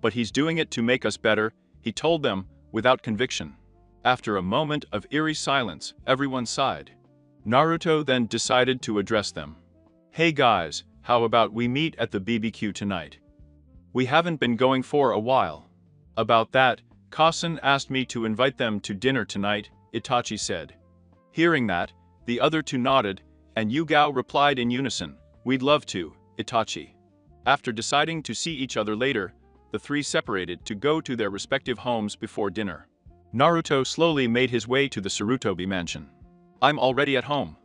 But he's doing it to make us better, he told them, without conviction. After a moment of eerie silence, everyone sighed. Naruto then decided to address them. Hey guys, how about we meet at the BBQ tonight? We haven't been going for a while. About that, Kasen asked me to invite them to dinner tonight, Itachi said. Hearing that, the other two nodded, and Yugao replied in unison, "We'd love to, Itachi." After deciding to see each other later, the three separated to go to their respective homes before dinner. Naruto slowly made his way to the Sarutobi mansion. "I'm already at home,"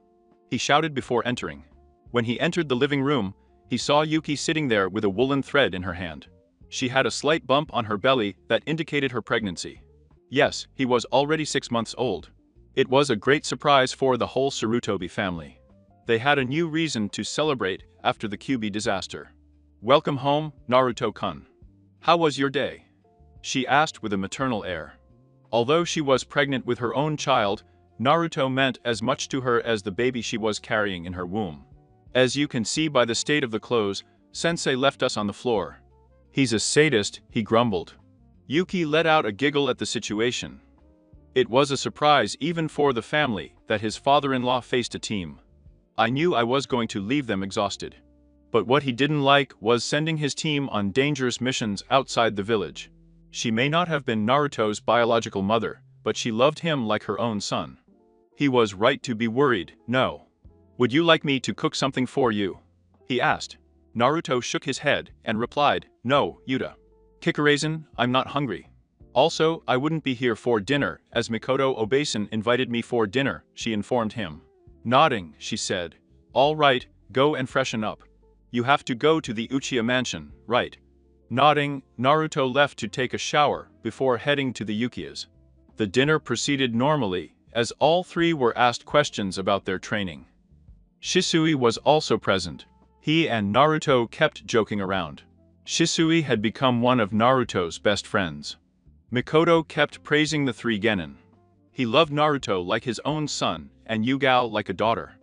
he shouted before entering. When he entered the living room, he saw Yuki sitting there with a woolen thread in her hand. She had a slight bump on her belly that indicated her pregnancy. Yes, he was already 6 months old. It was a great surprise for the whole Sarutobi family. They had a new reason to celebrate after the Kyuubi disaster. "Welcome home, Naruto-kun. How was your day?" she asked with a maternal air. Although she was pregnant with her own child, Naruto meant as much to her as the baby she was carrying in her womb. "As you can see by the state of the clothes, Sensei left us on the floor. He's a sadist," he grumbled. Yuki let out a giggle at the situation. It was a surprise even for the family that his father-in-law faced a team. "I knew I was going to leave them exhausted." But what he didn't like was sending his team on dangerous missions outside the village. She may not have been Naruto's biological mother, but she loved him like her own son. He was right to be worried, no. "Would you like me to cook something for you?" he asked. Naruto shook his head and replied, "No, Yuta. Kikurazen, I'm not hungry. Also, I wouldn't be here for dinner as Mikoto Obasan invited me for dinner," she informed him. Nodding, she said, "All right, go and freshen up. You have to go to the Uchiha mansion, right?" Nodding, Naruto left to take a shower before heading to the Uchiha's. The dinner proceeded normally, as all three were asked questions about their training. Shisui was also present. He and Naruto kept joking around. Shisui had become one of Naruto's best friends. Mikoto kept praising the three genin. He loved Naruto like his own son, and Yugao like a daughter.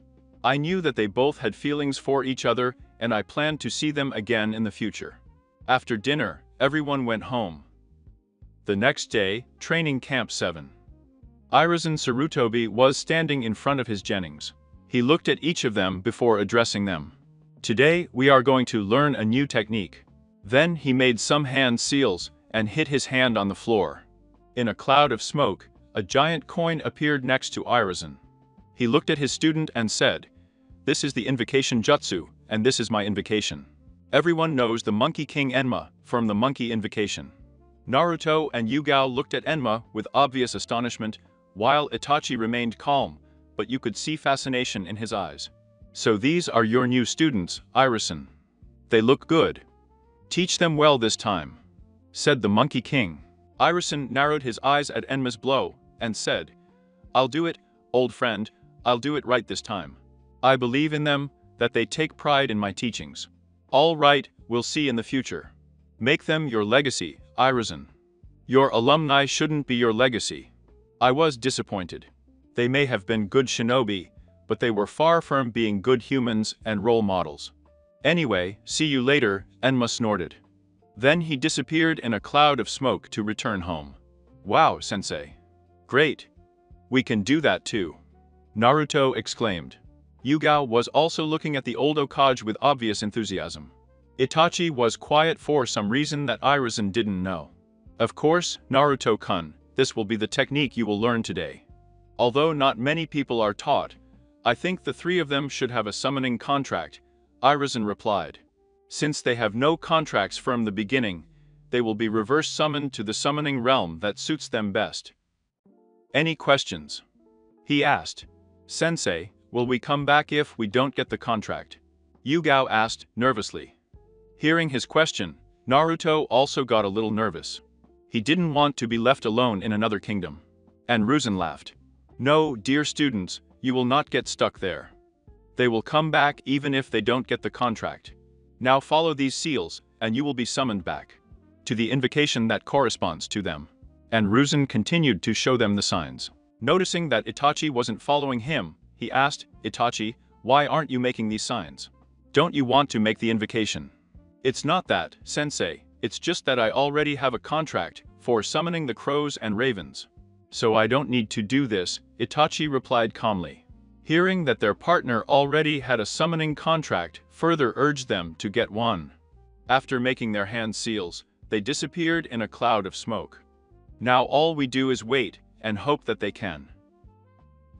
"I knew that they both had feelings for each other, and I planned to see them again in the future." After dinner, everyone went home. The next day, training camp 7. Irizen Sarutobi was standing in front of his genings. He looked at each of them before addressing them. "Today, we are going to learn a new technique." Then he made some hand seals and hit his hand on the floor. In a cloud of smoke, a giant coin appeared next to Irizen. He looked at his student and said, "This is the invocation jutsu, and this is my invocation." Everyone knows the Monkey King Enma from the Monkey Invocation. Naruto and Yugao looked at Enma with obvious astonishment, while Itachi remained calm, but you could see fascination in his eyes. "So these are your new students, Irizen. They look good. Teach them well this time," said the Monkey King. Irizen narrowed his eyes at Enma's blow and said, "I'll do it, old friend, I'll do it right this time. I believe in them, that they take pride in my teachings. All right, we'll see in the future. Make them your legacy, Irizen. Your alumni shouldn't be your legacy." I was disappointed. They may have been good shinobi, but they were far from being good humans and role models. "Anyway, see you later," Enma snorted. Then he disappeared in a cloud of smoke to return home. "Wow, sensei. Great. We can do that too," Naruto exclaimed. Yugao was also looking at the old Hokage with obvious enthusiasm. Itachi was quiet for some reason that Irizen didn't know. "Of course, Naruto-kun, this will be the technique you will learn today. Although not many people are taught, I think the three of them should have a summoning contract," Irizen replied. "Since they have no contracts from the beginning, they will be reverse summoned to the summoning realm that suits them best." "Any questions?" he asked. "Sensei, will we come back if we don't get the contract?" Yugao asked nervously. Hearing his question, Naruto also got a little nervous. He didn't want to be left alone in another kingdom. And Ruzen laughed. "No, dear students, you will not get stuck there. They will come back even if they don't get the contract. Now follow these seals, and you will be summoned back to the invocation that corresponds to them." And Ruzen continued to show them the signs. Noticing that Itachi wasn't following him, he asked, "Itachi, why aren't you making these signs? Don't you want to make the invocation?" "It's not that, sensei, it's just that I already have a contract for summoning the crows and ravens. So I don't need to do this," Itachi replied calmly. Hearing that their partner already had a summoning contract further urged them to get one. After making their hand seals, they disappeared in a cloud of smoke. Now all we do is wait and hope that they can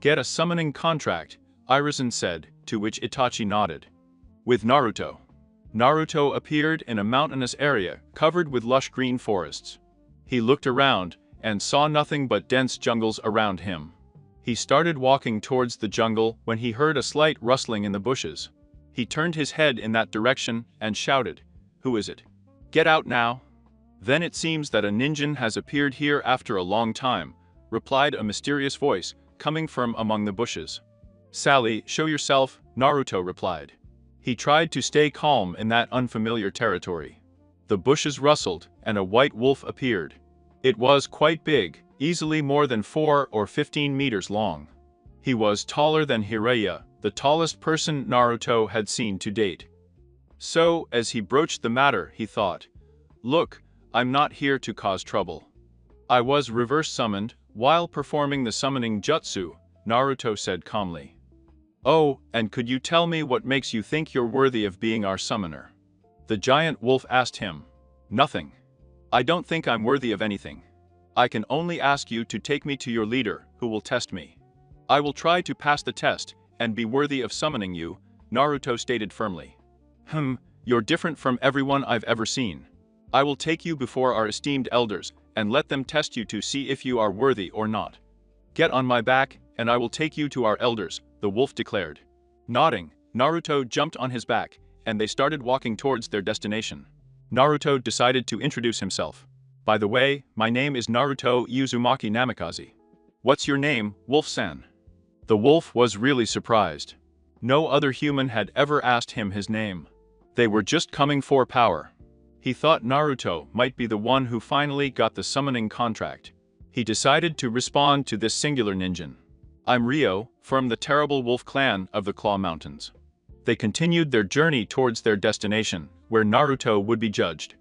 get a summoning contract, Irizen said, to which Itachi nodded. With Naruto. Naruto appeared in a mountainous area covered with lush green forests. He looked around and saw nothing but dense jungles around him. He started walking towards the jungle when he heard a slight rustling in the bushes. He turned his head in that direction and shouted, "Who is it? Get out now!" "Then it seems that a ninja has appeared here after a long time," replied a mysterious voice coming from among the bushes. "Sally, show yourself," Naruto replied. He tried to stay calm in that unfamiliar territory. The bushes rustled and a white wolf appeared. It was quite big, easily more than 4 or 15 meters long. He was taller than Jiraiya, the tallest person Naruto had seen to date. So, as he broached the matter, he thought, "Look, I'm not here to cause trouble. I was reverse summoned while performing the summoning jutsu," Naruto said calmly. "Oh, and could you tell me what makes you think you're worthy of being our summoner?" The giant wolf asked him. "Nothing. I don't think I'm worthy of anything. I can only ask you to take me to your leader, who will test me. I will try to pass the test and be worthy of summoning you," Naruto stated firmly. You're different from everyone I've ever seen. I will take you before our esteemed elders and let them test you to see if you are worthy or not. Get on my back, and I will take you to our elders," the wolf declared. Nodding, Naruto jumped on his back, and they started walking towards their destination. Naruto decided to introduce himself. "By the way, my name is Naruto Uzumaki Namikaze." "What's your name, Wolf-san?" The wolf was really surprised. No other human had ever asked him his name. They were just coming for power. He thought Naruto might be the one who finally got the summoning contract. He decided to respond to this singular ninja. "I'm Ryo, from the terrible wolf clan of the Claw Mountains." They continued their journey towards their destination, where Naruto would be judged.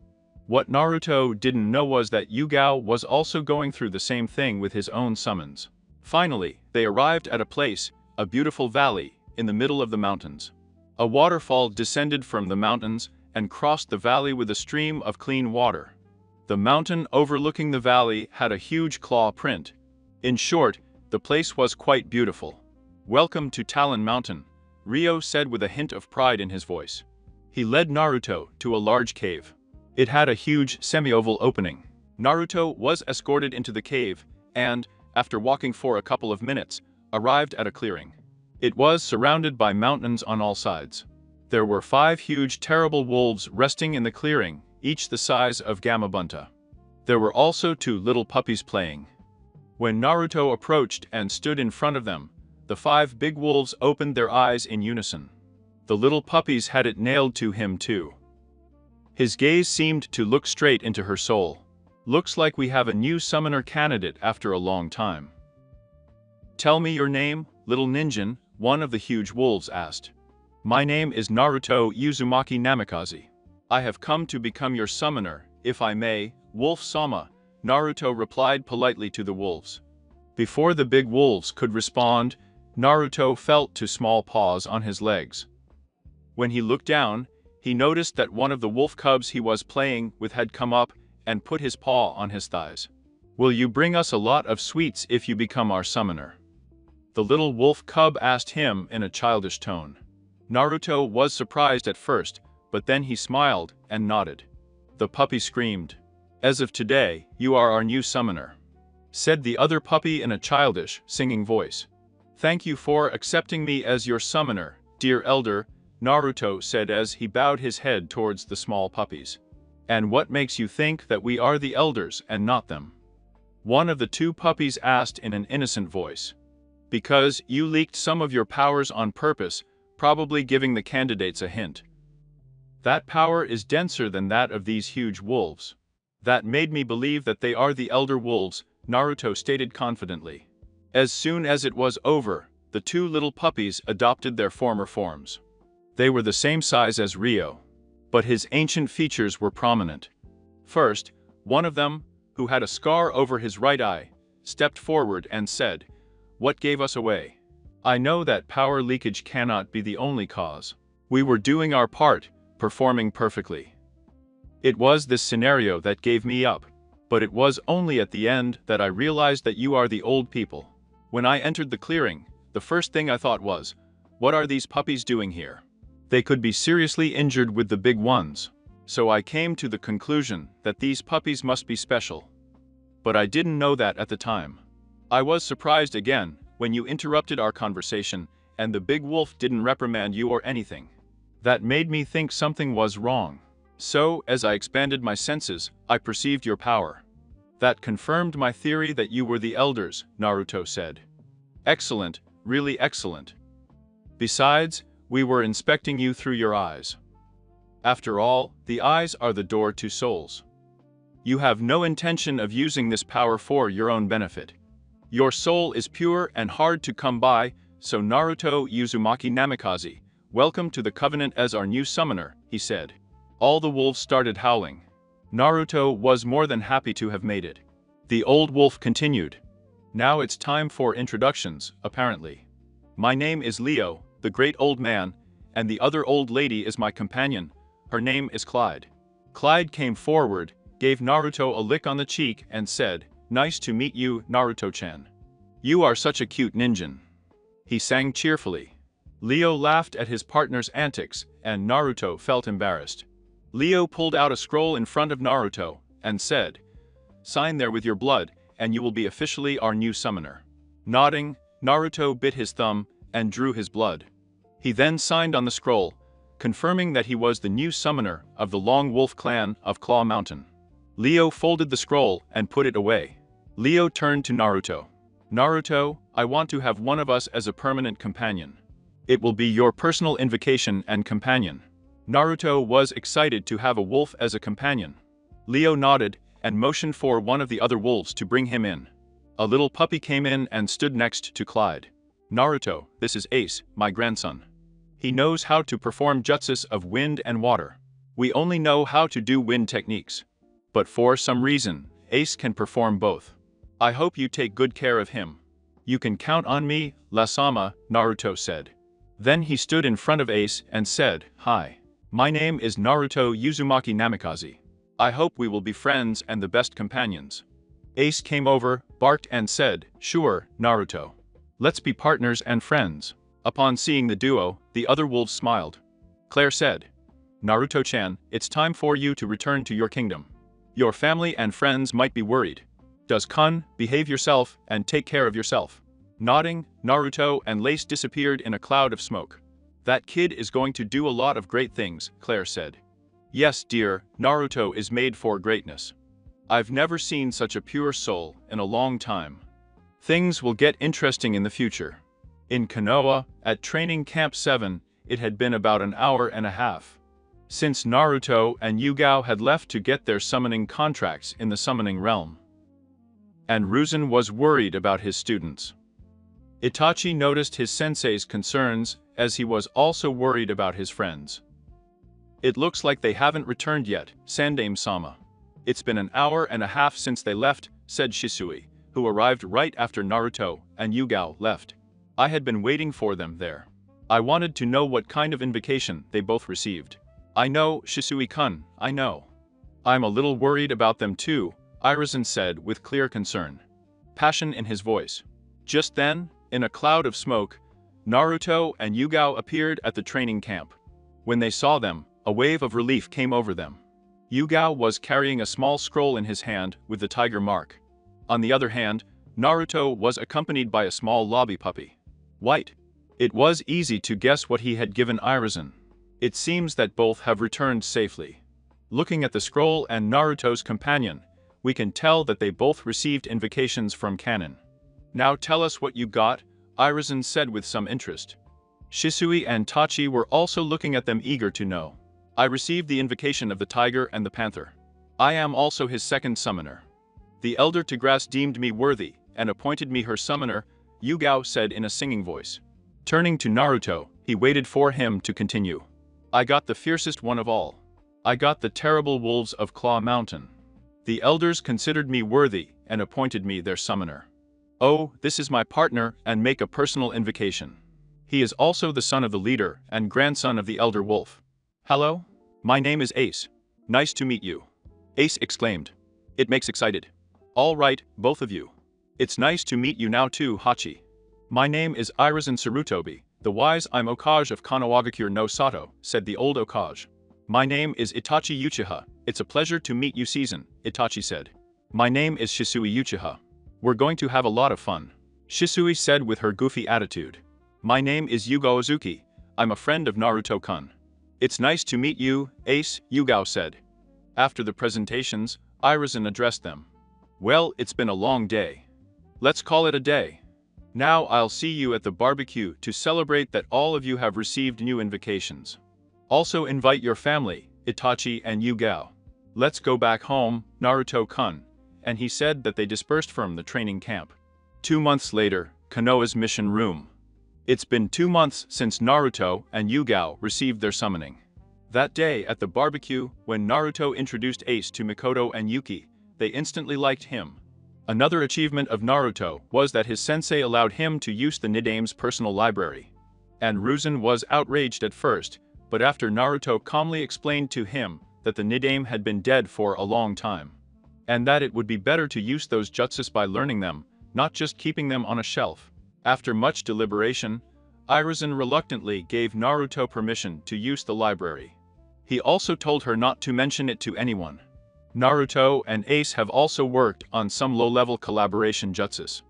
What Naruto didn't know was that Yugao was also going through the same thing with his own summons. Finally, they arrived at a place, a beautiful valley, in the middle of the mountains. A waterfall descended from the mountains and crossed the valley with a stream of clean water. The mountain overlooking the valley had a huge claw print. In short, the place was quite beautiful. "Welcome to Talon Mountain," Ryo said with a hint of pride in his voice. He led Naruto to a large cave. It had a huge semi-oval opening. Naruto was escorted into the cave and, after walking for a couple of minutes, arrived at a clearing. It was surrounded by mountains on all sides. There were 5 huge terrible wolves resting in the clearing, each the size of Gamabunta. There were also 2 little puppies playing. When Naruto approached and stood in front of them, the 5 big wolves opened their eyes in unison. The little puppies had it nailed to him too. His gaze seemed to look straight into her soul. "Looks like we have a new summoner candidate after a long time." "Tell me your name, little ninja," one of the huge wolves asked. "My name is Naruto Uzumaki Namikaze. I have come to become your summoner, if I may, Wolf-sama," Naruto replied politely to the wolves. Before the big wolves could respond, Naruto felt 2 small paws on his legs. When he looked down, he noticed that one of the wolf cubs he was playing with had come up and put his paw on his thighs. "Will you bring us a lot of sweets if you become our summoner?" the little wolf cub asked him in a childish tone. Naruto was surprised at first, but then he smiled and nodded. The puppy screamed. "As of today, you are our new summoner," said the other puppy in a childish, singing voice. "Thank you for accepting me as your summoner, dear elder," Naruto said as he bowed his head towards the small puppies. "And what makes you think that we are the elders and not them?" one of the 2 puppies asked in an innocent voice. "Because you leaked some of your powers on purpose, probably giving the candidates a hint. That power is denser than that of these huge wolves. That made me believe that they are the elder wolves," Naruto stated confidently. As soon as it was over, the 2 little puppies adopted their former forms. They were the same size as Ryo, but his ancient features were prominent. First, one of them, who had a scar over his right eye, stepped forward and said, "What gave us away? I know that power leakage cannot be the only cause. We were doing our part, performing perfectly. It was this scenario that gave me up." But it was only at the end that I realized that you are the old people. When I entered the clearing, the first thing I thought was, what are these puppies doing here? They could be seriously injured with the big ones. So I came to the conclusion that these puppies must be special. But I didn't know that at the time. I was surprised again when you interrupted our conversation and the big wolf didn't reprimand you or anything. That made me think something was wrong. So, as I expanded my senses, I perceived your power. That confirmed my theory that you were the elders, Naruto said. Excellent, really excellent. Besides, we were inspecting you through your eyes. After all, the eyes are the door to souls. You have no intention of using this power for your own benefit. Your soul is pure and hard to come by, so Naruto Uzumaki Namikaze, welcome to the covenant as our new summoner, he said. All the wolves started howling. Naruto was more than happy to have made it. The old wolf continued. Now it's time for introductions, apparently. My name is Leo, the great old man, and the other old lady is my companion. Her name is Clyde. Clyde came forward, gave Naruto a lick on the cheek and said, "Nice to meet you, Naruto-chan. You are such a cute ninja." He sang cheerfully. Leo laughed at his partner's antics, and Naruto felt embarrassed. Leo pulled out a scroll in front of Naruto and said, "Sign there with your blood, and you will be officially our new summoner." Nodding, Naruto bit his thumb and drew his blood. He then signed on the scroll, confirming that he was the new summoner of the Long Wolf clan of Claw Mountain. Leo folded the scroll and put it away. Leo turned to Naruto. "Naruto, I want to have one of us as a permanent companion. It will be your personal invocation and companion." Naruto was excited to have a wolf as a companion. Leo nodded and motioned for one of the other wolves to bring him in. A little puppy came in and stood next to Clyde. "Naruto, this is Ace, my grandson. He knows how to perform jutsus of wind and water. We only know how to do wind techniques. But for some reason, Ace can perform both. I hope you take good care of him. You can count on me, Lasama," Naruto said. Then he stood in front of Ace and said, "Hi. My name is Naruto Uzumaki Namikaze. I hope we will be friends and the best companions." Ace came over, barked and said, "Sure, Naruto. Let's be partners and friends." Upon seeing the duo, the other wolves smiled. Claire said, "Naruto-chan, it's time for you to return to your kingdom. Your family and friends might be worried. Does Kun, behave yourself and take care of yourself." Nodding, Naruto and Lace disappeared in a cloud of smoke. "That kid is going to do a lot of great things," Claire said. "Yes, dear, Naruto is made for greatness. I've never seen such a pure soul in a long time. Things will get interesting in the future." In Konoha, at Training Camp 7, it had been about an hour and a half since Naruto and Yugao had left to get their summoning contracts in the summoning realm. And Ruzan was worried about his students. Itachi noticed his sensei's concerns, as he was also worried about his friends. "It looks like they haven't returned yet, Sandaime-sama. It's been an hour and a half since they left," said Shisui, who arrived right after Naruto and Yugao left. "I had been waiting for them there. I wanted to know what kind of invocation they both received." "I know, Shisui-kun, I know. I'm a little worried about them too," Iruzen said with clear concern. Passion in his voice. Just then, in a cloud of smoke, Naruto and Yugao appeared at the training camp. When they saw them, a wave of relief came over them. Yugao was carrying a small scroll in his hand with the tiger mark. On the other hand, Naruto was accompanied by a small lobby puppy. White. It was easy to guess what he had given Iruzen. It seems that both have returned safely. Looking at the scroll and Naruto's companion, we can tell that they both received invocations from Kanon. "Now tell us what you got," Iruzen said with some interest. Shisui and Tachi were also looking at them, eager to know. "I received the invocation of the tiger and the panther. I am also his second summoner. The elder Tigress deemed me worthy and appointed me her summoner," Yugao said in a singing voice. Turning to Naruto, he waited for him to continue. "I got the fiercest one of all. I got the terrible wolves of Claw Mountain. The elders considered me worthy and appointed me their summoner. Oh, this is my partner, and make a personal invocation. He is also the son of the leader and grandson of the elder wolf. Hello? My name is Ace. Nice to meet you," Ace exclaimed. It makes excited. All right, both of you. It's nice to meet you now too, Hachi. My name is Irizen Sarutobi, the wise I'm Okage of Kanawagakure no Sato, said the old Okage. My name is Itachi Uchiha, it's a pleasure to meet you season, Itachi said. My name is Shisui Uchiha. We're going to have a lot of fun. Shisui said with her goofy attitude. My name is Yugo Ozuki, I'm a friend of Naruto-kun. It's nice to meet you, Ace, Yugao said. After the presentations, Irizen addressed them. Well, it's been a long day. Let's call it a day. Now I'll see you at the barbecue to celebrate that all of you have received new invocations. Also invite your family, Itachi and Yugao. Let's go back home, Naruto-kun, and he said that they dispersed from the training camp. 2 months later, Konoha's mission room. It's been 2 months since Naruto and Yugao received their summoning. That day at the barbecue, when Naruto introduced Ace to Mikoto and Yuki, they instantly liked him. Another achievement of Naruto was that his sensei allowed him to use the Nidame's personal library. And Ruzan was outraged at first, but after Naruto calmly explained to him that the Nidame had been dead for a long time, and that it would be better to use those jutsus by learning them, not just keeping them on a shelf. After much deliberation, Irizen reluctantly gave Naruto permission to use the library. He also told her not to mention it to anyone. Naruto and Ace have also worked on some low-level collaboration jutsus.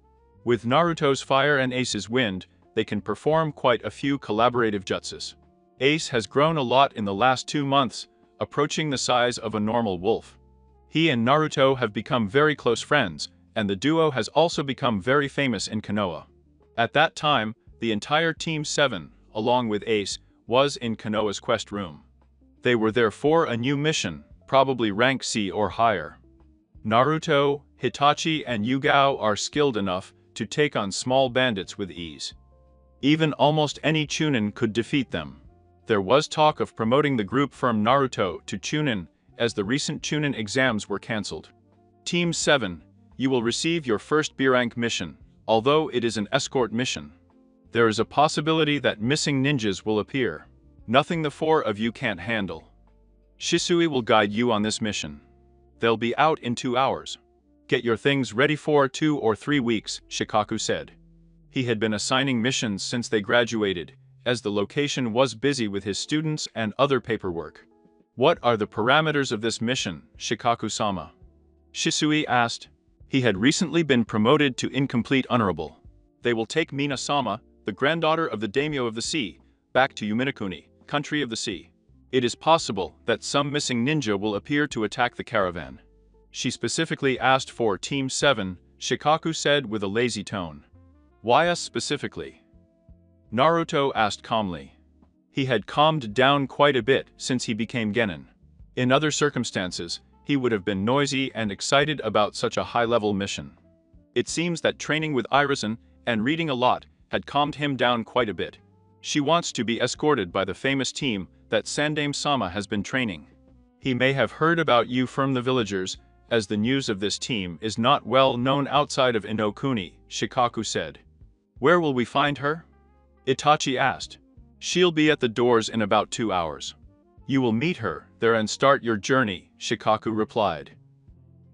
With Naruto's fire and Ace's wind, they can perform quite a few collaborative jutsus. Ace has grown a lot in the last 2 months, approaching the size of a normal wolf. He and Naruto have become very close friends, and the duo has also become very famous in Konoha. At that time, the entire Team 7, along with Ace, was in Konoha's quest room. They were there for a new mission, probably rank C or higher. Naruto, Hitachi and Yugao are skilled enough to take on small bandits with ease. Even almost any Chunin could defeat them. There was talk of promoting the group from Naruto to Chunin, as the recent Chunin exams were cancelled. Team 7, you will receive your first B-rank mission, although it is an escort mission. There is a possibility that missing ninjas will appear. Nothing the 4 of you can't handle. Shisui will guide you on this mission. They'll be out in 2 hours. Get your things ready for 2 or 3 weeks, Shikaku said. He had been assigning missions since they graduated, as the location was busy with his students and other paperwork. What are the parameters of this mission, Shikaku-sama? Shisui asked. He had recently been promoted to incomplete honorable. They will take Mina-sama, the granddaughter of the daimyo of the sea, back to Yuminakuni, country of the sea. It is possible that some missing ninja will appear to attack the caravan. She specifically asked for Team 7, Shikaku said with a lazy tone. Why us specifically? Naruto asked calmly. He had calmed down quite a bit since he became genin. In other circumstances, he would have been noisy and excited about such a high-level mission. It seems that training with Irizen and reading a lot had calmed him down quite a bit. She wants to be escorted by the famous team that Sandame-sama has been training. He may have heard about you from the villagers, as the news of this team is not well known outside of Inokuni, Shikaku said. Where will we find her? Itachi asked. She'll be at the doors in about 2 hours. You will meet her there and start your journey, Shikaku replied.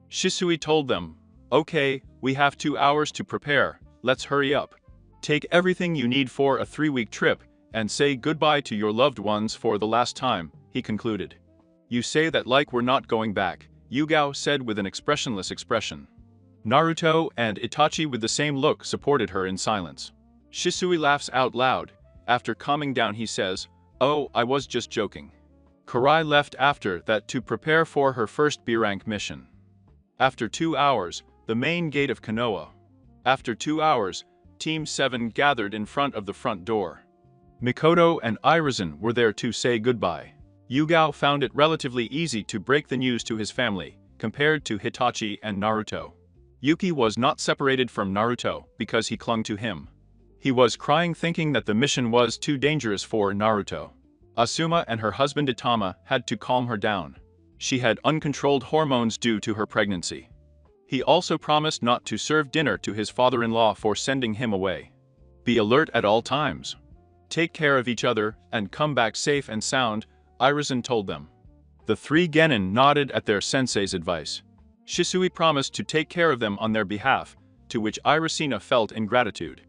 Shisui told them, okay, we have 2 hours to prepare, let's hurry up. Take everything you need for a 3-week trip, and say goodbye to your loved ones for the last time, he concluded. You say that like we're not going back, Yugao said with an expressionless expression. Naruto and Itachi with the same look supported her in silence. Shisui laughs out loud. After calming down he says, oh, I was just joking. Karai left after that to prepare for her first B-rank mission. After 2 hours, the main gate of Konoha. After 2 hours, Team 7 gathered in front of the front door. Mikoto and Irizen were there to say goodbye. Yugao found it relatively easy to break the news to his family, compared to Hitachi and Naruto. Yuki was not separated from Naruto because he clung to him. He was crying thinking that the mission was too dangerous for Naruto. Asuma and her husband Itama had to calm her down. She had uncontrolled hormones due to her pregnancy. He also promised not to serve dinner to his father-in-law for sending him away. Be alert at all times. Take care of each other and come back safe and sound, Irizen told them. The 3 genin nodded at their sensei's advice. Shisui promised to take care of them on their behalf, to which Irisina felt ingratitude.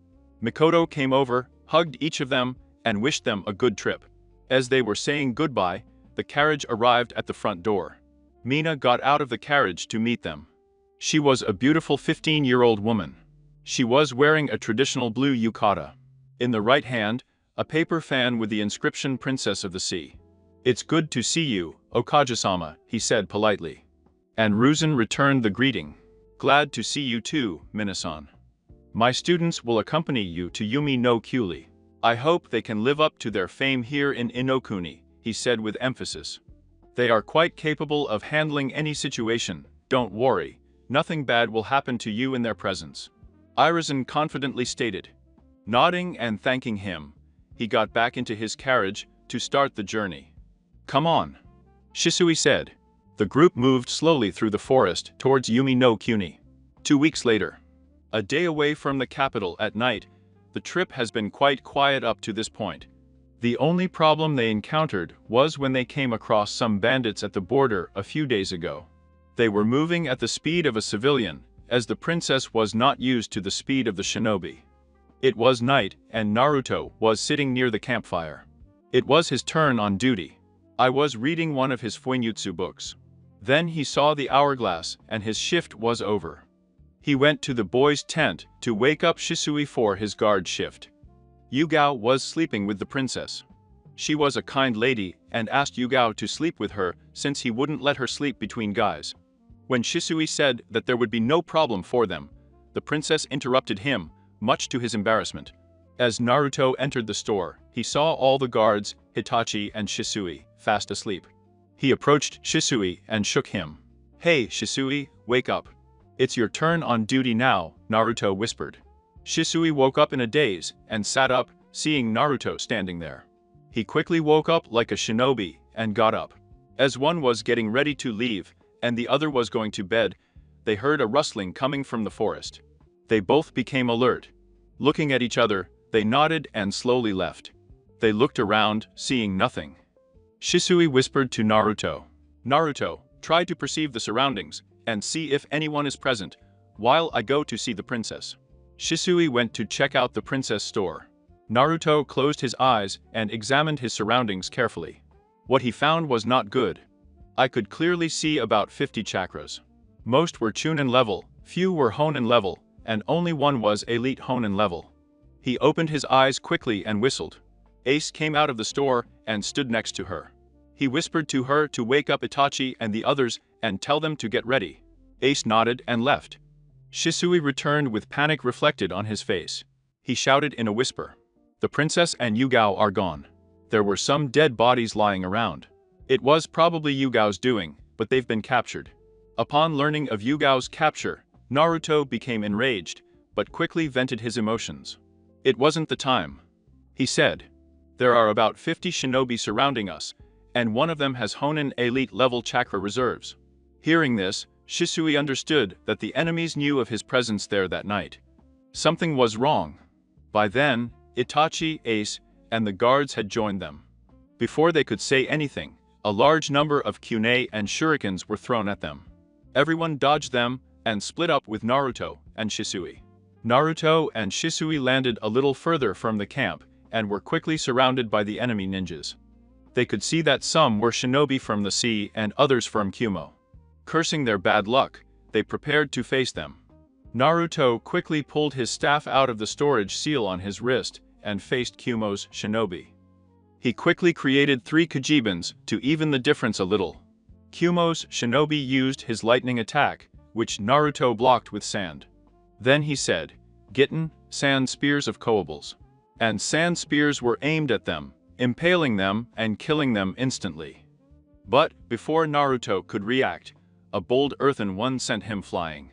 Mikoto came over, hugged each of them, and wished them a good trip. As they were saying goodbye, the carriage arrived at the front door. Mina got out of the carriage to meet them. She was a beautiful 15-year-old woman. She was wearing a traditional blue yukata. In the right hand, a paper fan with the inscription Princess of the Sea. "It's good to see you, Okage-sama," he said politely. And Ruzan returned the greeting. "Glad to see you too, Minasan. My students will accompany you to Yumi no Kyuri. I hope they can live up to their fame here in Inokuni," he said with emphasis. "They are quite capable of handling any situation, don't worry, nothing bad will happen to you in their presence," Irizan confidently stated. Nodding and thanking him, he got back into his carriage to start the journey. "Come on," Shisui said. The group moved slowly through the forest towards Yumi no Kyuri. 2 weeks later. A day away from the capital at night, the trip has been quite quiet up to this point. The only problem they encountered was when they came across some bandits at the border a few days ago. They were moving at the speed of a civilian, as the princess was not used to the speed of the shinobi. It was night, and Naruto was sitting near the campfire. It was his turn on duty. I was reading one of his Fuinjutsu books. Then he saw the hourglass, and his shift was over. He went to the boys' tent to wake up Shisui for his guard shift. Yugao was sleeping with the princess. She was a kind lady and asked Yugao to sleep with her since he wouldn't let her sleep between guys. When Shisui said that there would be no problem for them, the princess interrupted him, much to his embarrassment. As Naruto entered the store, he saw all the guards, Hitachi and Shisui, fast asleep. He approached Shisui and shook him. "Hey Shisui, wake up. It's your turn on duty now," Naruto whispered. Shisui woke up in a daze and sat up, seeing Naruto standing there. He quickly woke up like a shinobi and got up. As one was getting ready to leave and the other was going to bed, they heard a rustling coming from the forest. They both became alert. Looking at each other, they nodded and slowly left. They looked around, seeing nothing. Shisui whispered to Naruto. "Naruto, try to perceive the surroundings and see if anyone is present, while I go to see the princess." Shisui went to check out the princess store. Naruto closed his eyes and examined his surroundings carefully. What he found was not good. I could clearly see about 50 chakras. Most were Chunin level, few were Honen level, and only one was Elite Honen level. He opened his eyes quickly and whistled. Ace came out of the store and stood next to her. He whispered to her to wake up Itachi and the others and tell them to get ready. Ace nodded and left. Shisui returned with panic reflected on his face. He shouted in a whisper. "The princess and Yugao are gone. There were some dead bodies lying around. It was probably Yugao's doing, but they've been captured." Upon learning of Yugao's capture, Naruto became enraged, but quickly vented his emotions. "It wasn't the time," he said. "There are about 50 shinobi surrounding us, and one of them has Honen elite level chakra reserves." Hearing this, Shisui understood that the enemies knew of his presence there that night. Something was wrong. By then, Itachi, Ace, and the guards had joined them. Before they could say anything, a large number of kunai and shurikens were thrown at them. Everyone dodged them and split up with Naruto and Shisui. Naruto and Shisui landed a little further from the camp and were quickly surrounded by the enemy ninjas. They could see that some were shinobi from the sea and others from Kumo. Cursing their bad luck, they prepared to face them. Naruto quickly pulled his staff out of the storage seal on his wrist and faced Kumo's shinobi. He quickly created 3 Kajibans to even the difference a little. Kumo's shinobi used his lightning attack, which Naruto blocked with sand. Then he said, "Gitten, sand spears of Koables." And sand spears were aimed at them, impaling them and killing them instantly. But before Naruto could react, a bold earthen one sent him flying.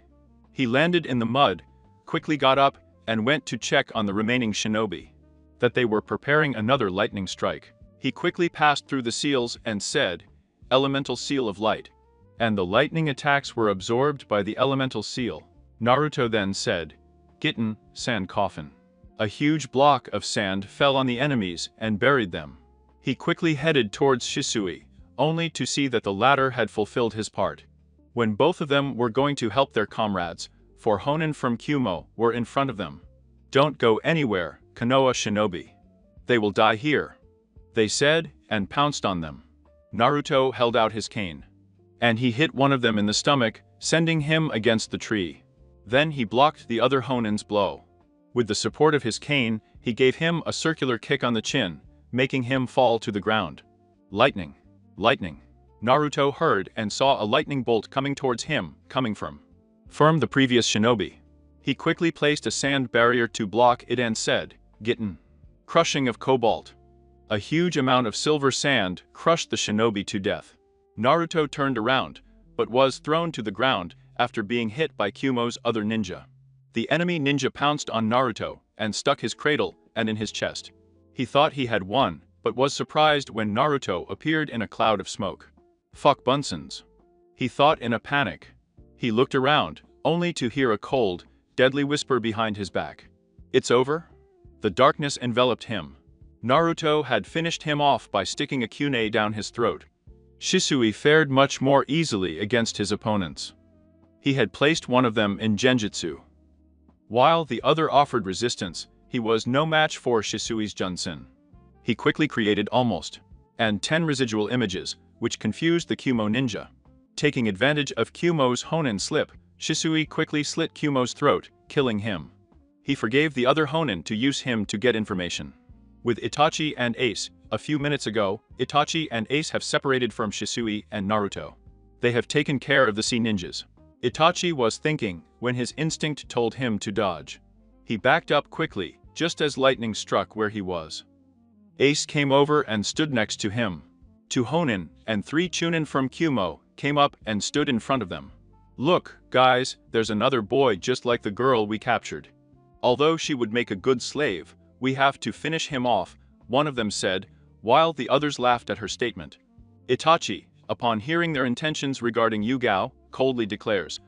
He landed in the mud, quickly got up, and went to check on the remaining shinobi. That they were preparing another lightning strike. He quickly passed through the seals and said, "Elemental seal of light." And the lightning attacks were absorbed by the elemental seal. Naruto then said, "Gitten, sand coffin." A huge block of sand fell on the enemies and buried them. He quickly headed towards Shisui, only to see that the latter had fulfilled his part. when both of them were going to help their comrades, 4 Honin from Kumo were in front of them. "Don't go anywhere, Konoha shinobi. They will die here," they said, and pounced on them. Naruto held out his cane, and he hit one of them in the stomach, sending him against the tree. Then he blocked the other Honin's blow. With the support of his cane, he gave him a circular kick on the chin, making him fall to the ground. Lightning! Lightning! Naruto heard and saw a lightning bolt coming towards him, coming from the previous shinobi. He quickly placed a sand barrier to block it and said, "Gitten." Crushing of cobalt. A huge amount of silver sand crushed the shinobi to death. Naruto turned around, but was thrown to the ground after being hit by Kumo's other ninja. The enemy ninja pounced on Naruto and stuck his cradle and in his chest. He thought he had won, but was surprised when Naruto appeared in a cloud of smoke. "Fuck Bunsons," he thought in a panic. He looked around, only to hear a cold, deadly whisper behind his back. "It's over?" The darkness enveloped him. Naruto had finished him off by sticking a kunai down his throat. Shisui fared much more easily against his opponents. He had placed one of them in genjutsu. While the other offered resistance, he was no match for Shisui's Junsen. He quickly created almost 10 residual images, which confused the Kumo ninja. Taking advantage of Kumo's Honin slip, Shisui quickly slit Kumo's throat, killing him. He forgave the other Honin to use him to get information. With Itachi and Ace, a few minutes ago, Itachi and Ace have separated from Shisui and Naruto. They have taken care of the sea ninjas. Itachi was thinking when his instinct told him to dodge. He backed up quickly, just as lightning struck where he was. Ace came over and stood next to him. 2 Honin and 3 Chunin from Kumo came up and stood in front of them. "Look, guys, there's another boy just like the girl we captured. Although she would make a good slave, we have to finish him off," one of them said, while the others laughed at her statement. Itachi, upon hearing their intentions regarding Yugao, coldly declares,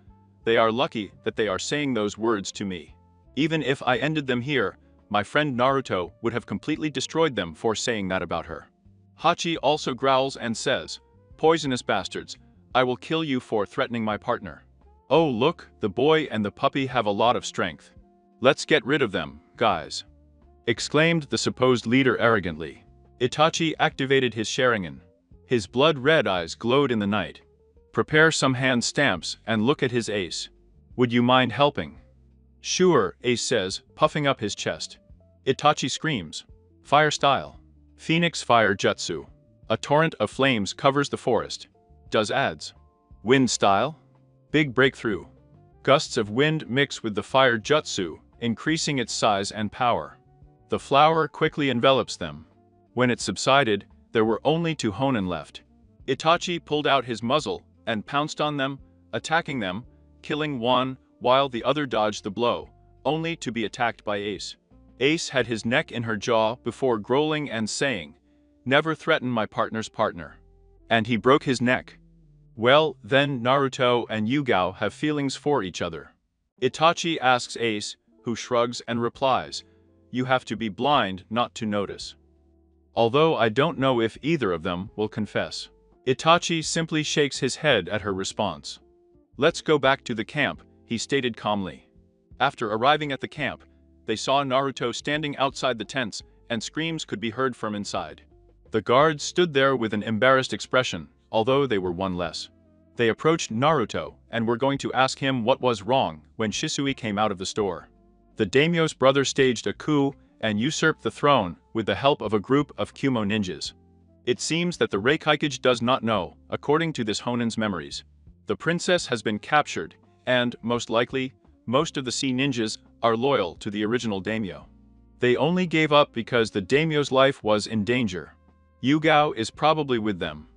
"They are lucky that they are saying those words to me. Even if I ended them here, my friend Naruto would have completely destroyed them for saying that about her." Hachi also growls and says, "Poisonous bastards, I will kill you for threatening my partner." "Oh look, the boy and the puppy have a lot of strength. Let's get rid of them, guys," exclaimed the supposed leader arrogantly. Itachi activated his Sharingan. His blood-red eyes glowed in the night. "Prepare some hand stamps and look at his ace. Would you mind helping?" "Sure," Ace says, puffing up his chest. Itachi screams, "Fire style. Phoenix fire jutsu. A torrent of flames covers the forest. Does adds. Wind style. Big breakthrough. Gusts of wind mix with the fire jutsu, increasing its size and power. The flower quickly envelops them." When it subsided, there were only 2 Honin left. Itachi pulled out his muzzle and pounced on them, attacking them, killing one while the other dodged the blow, only to be attacked by Ace. Ace had his neck in her jaw before growling and saying, "Never threaten my partner's partner." And he broke his neck. Well, then Naruto and Yugao have feelings for each other. Itachi asks Ace, who shrugs and replies, "You have to be blind not to notice." Although I don't know if either of them will confess. Itachi simply shakes his head at her response. "Let's go back to the camp," he stated calmly. After arriving at the camp, they saw Naruto standing outside the tents, and screams could be heard from inside. The guards stood there with an embarrassed expression, although they were one less. They approached Naruto and were going to ask him what was wrong when Shisui came out of the store. The daimyo's brother staged a coup and usurped the throne with the help of a group of Kumo ninjas. It seems that the Reikikage does not know, according to this Honin's memories. The princess has been captured, and, most likely, most of the sea ninjas are loyal to the original daimyo. They only gave up because the daimyo's life was in danger. Yugao is probably with them.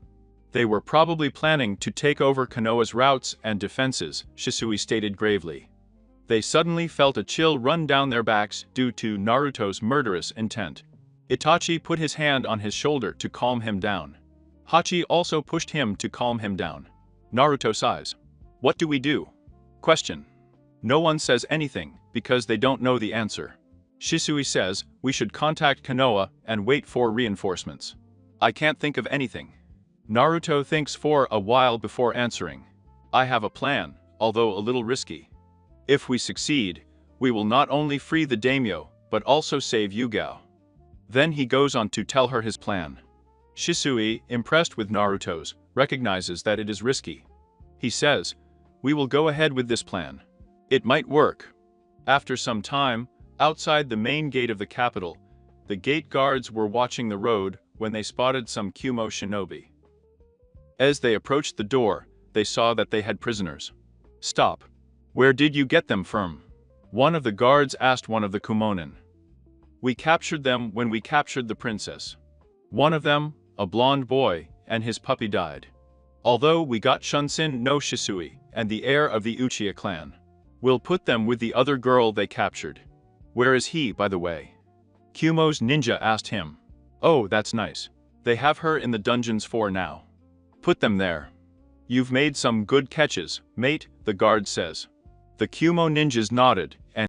They were probably planning to take over Konoha's routes and defenses, Shisui stated gravely. They suddenly felt a chill run down their backs due to Naruto's murderous intent. Itachi put his hand on his shoulder to calm him down. Hachi also pushed him to calm him down. Naruto sighs. "What do we do?" Question. No one says anything, because they don't know the answer. Shisui says, "We should contact Konoha and wait for reinforcements." "I can't think of anything." Naruto thinks for a while before answering. I have a plan, although a little risky. If we succeed, we will not only free the daimyo, but also save Yugao. Then he goes on to tell her his plan. Shisui, impressed with Naruto's, recognizes that it is risky. He says, "We will go ahead with this plan. It might work." After some time, outside the main gate of the capital, the gate guards were watching the road when they spotted some Kumo shinobi. As they approached the door, they saw that they had prisoners. "Stop. Where did you get them from?" one of the guards asked one of the Kumonin. "We captured them when we captured the princess. One of them, a blonde boy, and his puppy died. Although we got Shunsin no Shisui and the heir of the Uchiha clan. We'll put them with the other girl they captured." "Where is he, by the way?" Kumo's ninja asked him. "Oh, that's nice. They have her in the dungeons for now. Put them there." "You've made some good catches, mate," the guard says. The Kumo ninjas nodded, and